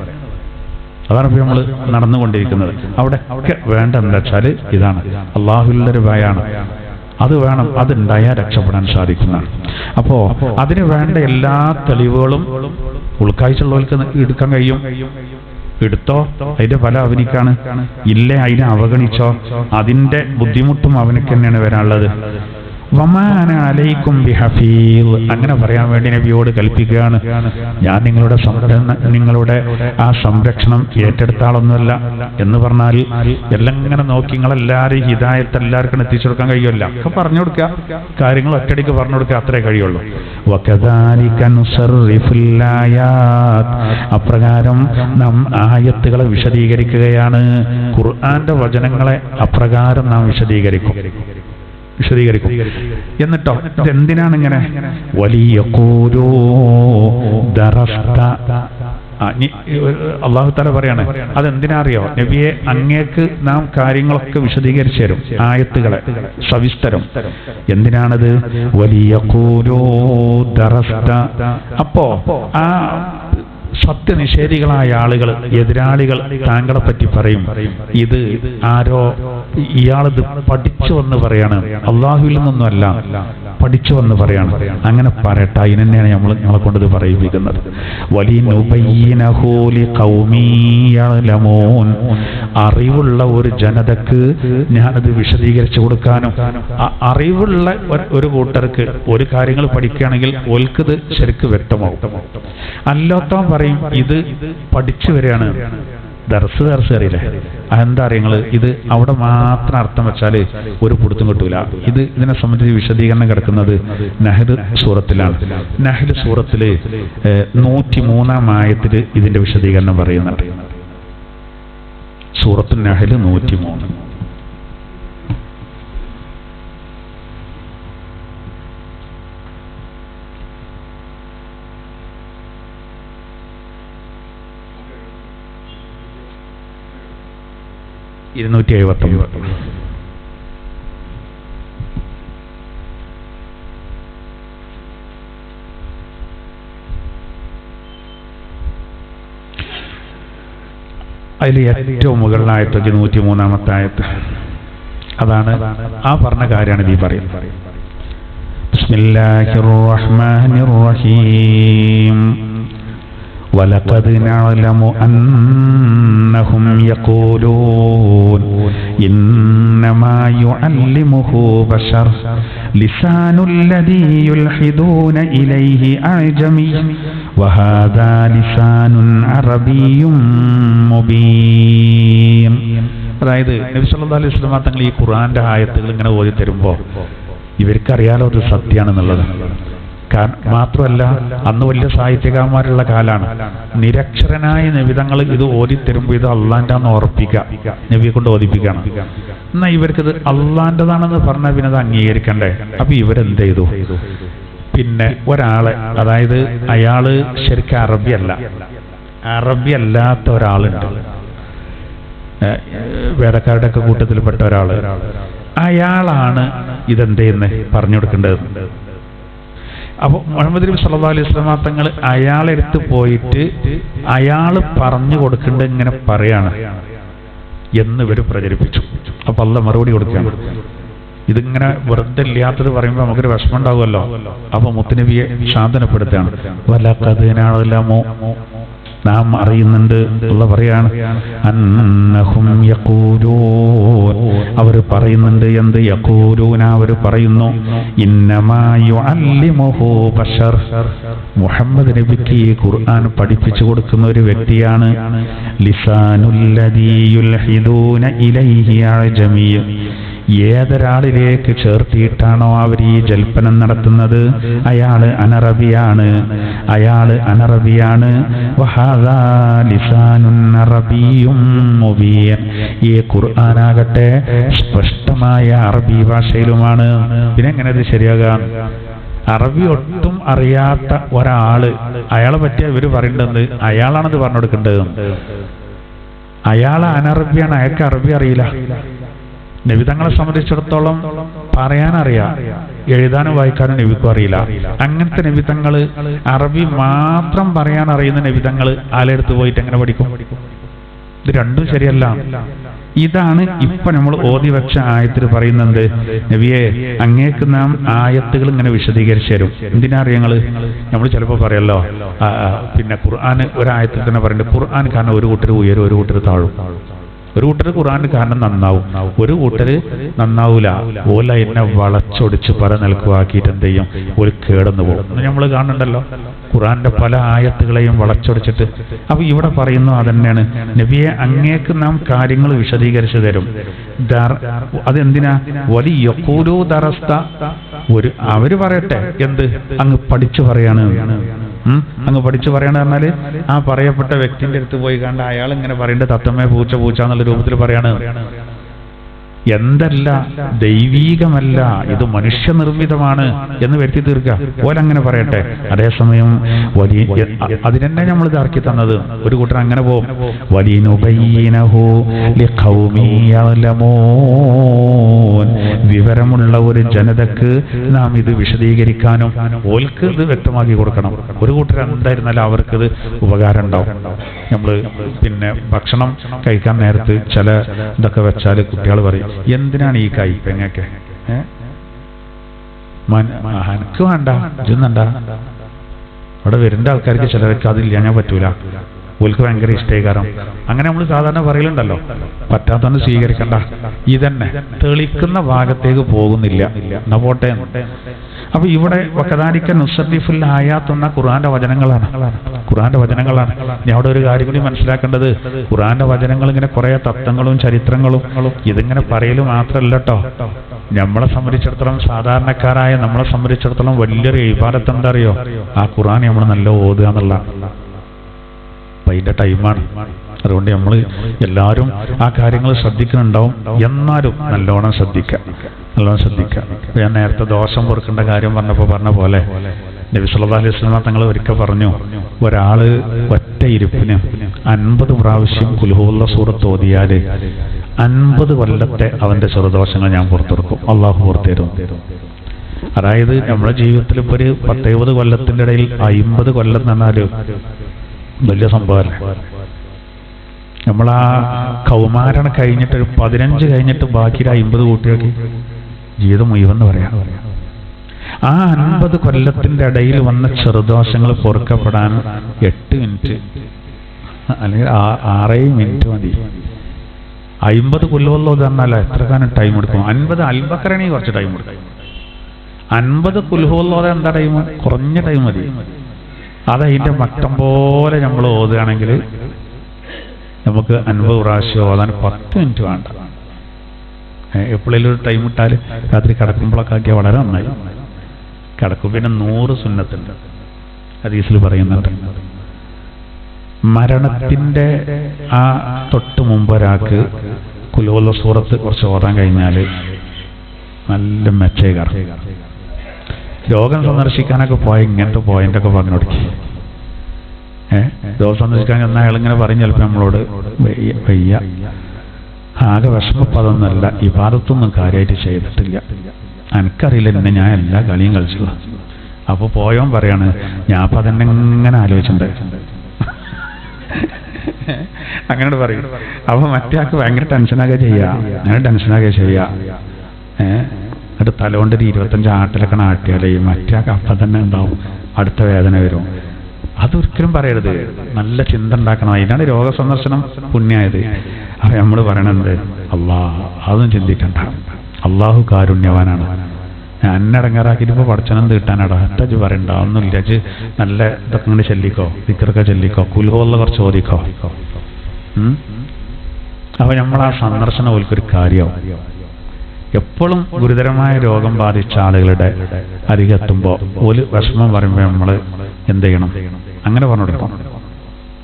അതാണ് ഇപ്പോൾ നമ്മൾ നടന്നുകൊണ്ടിരിക്കുന്നത്. അവിടെ ഒക്കെ വേണ്ട എന്താ വെച്ചാൽ ഇതാണ്, അള്ളാഹുവിന്റെ ഭയമാണ്. അത് വേണം, അതുണ്ടായാൽ രക്ഷപ്പെടാൻ സാധിക്കുന്നതാണ്. അപ്പോ അതിന് വേണ്ട എല്ലാ തെളിവുകളും ഉൾക്കാഴ്ചയുള്ളവർക്ക് എടുക്കാൻ കഴിയും. എടുത്തോ, അതിന്റെ ഫലം അവനിക്കാണ്. ഇല്ലേ അതിനെ അവഗണിച്ചോ, അതിന്റെ ബുദ്ധിമുട്ടും അവനക്ക് തന്നെയാണ് വരാനുള്ളത്. വമാന അലൈക്കും ബിഹഫീദ്, അങ്ങനെ പറയാൻ വേണ്ടി നബിയോട് കൽപ്പിക്കുകയാണ്. ഞാൻ നിങ്ങളുടെ ആ സംരക്ഷണം ഏറ്റെടുത്ത ആളൊന്നുമല്ല എന്ന് പറഞ്ഞാൽ എല്ലാം ഇങ്ങനെ നോക്കി നിങ്ങളെല്ലാവരും ഹിദായത്ത് എല്ലാവർക്കും എത്തിച്ചു കൊടുക്കാൻ കഴിയുമല്ല. ഒക്കെ പറഞ്ഞു കൊടുക്കുക, കാര്യങ്ങൾ ഒറ്റയടിക്ക് പറഞ്ഞു കൊടുക്കുക, അത്രേ കഴിയുള്ളൂ. വകദാലിക നുസർറിഫുൽ ആയാത്ത്, അപ്രകാരം നാം ആയത്തുകളെ വിശദീകരിക്കുകയാണ്. ഖുർആന്റെ വചനങ്ങളെ അപ്രകാരം നാം വിശദീകരിക്കും. വിശദീകരിക്കും. എന്നിട്ടോ ഇതെന്തിനാണ് ഇങ്ങനെ വലിയ കൂരോ ദറസ്ത? അള്ളാഹു തആല പറയാണ് അതെന്തിനാ അറിയോ? നബിയെ, അങ്ങേക്ക് നാം കാര്യങ്ങളൊക്കെ വിശദീകരിച്ചു തരും, ആയത്തുകളെ സവിസ്തരം. എന്തിനാണത്? വലിയ കൂരോ ദറസ്ത. അപ്പോ ആ സത്യനിഷേധികളായ ആളുകൾ, എതിരാളികൾ താങ്കളെ പറ്റി പറയും, ഇത് ആരോ ഇയാളിത് പഠിച്ചു വന്ന് പറയാണ്, അള്ളാഹുവിൽ നിന്നൊന്നുമല്ല, പഠിച്ചു വന്ന് പറയാണ്. അങ്ങനെ പറയട്ടെ, അതിനെന്നെയാണ് നമ്മളെ കൊണ്ടത് പറയിപ്പിക്കുന്നത്. അറിവുള്ള ഒരു ജനതക്ക് ഞാനത് വിശദീകരിച്ചു കൊടുക്കാനും, അറിവുള്ള ഒരു കൂട്ടർക്ക് ഒരു കാര്യങ്ങൾ പഠിക്കുകയാണെങ്കിൽ ഓൽക്കത് ശരിക്ക് വ്യക്തമാവും. അല്ലാത്തവൻ പറയും ഇത് പഠിച്ചു വരികയാണ്, ദർസ് അറിയില്ലേ, എന്താ അറിയങ്ങള്, ഇത് അവിടെ മാത്രം അർത്ഥം വെച്ചാല് ഒരു പിടുത്തം കിട്ടൂല. ഇതിനെ സംബന്ധിച്ച് വിശദീകരണം കിടക്കുന്നത് നഹ്ൽ സൂറത്തിലാണ്. നഹ്ൽ സൂറത്തില് 103-ാം ആയത്തില് ഇതിന്റെ വിശദീകരണം പറയുന്നുണ്ട്. സൂറത്തുൽ നഹ്ൽ 103. അതിൽ ഏറ്റവും മുകളിലായിട്ട് 103-ാമത്തെ ആയത്ത്, അതാണ് ആ പറഞ്ഞ കാര്യമാണ് ഈ പറയുന്നത്. ബിസ്മില്ലാഹിർ റഹ്മാനിർ റഹീം. وَلَقَدْ نَعْلَمُ أَنَّهُمْ يَقُولُونَ إِنَّمَا يُعَلِّمُهُ بَشَرٌ لِسَانُ الَّذِي يُلْحِدُونَ إِلَيْهِ أَعْجَمِيٌّ وَهَذَا لِسَانٌ عَرَبِيٌّ مُبِينٌ. അതായത് നബി സല്ലല്ലാഹു അലൈഹി വസല്ലം തങ്ങൾ ഈ ഖുർആന്റെ ആയത്തുകൾ ഇങ്ങനെ ഓതി തരുമ്പോൾ ഇവർക്കറിയാലോ അത് സത്യമാണെന്നുള്ളത്. മാത്രമല്ല, അന്ന് വലിയ സാഹിത്യകാരന്മാരുള്ള കാലാണ്. നിരക്ഷരനായ നബിതങ്ങൾ ഇത് ഓതിത്തരുമ്പോൾ ഇത് അള്ളാന്റെ ആണെന്ന് ഉറപ്പിക്കുക, നബിയെ കൊണ്ട് ഓതിപ്പിക്കണം. എന്നാ ഇവർക്കിത് അള്ളാന്റെതാണെന്ന് പറഞ്ഞാൽ പിന്നെ അത് അംഗീകരിക്കണ്ടേ? അപ്പൊ ഇവരെന്ത് ചെയ്തു? പിന്നെ ഒരാളെ, അതായത് അയാള് ശരിക്കും അറബി അല്ലാത്ത ഒരാളുണ്ട്, വേദക്കാരുടെ ഒക്കെ കൂട്ടത്തിൽപ്പെട്ട ഒരാള്. അയാളാണ് ഇതെന്ത് ചെയ്യുന്നത് പറഞ്ഞു കൊടുക്കേണ്ടത്. അപ്പൊ മുഹമ്മദ് നബി സല്ലല്ലാഹു അലൈഹി വസല്ലം തങ്ങൾ അയാളെടുത്ത് പോയിട്ട് അയാൾ പറഞ്ഞു കൊടുക്കേണ്ടത് ഇങ്ങനെ പറയാണ് എന്ന് ഇവർ പ്രചരിപ്പിച്ചു. അപ്പൊ അള്ളാഹ് മറുപടി കൊടുക്കുകയാണ്. ഇതിങ്ങനെ വെറുതെ ഇല്ലാത്തത് പറയുമ്പോൾ നമുക്കൊരു വിഷമം ഉണ്ടാവുമല്ലോ. അപ്പൊ മുത്തുനബിയെ സാന്ത്വനപ്പെടുത്തുകയാണ്. വലഖദ് നഅലമു, നാം അറിയുന്നുണ്ട്. അല്ലാഹ് പറയാണ്, അന്നഹും യഖൂലൂൻ, അവർ പറയുന്നുണ്ട്. എന്ത്? യഖൂലൂന, അവർ പറയുന്നു, ഇന്നമാ യുഅല്ലിമുഹു ബശർ, മുഹമ്മദ് നബിക്ക് ഈ ഖുർആൻ പഠിപ്പിച്ചു കൊടുക്കുന്ന ഒരു വ്യക്തിയാണ്. ലിസാനുല്ലദീ യുൽഹിദൂന ഇലൈഹി അഅജമിയ്യ, ഏതൊരാളിലേക്ക് ചേർത്തിയിട്ടാണോ അവർ ഈ ജൽപ്പനം നടത്തുന്നത് അയാള് അനറബിയാണ്. വഹാദാ ലിസാനുൻ അറബിയ്യും മുബീൻ, ഈ ഖുർആനാകട്ടെ സ്പഷ്ടമായ അറബി ഭാഷയിലുമാണ്. പിന്നെ എങ്ങനെ ഇത് ശരിയാകാം? അറബി ഒട്ടും അറിയാത്ത ഒരാള്, അയാളെ പറ്റിയ ഇവര് പറയേണ്ടത് അയാളാണത് പറഞ്ഞു കൊടുക്കേണ്ടത്. അയാൾ അനറബിയാണ്, അയാൾക്ക് അറബി അറിയില്ല. നബിതങ്ങളെ സംബന്ധിച്ചിടത്തോളം പറയാനറിയാം, എഴുതാനും വായിക്കാനും നബിക്കും അറിയില്ല. അങ്ങനത്തെ നബിതങ്ങള്, അറബി മാത്രം പറയാൻ അറിയുന്ന നബിതങ്ങള് ആലെടുത്ത് പോയിട്ട് എങ്ങനെ പഠിക്കും? ഇത് രണ്ടും ശരിയല്ല. ഇതാണ് ഇപ്പൊ നമ്മൾ ഓതി വെച്ച ആയത്തിൽ പറയുന്നത്. നബിയെ, അങ്ങേക്ക് നാം ആയത്തുകൾ ഇങ്ങനെ വിശദീകരിച്ചു തരും. എന്തിനാ അറിയങ്ങള്? നമ്മൾ ചിലപ്പോൾ പറയല്ലോ, പിന്നെ ഖുർആൻ ഒരായത്തിൽ തന്നെ പറയുന്നുണ്ട്, ഖുർആൻ കാരണം ഒരു കൂട്ടർ ഉയരും, ഒരു കൂട്ടർ താഴും. ഒരു കൂട്ടര് ഖുർആൻ കാരണം നന്നാവും, ഒരു കൂട്ടര് നന്നാവൂല. ഓല എന്നെ വളച്ചൊടിച്ച് പല നിലക്കുവാക്കിയിട്ട് എന്ത് ചെയ്യും? ഒരു കേടന്നു പോകും. നമ്മൾ കാണുന്നുണ്ടല്ലോ ഖുർആന്റെ പല ആയത്തുകളെയും വളച്ചൊടിച്ചിട്ട്. അപ്പൊ ഇവിടെ പറയുന്നു അതന്നെയാണ്, നബിയെ അങ്ങേക്ക് നാം കാര്യങ്ങൾ വിശദീകരിച്ചു തരും. അതെന്തിനാ? വലിയ യഖൂലു ദറസ്ത, അവര് പറയട്ടെ, എന്ത്? അങ്ങ് പഠിച്ചു പറയാണ്. അങ്ങ് പഠിച്ചു പറയണ പറഞ്ഞാല് ആ പറയപ്പെട്ട വ്യക്തിന്റെ അടുത്ത് പോയി കണ്ട അയാൾ ഇങ്ങനെ പറയേണ്ടത് തത്തമ്മേ പൂച്ച പൂച്ച എന്നുള്ള രൂപത്തിൽ പറയാണ്. എന്തല്ല, ദൈവീകമല്ല, ഇത് മനുഷ്യനിർമ്മിതമാണ് എന്ന് വരുത്തി തീർക്കുക. ഓലങ്ങനെ പറയട്ടെ. അതേസമയം വലിയ അതിനെന്നെ നമ്മൾ ഇതാക്കി തന്നത്. ഒരു കൂട്ടർ അങ്ങനെ പോകും, വലിനുബയ്യിനഹു ലിഖൗമി യഅലമൂൻ, വിവരമുള്ള ഒരു ജനതക്ക് നാം ഇത് വിശദീകരിക്കാനും ഓൽക്ക് ഇത് വ്യക്തമാക്കി കൊടുക്കണം. ഒരു കൂട്ടർ എന്തായിരുന്നാലും അവർക്ക് ഇത് ഉപകാരം ഉണ്ടാവും. നമ്മൾ പിന്നെ ഭക്ഷണം കഴിക്കാൻ നേരത്ത് ചില ഇതൊക്കെ വെച്ചാൽ കുട്ടികൾ പറയും, എന്തിനാണ് ഈ കയ്പങ്ങയൊക്കെ? എനിക്ക് വേണ്ട, ഇതൊന്നണ്ട. അവിടെ വരുന്ന ആൾക്കാർക്ക് ചിലർക്ക് അതില്ല, ഞാൻ പറ്റൂല, ഓൽക്ക് ഭയങ്കര ഇഷ്ടീകാരം. അങ്ങനെ നമ്മൾ സാധാരണ പറയലുണ്ടല്ലോ, പറ്റാത്തവന്ന് സ്വീകരിക്കണ്ട. ഇതന്നെ തെളിക്കുന്ന ഭാഗത്തേക്ക് പോകുന്നില്ല, എന്നാ പോട്ടെ. അപ്പൊ ഇവിടെ വകദാലിക നുസദ്ദിഫുൽ ആയാത്ത് എന്ന ഖുർആന്റെ വചനങ്ങളാണ്. ഇനി അവിടെ ഒരു കാര്യം കൂടി മനസ്സിലാക്കേണ്ടത്, ഖുർആന്റെ വചനങ്ങൾ ഇങ്ങനെ കുറെ തത്വങ്ങളും ചരിത്രങ്ങളും ഇതിങ്ങനെ പറയല് മാത്രമല്ല കേട്ടോ. നമ്മളെ സംബന്ധിച്ചിടത്തോളം, സാധാരണക്കാരായ നമ്മളെ സംബന്ധിച്ചിടത്തോളം വലിയൊരു ഇബാദത്ത് എന്താ അറിയോ? ആ ഖുർആൻ നമ്മൾ നല്ല ഓതുക എന്നുള്ള അതിന്റെ ടൈമാണ്. അതുകൊണ്ട് നമ്മൾ എല്ലാവരും ആ കാര്യങ്ങൾ ശ്രദ്ധിക്കുന്നുണ്ടാവും. എന്നാലും നല്ലോണം ശ്രദ്ധിക്കാം. ഞാൻ നേരത്തെ ദോഷം പൊറുക്കേണ്ട കാര്യം പറഞ്ഞ പോലെ നബി സല്ലല്ലാഹു അലൈഹി വസല്ലം തങ്ങൾ ഒരിക്കൽ പറഞ്ഞു, ഒരാള് ഒറ്റ ഇരിപ്പിന് 50 പ്രാവശ്യം ഖുൽ ഹുവല്ല സൂറത്ത് ഓതിയാല് 50 കൊല്ലത്തെ അവന്റെ ചെറുദോഷങ്ങൾ ഞാൻ പുറത്തെടുക്കും, അള്ളാഹു പുറത്തേരും. അതായത് നമ്മുടെ ജീവിതത്തിൽ ഇപ്പൊ ഒരു 10-70 കൊല്ലത്തിന്റെ ഇടയിൽ 50 കൊല്ലം എന്ന് പറഞ്ഞാല് വലിയ സംഭവമല്ലേ. നമ്മളാ കൗമാരൻ കഴിഞ്ഞിട്ട് ഒരു 15 കഴിഞ്ഞിട്ട് ബാക്കി 50 കൂട്ടിയാക്കി ജീവിതം മുഴുവൻ പറയാം. ആ 50 കൊല്ലത്തിന്റെ ഇടയിൽ വന്ന ചെറുദോഷങ്ങൾ പൊറുക്കപ്പെടാൻ 8 മിനിറ്റ് അല്ലെങ്കിൽ 6 മിനിറ്റ് മതി. 50 കൊല്ലമല്ലോ പറഞ്ഞാലോ എത്ര കാലം ടൈം എടുക്കും? 50 അൽബക്കറാണെങ്കിൽ കുറച്ച് ടൈം എടുക്കും. 50 കുൽഹുവല്ലോ എന്താ ടൈം? കുറഞ്ഞ ടൈം മതി. അതതിൻ്റെ മട്ടം പോലെ നമ്മൾ ഓതുകയാണെങ്കിൽ നമുക്ക് 50 പ്രാവശ്യം ഓതാൻ 10 മിനിറ്റ് വേണ്ട. എപ്പോഴേലും ഒരു ടൈം ഇട്ടാൽ രാത്രി കിടക്കുമ്പോഴൊക്കെ ആക്കിയാൽ വളരെ നന്നായി കിടക്കും. പിന്നെ 100 സുന്നത്തുണ്ട്, ഹദീസിൽ പറയുന്നുണ്ട്. മരണത്തിൻ്റെ ആ തൊട്ട് മുമ്പ് ഒരാൾക്ക് ഖുൽ ഹുവല്ല സൂറത്ത് കുറച്ച് ഓതാൻ കഴിഞ്ഞാൽ നല്ല മെച്ചേകാരം. രോഗം സന്ദർശിക്കാനൊക്കെ പോയ ഇങ്ങനത്തെ പോയിന്റൊക്കെ പറഞ്ഞു കൊടുക്കി. രോഗം സന്ദർശിക്കാൻ എന്നാൽ അയാളിങ്ങനെ പറയും ചിലപ്പോൾ നമ്മളോട്, വയ്യ, ആകെ വിഷമപ്പതൊന്നുമല്ല, ഇബാദത്തൊന്നും കാര്യമായിട്ട് ചെയ്തിട്ടില്ല, എനിക്കറിയില്ല, എന്നെ ഞാൻ എല്ലാ കളിയും കളിച്ചു. അപ്പോൾ പോയോൻ പറയാണ്, ഞാൻ അപ്പം അതന്നെ ഇങ്ങനെ ആലോചിച്ചിട്ടുണ്ട്. അങ്ങനെ പറയും. അപ്പൊ മറ്റേ ആൾക്ക് ഭയങ്കര ടെൻഷനാകെ ചെയ്യാം, അങ്ങനെ ടെൻഷനാകെ ചെയ്യാം. എന്നിട്ട് തലകൊണ്ട് ഒരു 25 ആട്ടിലൊക്കെ ആട്ടിയാലേ മറ്റേ ആൾക്ക് അപ്പം തന്നെ ഉണ്ടാവും, അടുത്ത വേദന വരും. അതൊരിക്കലും പറയരുത്. നല്ല ചിന്ത ഉണ്ടാക്കണം. അതിനാണ് രോഗസന്ദർശനം പുണ്യായത്. അപ്പൊ നമ്മൾ പറയണത്, അതൊന്നും ചിന്തിക്കണ്ട, അള്ളാഹു കാരുണ്യവാനാണ്. അന്നടങ്ങാറാക്കിയിട്ട് പഠിച്ചനം തീട്ടാനാടോ അറ്റച്ച് പറയണ്ട, ഒന്നുമില്ല. നല്ല ഇതൊക്കെ ഇങ്ങനെ ചെല്ലിക്കോ, ദിക്റൊക്കെ ചെല്ലിക്കോ, ഖുൽ ഹുവല്ല കുറച്ച് ചോദിക്കോ. അപ്പൊ നമ്മൾ ആ സന്ദർശനം ഓൽക്കൊരു കാര്യമാവും. എപ്പോഴും ഗുരുതരമായ രോഗം ബാധിച്ച ആളുകളുടെ അരികെത്തുമ്പോൾ ഒരു വിഷമം പറയുമ്പോൾ നമ്മൾ എന്ത് ചെയ്യണം? അങ്ങനെ പറഞ്ഞു കൊടുക്കണം,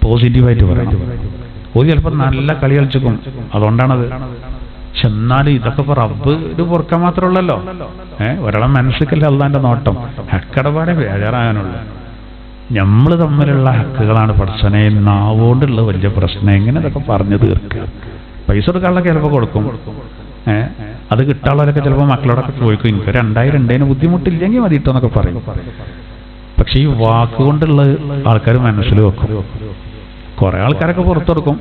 പോസിറ്റീവായിട്ട് പറയണം. ഒരു ചിലപ്പോൾ നല്ല കളി കളിച്ചിക്കും, അതുകൊണ്ടാണത്. പക്ഷെ എന്നാലും ഇതൊക്കെ ഇപ്പൊ റബ്ബ് ഇത് പൊറുക്കാൻ മാത്രമുള്ളല്ലോ. ഒരാളെ മനസ്സിക്കല്ല അള്ളാന്റെ നോട്ടം. ഹക്കടപാടെ ബേജാറാകാനുള്ളൂ. നമ്മൾ തമ്മിലുള്ള ഹക്കുകളാണ് പഠിച്ചനെ. നാവോണ്ടുള്ള വലിയ പ്രശ്നം എങ്ങനെ ഇതൊക്കെ പറഞ്ഞു തീർക്കുക? പൈസ കൊടുക്കാനുള്ളൊക്കെ ചിലപ്പോൾ കൊടുക്കും. അത് കിട്ടാനുള്ളവരൊക്കെ ചിലപ്പോൾ മക്കളോടൊക്കെ ചോദിക്കും, എനിക്ക് 2000 ഉണ്ടതിന് ബുദ്ധിമുട്ടില്ലെങ്കിൽ മതിയിട്ടോ എന്നൊക്കെ പറയും. പക്ഷെ ഈ വാക്കുകൊണ്ടുള്ള ആൾക്കാർ മനസ്സിൽ വെക്കും. കുറെ ആൾക്കാരൊക്കെ പുറത്തു കൊടുക്കും.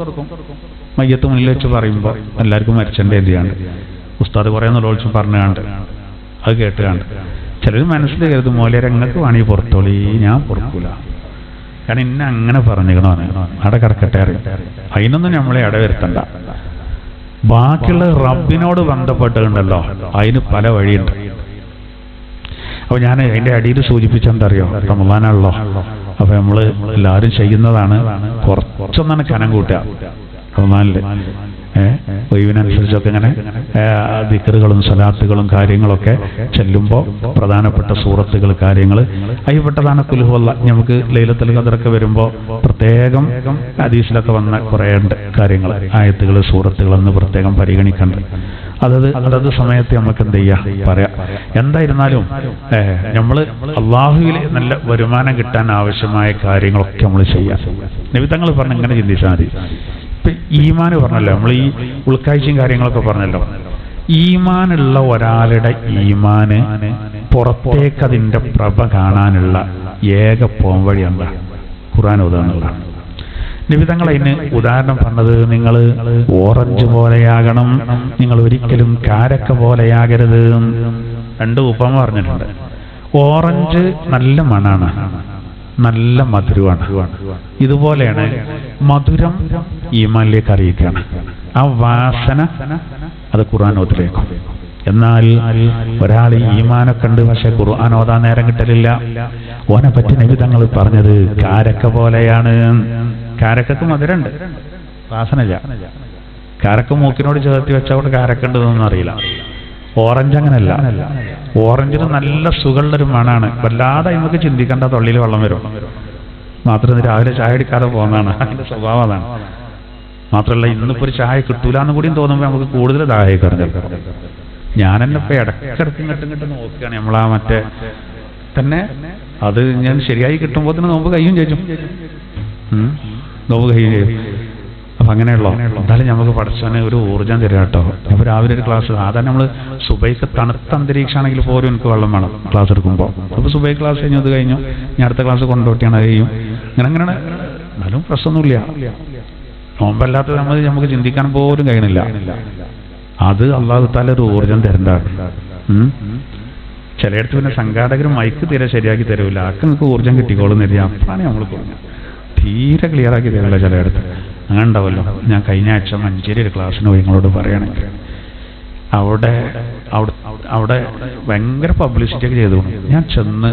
മയ്യത്ത് മുന്നിൽ വെച്ച് പറയുമ്പോൾ എല്ലാവർക്കും മരിച്ചേൻ്റെ എന്തിയാണ്ട് ഉസ്താദ് കുറേ നിലവിളിച്ചും പറഞ്ഞുകാണ്ട് അത് കേട്ടുകാണ്ട് ചിലർ മനസ്സിൽ കരുതും, മോലേരെ നിങ്ങൾക്ക് വേണമെങ്കിൽ പുറത്തോളി, ഞാൻ പുറക്കൂല, കാരണം ഇന്നെ അങ്ങനെ പറഞ്ഞിരിക്കണോ, അവിടെ കിടക്കട്ടെ അറിയും. അതിനൊന്നും നമ്മളെ ഇടവരുത്തണ്ട. ബാക്കിയുള്ള റബ്ബിനോട് ബന്ധപ്പെട്ടുണ്ടല്ലോ, അതിന് പല വഴിയുണ്ട്. അപ്പൊ ഞാൻ അതിന്റെ അടിയിൽ സൂചിപ്പിച്ചെന്തറിയോ, റമളാനാണല്ലോ. അപ്പൊ നമ്മള് എല്ലാവരും ചെയ്യുന്നതാണ് കുറച്ചൊന്നാണ് കനം കൂട്ടുക റമളാനില്. ഒഴിവിനനുസരിച്ചൊക്കെ ഇങ്ങനെ ദിക്റുകളും സലാത്തുകളും കാര്യങ്ങളൊക്കെ ചെല്ലുമ്പോൾ പ്രധാനപ്പെട്ട സൂറത്തുകൾ കാര്യങ്ങൾ അതിൽപ്പെട്ടതാണ് ഖുൽ ഹുവല്ലാഹ്. നമുക്ക് ലൈലത്തുൽ ഖദ്റൊക്കെ വരുമ്പോൾ പ്രത്യേകം ഹദീസിലൊക്കെ വന്ന കുറേ കാര്യങ്ങൾ ആയത്തുകൾ സൂറത്തുകളെന്ന് പ്രത്യേകം പരിഗണിക്കേണ്ടത്. അതത് സമയത്ത് നമുക്ക് എന്ത് ചെയ്യാം പറയാം. എന്തായിരുന്നാലും നമ്മൾ അള്ളാഹുവിൽ നല്ല വരുമാനം കിട്ടാൻ ആവശ്യമായ കാര്യങ്ങളൊക്കെ നമ്മൾ ചെയ്യാം. നബി തങ്ങൾ പറഞ്ഞ ഇങ്ങനെ ചിന്തിച്ചാൽ മതി. ഇപ്പൊ ഈമാന് പറഞ്ഞല്ലോ, നമ്മൾ ഈ ഉൾക്കാഴ്ചയും കാര്യങ്ങളൊക്കെ പറഞ്ഞല്ലോ. ഈമാനുള്ള ഒരാളുടെ ഈമാന് പുറത്തേക്ക് അതിന്റെ പ്രഭ കാണാനുള്ള ഏക പോംവഴി എന്താ? ഖുർആൻ ഓതാന്നുള്ളതാണ്. നബി തങ്ങൾ അതിന് ഉദാഹരണം പറഞ്ഞത്, നിങ്ങൾ ഓറഞ്ച് പോലെയാകണം, നിങ്ങൾ ഒരിക്കലും കാരക്ക പോലെയാകരുത്. രണ്ട് ഉപമ പറഞ്ഞിട്ടുണ്ട്. ഓറഞ്ച് നല്ല മണാണ്, നല്ല മധുരമാണ്. ഇതുപോലെയാണ് മധുരം ഈമാനിലേക്ക് അറിയിക്കുകയാണ്. ആ വാസന അത് ഖുർആൻ ഓതിലേക്കും. എന്നാൽ ഒരാൾ ഈമാനൊക്കെ ഉണ്ട്, പക്ഷെ ഖുർആൻ ഓതാൻ നേരം കിട്ടലില്ല. ഓനെ പറ്റി നബി തങ്ങൾ പറഞ്ഞത് കാരക്ക പോലെയാണ്. കാരക്കക്ക് മധുരമുണ്ട്, വാസനല്ല. കാരക്ക മൂക്കിനോട് ചേർത്തി വെച്ചവിടെ കാരക്കുണ്ടെന്നൊന്നും അറിയില്ല. ഓറഞ്ച് അങ്ങനല്ല. ഓറഞ്ചിന് നല്ല സുഖമുള്ളൊരു മണാണ്. വല്ലാതെ നമുക്ക് ചിന്തിക്കേണ്ട, തൊള്ളിയിൽ വെള്ളം വരും. മാത്രം രാവിലെ ചായ അടിക്കാതെ പോകുന്നതാണ്, അതിന്റെ സ്വഭാവം അതാണ്. മാത്രമല്ല ഇന്നിപ്പോ ഒരു ചായ കിട്ടൂലെന്ന് കൂടിയും തോന്നുമ്പോൾ നമുക്ക് കൂടുതൽ ദാഹമായി കറിഞ്ഞു. ഞാൻ തന്നെ ഇപ്പൊ ഇടയ്ക്കിടയ്ക്ക് ഇങ്ങോട്ട് നോക്കുകയാണ്. നമ്മളാ മറ്റേ തന്നെ അത് ഞാൻ ശരിയായി കിട്ടുമ്പോൾ തന്നെ നോമ്പ് കയ്യും ചേച്ചും, നോമ്പ് കയ്യും ചെയ്യും. അപ്പൊ അങ്ങനെയുള്ളൂ. എന്തായാലും നമുക്ക് പഠിച്ചവന് ഒരു ഊർജ്ജം തരാം കേട്ടോ. അപ്പൊ രാവിലെ ഒരു ക്ലാസ്, സാധാരണ നമ്മള് സുബൈക്ക് തണുത്ത അന്തരീക്ഷമാണെങ്കിൽ പോലും എനിക്ക് വെള്ളം വേണം ക്ലാസ് എടുക്കുമ്പോൾ. അപ്പൊ സുബൈ ക്ലാസ് കഴിഞ്ഞു, അത് കഴിഞ്ഞു, ഞാൻ അടുത്ത ക്ലാസ് കൊണ്ടുപോട്ടിയാണ് അത് ചെയ്യും. അങ്ങനെ എന്നാലും പ്രശ്നമൊന്നുമില്ല. നോമ്പല്ലാത്തത് നമുക്ക് ചിന്തിക്കാൻ പോലും കഴിയണില്ല. അത് അള്ളാഹു തആല ഒരു ഊർജ്ജം തരേണ്ടതാണ്. ചിലയിടത്ത് പിന്നെ സംഘാടകർ മൈക്ക് തീരെ ശരിയാക്കി തരൂല. ആക്ക് നിങ്ങൾക്ക് ഊർജ്ജം കിട്ടിക്കോളും തരിക. അപ്പാണ് നമ്മൾ തീരെ ക്ലിയർ ആക്കി തരില്ല ചിലയിടത്ത്. അങ്ങനെ ഉണ്ടാവല്ലോ. ഞാൻ കഴിഞ്ഞ ആഴ്ച മഞ്ചേരി ഒരു ക്ലാസ്സിന് പോയി, നിങ്ങളോട് പറയുകയാണെങ്കിൽ അവിടെ ഭയങ്കര പബ്ലിസിറ്റി ഒക്കെ ചെയ്തു. ഞാൻ ചെന്ന്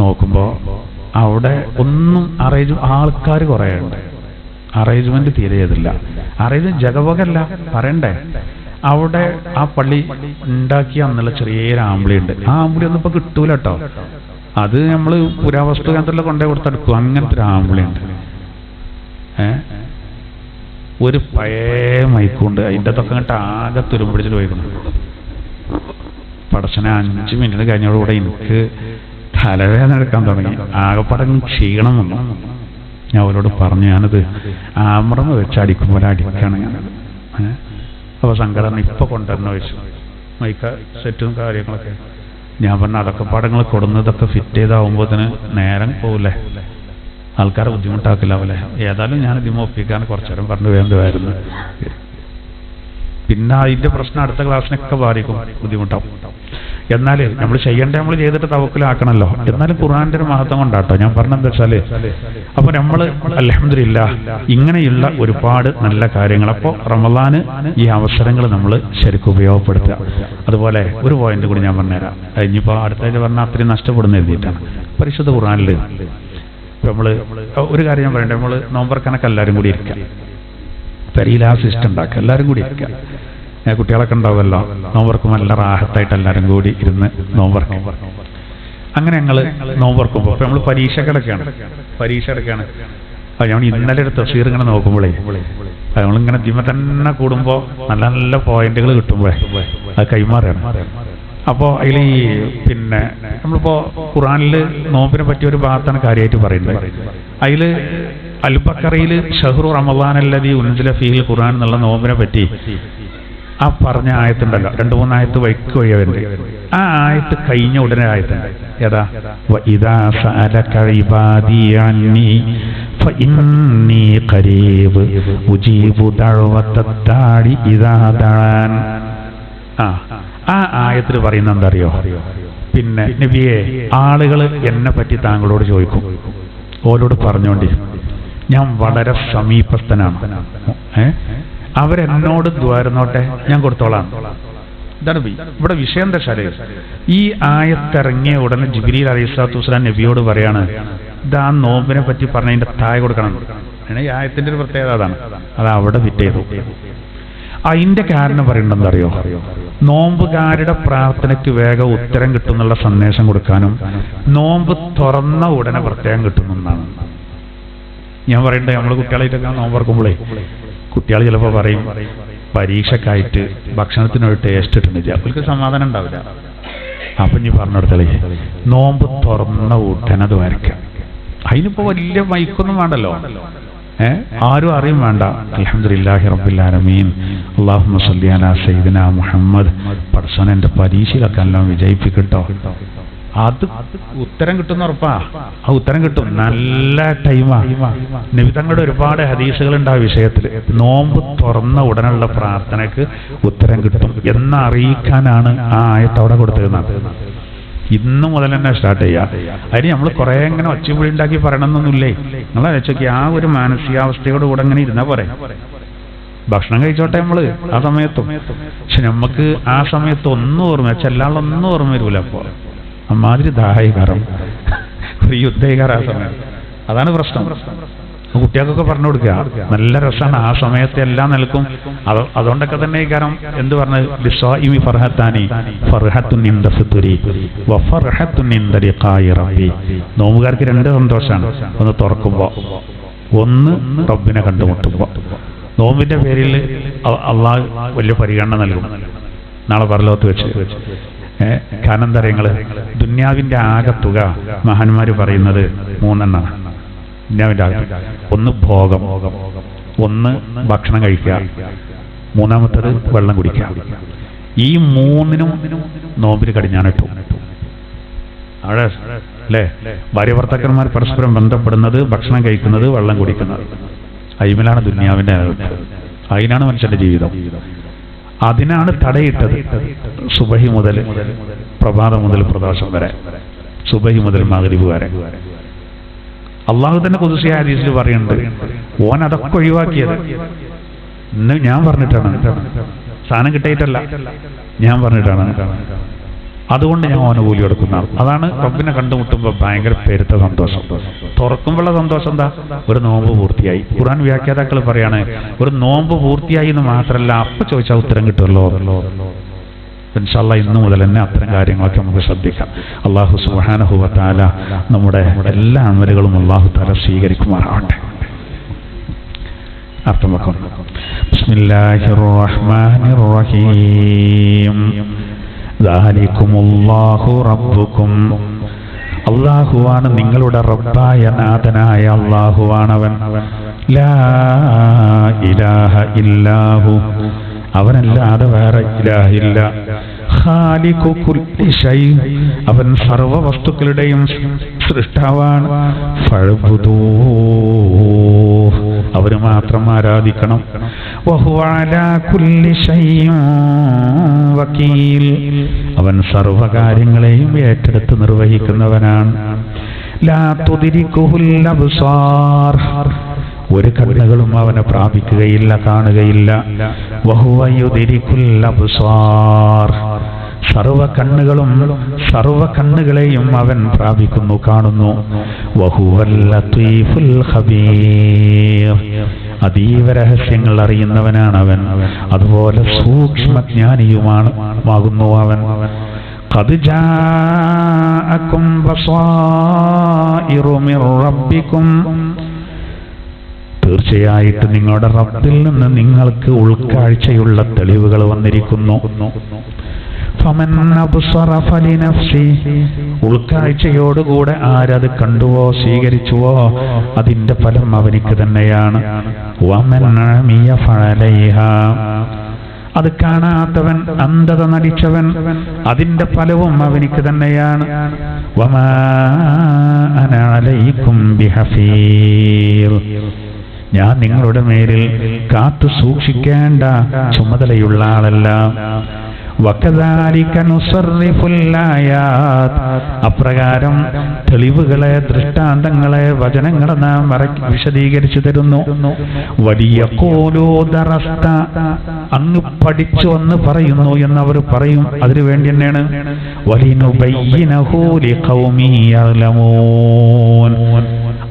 നോക്കുമ്പോൾ അവിടെ ഒന്നും ആൾക്കാർ കുറേ ഉണ്ട്, അറേഞ്ച്മെന്റ് തീരെ ചെയ്തില്ല. അറേഞ്ച്മെന്റ് ജഗവകല്ല പറയണ്ടേ. അവിടെ ആ പള്ളി ഉണ്ടാക്കിയ എന്നുള്ള ചെറിയൊരു ആമ്പിളി ഉണ്ട്. ആ ആമ്പിളി ഒന്നും ഇപ്പൊ കിട്ടൂല കേട്ടോ. അത് നമ്മള് പുരാവസ്തു കേന്ദ്രത്തിൽ കൊണ്ടേ കൊടുത്തെടുക്കും. അങ്ങനത്തെ ഒരു ആമ്പിളി ഉണ്ട്. ഒരു പഴയ മൈക്കുണ്ട്, അതിൻ്റെ അതൊക്കെ അങ്ങോട്ട് ആകെ തുരുമ്പിടിച്ചിട്ട് പോയിക്കുന്നു. പടച്ചനെ 5 മിനിറ്റ് കഴിഞ്ഞോടുകൂടെ എനിക്ക് തലവേദന എടുക്കാൻ തുടങ്ങി. ആകെപ്പടം ക്ഷീണം വന്നു. ഞാൻ അവരോട് പറഞ്ഞു, ഞാനത് ആമറന്ന് വെച്ച് അടിക്കുമ്പോൾ അടിക്കാണ് ഞാനത്. അപ്പോൾ സംഘടന ഇപ്പൊ കൊണ്ടുവരണ വെച്ചു മൈക്ക സെറ്റും കാര്യങ്ങളൊക്കെ. ഞാൻ പറഞ്ഞ അതൊക്കെ പടങ്ങൾ കൊടുന്നതൊക്കെ ഫിറ്റ് ചെയ്താവുമ്പോൾ നേരം പോവില്ലേ, ആൾക്കാരെ ബുദ്ധിമുട്ടാക്കില്ലാവല്ലേ. ഏതായാലും ഞാൻ ഇതിമ ഒപ്പിക്കാൻ കുറച്ചു നേരം പറഞ്ഞു വേണ്ടതായിരുന്നു. പിന്നെ അതിന്റെ പ്രശ്നം അടുത്ത ക്ലാസ്സിനൊക്കെ ബാധിക്കും, ബുദ്ധിമുട്ടാവും. എന്നാൽ നമ്മൾ ചെയ്യേണ്ടത് നമ്മൾ ചെയ്തിട്ട് തവക്കുലാക്കണമല്ലോ. എന്നാലും ഖുർആന്റെ ഒരു മഹത്വം കൊണ്ടാട്ടോ ഞാൻ പറഞ്ഞെന്താ വെച്ചാല്, അപ്പൊ നമ്മൾ അൽഹംദുലില്ലാഹ് ഇങ്ങനെയുള്ള ഒരുപാട് നല്ല കാര്യങ്ങൾ. അപ്പോൾ റമളാന് ഈ അവസരങ്ങൾ നമ്മൾ ശരിക്കും ഉപയോഗപ്പെടുത്തുക. അതുപോലെ ഒരു പോയിന്റ് കൂടി ഞാൻ പറഞ്ഞുതരാം. ഇനിയിപ്പോൾ അടുത്താഴ്ച പറഞ്ഞാൽ അത്രയും നഷ്ടപ്പെടുന്ന എഴുതിയിട്ടാണ്. പരിശുദ്ധ ഖുർആനിൽ നമ്മൾ ഒരു കാര്യം ഞാൻ പറയട്ടെ. നമ്മൾ നോമ്പർക്കാനൊക്കെ എല്ലാവരും കൂടി ഇരിക്കുക, പെരിയിലാ സിസ്റ്റം ഉണ്ടാക്കുക, എല്ലാവരും കൂടി ഇരിക്കുക. കുട്ടികളൊക്കെ ഉണ്ടാവുമല്ലോ, നോമ്പർക്കും നല്ല റാഹത്തായിട്ട് എല്ലാവരും കൂടി ഇരുന്ന് നോമ്പർക്കും. അങ്ങനെ ഞങ്ങൾ നോമ്പർക്കുമ്പോൾ ഇപ്പൊ നമ്മൾ പരീക്ഷ കിടക്കുകയാണ്. അത് നമ്മൾ ഇന്നലെ ഒരു തഫ്സീർ ഇങ്ങനെ നോക്കുമ്പോഴേ നമ്മളിങ്ങനെ ദിമ തന്നെ കൂടുമ്പോൾ നല്ല നല്ല പോയിന്റുകൾ കിട്ടുമ്പോഴേ അത് കൈമാറുകയാണ്. അപ്പോൾ അതിൽ പിന്നെ നമ്മളിപ്പോ ഖുർആനിൽ നോമ്പിനെ പറ്റിയ ഒരു ഭാഗത്താണ് കാര്യമായിട്ട് പറയുന്നത്. അതിൽ അൽ-ബഖറയിൽ ഷഹ്റു റമളാൻ അല്ലദീ ഉൻസില ഫീഹിൽ ഖുർആൻ എന്നുള്ള നോമ്പിനെ പറ്റി ആ പറഞ്ഞ ആയത്തുണ്ടല്ലോ, 2-3 ആയത്ത് വൈക്ക് വഴിയുണ്ട്. ആ ആയത്ത് കഴിഞ്ഞ ഉടനെ ആയത്തുണ്ട്. ഏതാ? വഇദാ സഅലക ഇബാദി അന്നി ഫഇന്നി ഖരീബ് ഉജീബു ദഅവത്തദ്ദാഇ ഇദാ ദഅൻ. ആ ആയത്തിൽ പറയുന്ന എന്താ അറിയോ? പിന്നെ നബിയെ, ആളുകൾ എന്നെ പറ്റി താങ്കളോട് ചോദിക്കും, ഓരോട് പറഞ്ഞോണ്ടിരിക്കും, ഞാൻ വളരെ സമീപസ്ഥനാണ്, അവരെന്നോട് ദ്വാരുന്നോട്ടെ, ഞാൻ കൊടുത്തോളാം. ഇതാണ് ഇവിടെ വിഷയം. എന്താ ശരി, ഈ ആയത്തിറങ്ങിയ ഉടനെ ജിബ്രീൽ അലൈഹിസ്സലാത്തു വസ്സലാം നബിയോട് പറയാണ്, ഇതാ നോമ്പിനെ പറ്റി പറഞ്ഞതിന്റെ താഴെ കൊടുക്കണം. ഈ ആയത്തിന്റെ ഒരു പ്രത്യേകത അതാണ്. അത് അവിടെ ഫിറ്റ് ചെയ്തു. അതിന്റെ കാരണം പറയണ്ടെന്ന് അറിയോ? നോമ്പുകാരുടെ പ്രാർത്ഥനയ്ക്ക് വേഗം ഉത്തരം കിട്ടുന്നുള്ള സന്ദേശം കൊടുക്കാനും നോമ്പ് തുറന്ന ഉടനെ പ്രത്യേകം കിട്ടുമെന്നാണ് ഞാൻ പറയണ്ടേ. നമ്മൾ കുട്ടികളായിട്ടൊക്കെ നോമ്പറക്കുമ്പോഴേ കുട്ടികൾ ചിലപ്പോൾ പറയും പരീക്ഷക്കായിട്ട് ഭക്ഷണത്തിനൊരു ടേസ്റ്റ് ഇട്ടുന്നില്ല, അവർക്ക് സമാധാനം ഉണ്ടാവില്ല. അപ്പൊ ഇനി പറഞ്ഞെടുത്തളേ നോമ്പ് തുറന്ന ഉടനെ അത് വരയ്ക്കാം. അതിനിപ്പോ വലിയ മൈക്കൊന്നും വേണ്ടല്ലോ, ആരും അറിയും വേണ്ട. അൽഹംദുലില്ലാഹി റബ്ബിൽ ആലമീൻ അല്ലാഹുമ്മ സ്വല്ലി അലാ സയ്യിദിനാ മുഹമ്മദ്. പടച്ചോനെ എൻ്റെ പരീക്ഷയിലൊക്കെ എല്ലാം വിജയിപ്പിക്കട്ടോ. അത് ഉത്തരം കിട്ടുന്ന ഉറപ്പാ. ആ ഉത്തരം കിട്ടും. നല്ല ടൈമാ. നബി തങ്ങളുടെ ഒരുപാട് ഹദീസുകളുണ്ട് ആ വിഷയത്തിൽ. നോമ്പ് തുറന്ന ഉടനുള്ള പ്രാർത്ഥനയ്ക്ക് ഉത്തരം കിട്ടും എന്നറിയിക്കാനാണ് ആ ആയത്ത് അവിടെ കൊടുത്തിരുന്നത്. ഇന്ന് മുതൽ തന്നെ സ്റ്റാർട്ട് ചെയ്യാം. അതിന് നമ്മൾ കുറെ ഇങ്ങനെ ഒച്ചപ്പുഴി ഉണ്ടാക്കി പറയണമെന്നൊന്നുമില്ലേ. നിങ്ങൾ വെച്ചോക്കി ആ ഒരു മാനസികാവസ്ഥയോട് കൂടെ ഇങ്ങനെ ഇരുന്നാ പോരെ. ഭക്ഷണം കഴിച്ചോട്ടെ നമ്മള് ആ സമയത്തും. പക്ഷെ നമുക്ക് ആ സമയത്ത് ഒന്നും ഓർമ്മ ചെല്ലാളൊന്നും ഓർമ്മ വരൂല. അപ്പോ അമ്മാതിരി ദാഹികാരം, ഒരു യുദ്ധകാരം ആ സമയം. അതാണ് പ്രശ്നം. കുട്ടികൾക്കൊക്കെ പറഞ്ഞു കൊടുക്കുക. നല്ല രസമാണ് ആ സമയത്ത് എല്ലാം നിൽക്കും. അതുകൊണ്ടൊക്കെ തന്നെ ഈ കാര്യം എന്ത് പറഞ്ഞത്, നോമ്പുകാർക്ക് രണ്ട് സന്തോഷമാണ്. ഒന്ന് തുറക്കുമ്പോ, ഒന്ന് റബ്ബിനെ കണ്ടുമുട്ടുമ്പോ. നോമ്പിന്റെ പേരിൽ അള്ളാഹ് വലിയ പരിഗണന നൽകും നാളെ പരലോകത്ത് വെച്ച്. കാരണം എന്താ പറയുക, ദുന്യാവിന്റെ ആകത്തുക മഹാന്മാര് പറയുന്നത് മൂന്നെണ്ണമാണ്. ദുന്യാവിന്റെ ആകത്തുക ഒന്ന് ഭോഗം, ഒന്ന് ഭക്ഷണം കഴിക്കുക, മൂന്നാമത്തത് വെള്ളം കുടിക്കുക. ഈ മൂന്നിനും നോമ്പിന് കടിഞ്ഞാണിട്ടു. അവിടെ അല്ലേ ഭാര്യ ഭർത്താക്കന്മാർ പരസ്പരം ബന്ധപ്പെടുന്നത് ഭക്ഷണം കഴിക്കുന്നത്, വെള്ളം കുടിക്കുന്നത്. അയിമലാണ് ദുന്യാവിന്റെ ആകത്ത്. അതിനാണ് മനുഷ്യന്റെ ജീവിതം. അതിനാണ് തടയിട്ടത്. സുബഹി മുതൽ പ്രഭാതം മുതൽ പ്രദോഷം വരെ, സുബഹി മുതൽ മഗ്രിബ് വരെ. അള്ളാഹു തന്നെ ഖുദ്സിയ ഹദീസിൽ പറയുന്നുണ്ട്, ഓൻ അതൊക്കെ ഒഴിവാക്കിയത്. ഇന്ന് ഞാൻ പറഞ്ഞിട്ടാണ്, സാധനം കിട്ടിയിട്ടല്ല, ഞാൻ പറഞ്ഞിട്ടാണ്. അതുകൊണ്ട് ഞാൻ ഓന് കൂലി കൊടുക്കുന്ന ആൾ. അതാണ് റബ്ബിനെ കണ്ടുമുട്ടുമ്പോൾ ഭയങ്കര പെരുത്ത സന്തോഷം. തുറക്കുമ്പോഴുള്ള സന്തോഷം എന്താ? ഒരു നോമ്പ് പൂർത്തിയായി. ഖുർആൻ വ്യാഖ്യാതാക്കൾ പറയാണ്, ഒരു നോമ്പ് പൂർത്തിയായി എന്ന് മാത്രമല്ല, അപ്പൊ ചോദിച്ചാൽ ഉത്തരം കിട്ടുമല്ലോ. ഇൻഷാ അല്ലാഹ് ഇന്നു മുതൽ തന്നെ അത്തരം കാര്യങ്ങളൊക്കെ നമുക്ക് ശ്രദ്ധിക്കാം. അല്ലാഹു സുബ്ഹാനഹു വ തആല നമ്മുടെ എല്ലാ അമലുകളും അല്ലാഹു തആല സ്വീകരിക്കുമാറാവട്ടെ. അർത്ഥം വെക്കണം. ബിസ്മില്ലാഹിർ റഹ്മാനിർ റഹീം. ദാലികുമുല്ലാഹു റബ്ബുക്കും. അല്ലാഹുവാണ് നിങ്ങളുടെ റബ്ബായ നാഥനായ അല്ലാഹുവാണവൻ. ലാ ഇലാഹ ഇല്ലാഹു, അവനല്ലാതെ വേറെ ഇലാഹില്ല. ഖാലിഖു കുല്ലി ശൈ, അവൻ സർവ വസ്തുക്കളുടെയും സൃഷ്ടാവാണ്. ഫഅബ്ദൂ, അവന് മാത്രം ആരാധിക്കണം. വഹുവ അലാ കുല്ലി ശൈഇൻ വകീൽ, അവൻ സർവകാര്യങ്ങളെയും ഏറ്റെടുത്ത് നിർവഹിക്കുന്നവനാണ്. ലാ തുദ്രികുഹുൽ അബ്സാർ, ഒരു കണ്ണുകളും അവനെ പ്രാപിക്കുകയില്ല, കാണുകയില്ല. വഹുവ യുദ്രികുൽ അബ്സാർ, സർവ കണ്ണുകളെയും അവൻ പ്രാപിക്കുന്നു, കാണുന്നു. വഹുവൽ ലത്തീഫുൽ ഖബീർ, അതീവ രഹസ്യങ്ങൾ അറിയുന്നവനാണ് അവൻ, അതുപോലെ സൂക്ഷ്മജ്ഞാനിയുമാകുന്നു അവൻ. ഖദ് ജാഅകും ബസായിറു മിർ റബ്ബികും, തീർച്ചയായിട്ടും നിങ്ങളുടെ റബ്ബിൽ നിന്ന് നിങ്ങൾക്ക് ഉൾക്കാഴ്ചയുള്ള തെളിവുകൾ വന്നിരിക്കുന്നു. ഫമൻ അബ്സറ ഫലിനഫ്സി, ഉൾക്കാഴ്ചയോടുകൂടെ ആരത് കണ്ടുവോ സ്വീകരിച്ചുവോ അതിന്റെ ഫലം അവനിക്ക് തന്നെയാണ്. വമൻ അമിയ ഫഅലൈഹാ, അത് കാണാത്തവൻ, അന്ധത നടിച്ചവൻ, അതിന്റെ ഫലവും അവനിക്ക് തന്നെയാണ്. വമാ അന അലൈക്കും ബിഹഫീർ, ഞാൻ നിങ്ങളുടെ മേലിൽ കാത്തു സൂക്ഷിക്കേണ്ട ചുമതലയുള്ള ആളല്ല. വകദാലിക നുസർറിഫുൽ ആയാത്, അപ്രകാരം തെളിവുകളെ, ദൃഷ്ടാന്തങ്ങളെ, വചനങ്ങളെ നാം വിശദീകരിച്ചു തരുന്നു. വലിയഖൂലൂ ദറസ്ത, അങ്ങ് പഠിച്ചു എന്ന് പറയുന്നു എന്നവർ പറയും. അതിനുവേണ്ടി തന്നെയാണ് വലിനുബയ്യിനഹു ലിഖൗമി യഅലമൂൻ,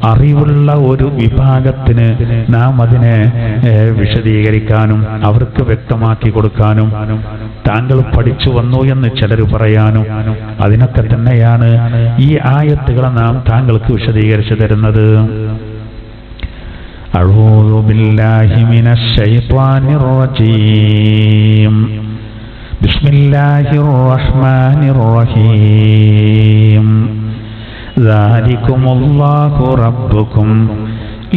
അറിവുള്ള ഒരു വിഭാഗത്തിന് നാം അതിനെ വിശദീകരിക്കാനും അവർക്ക് വ്യക്തമാക്കി കൊടുക്കാനും താങ്കൾ പഠിച്ചു വന്നു എന്ന് ചിലർ പറയാനും അതിനൊക്കെ തന്നെയാണ് ഈ ആയത്തുകൾ നാം താങ്കൾക്ക് വിശദീകരിച്ചു തരുന്നത്. അഊദു ബില്ലാഹി മിനശ് ശൈത്വാനിർ റജീം. ബിസ്മില്ലാഹിർ റഹ്മാനിർ റഹീം. ദാലികുമുല്ലാഹു റബ്ബുകും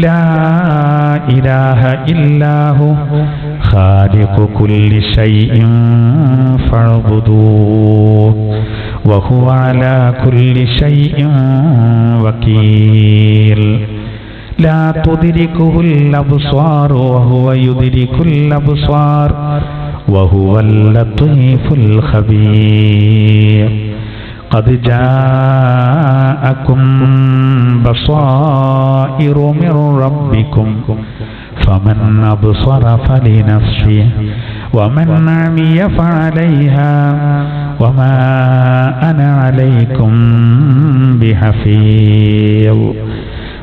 ലാ ഇലാഹ ഇല്ലാഹു ഖാലിഖു കുല്ലി ശൈഇൻ ഫഅബ്ദൂഹു വഹുവ അലാ കുല്ലി ശൈഇൻ വകീൽ. ലാ തുദ്രികുഹുൽ അബ്സാർ വഹുവ യുദ്രികുൽ അബ്സാർ വഹുവൽ ലത്തീഫുൽ ഖബീർ. قد جاءكم بصائر من ربكم فمن أبصر فلنفسه ومن عمي فعليها وما أنا عليكم بحفيظ.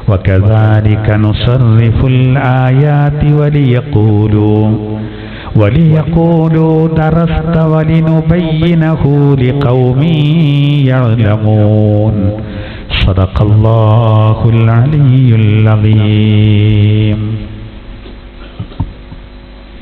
وكذلك نصرف الآيات وليقولوا درست ولنبينه لقوم يعلمون. صدق الله العلي العظيم.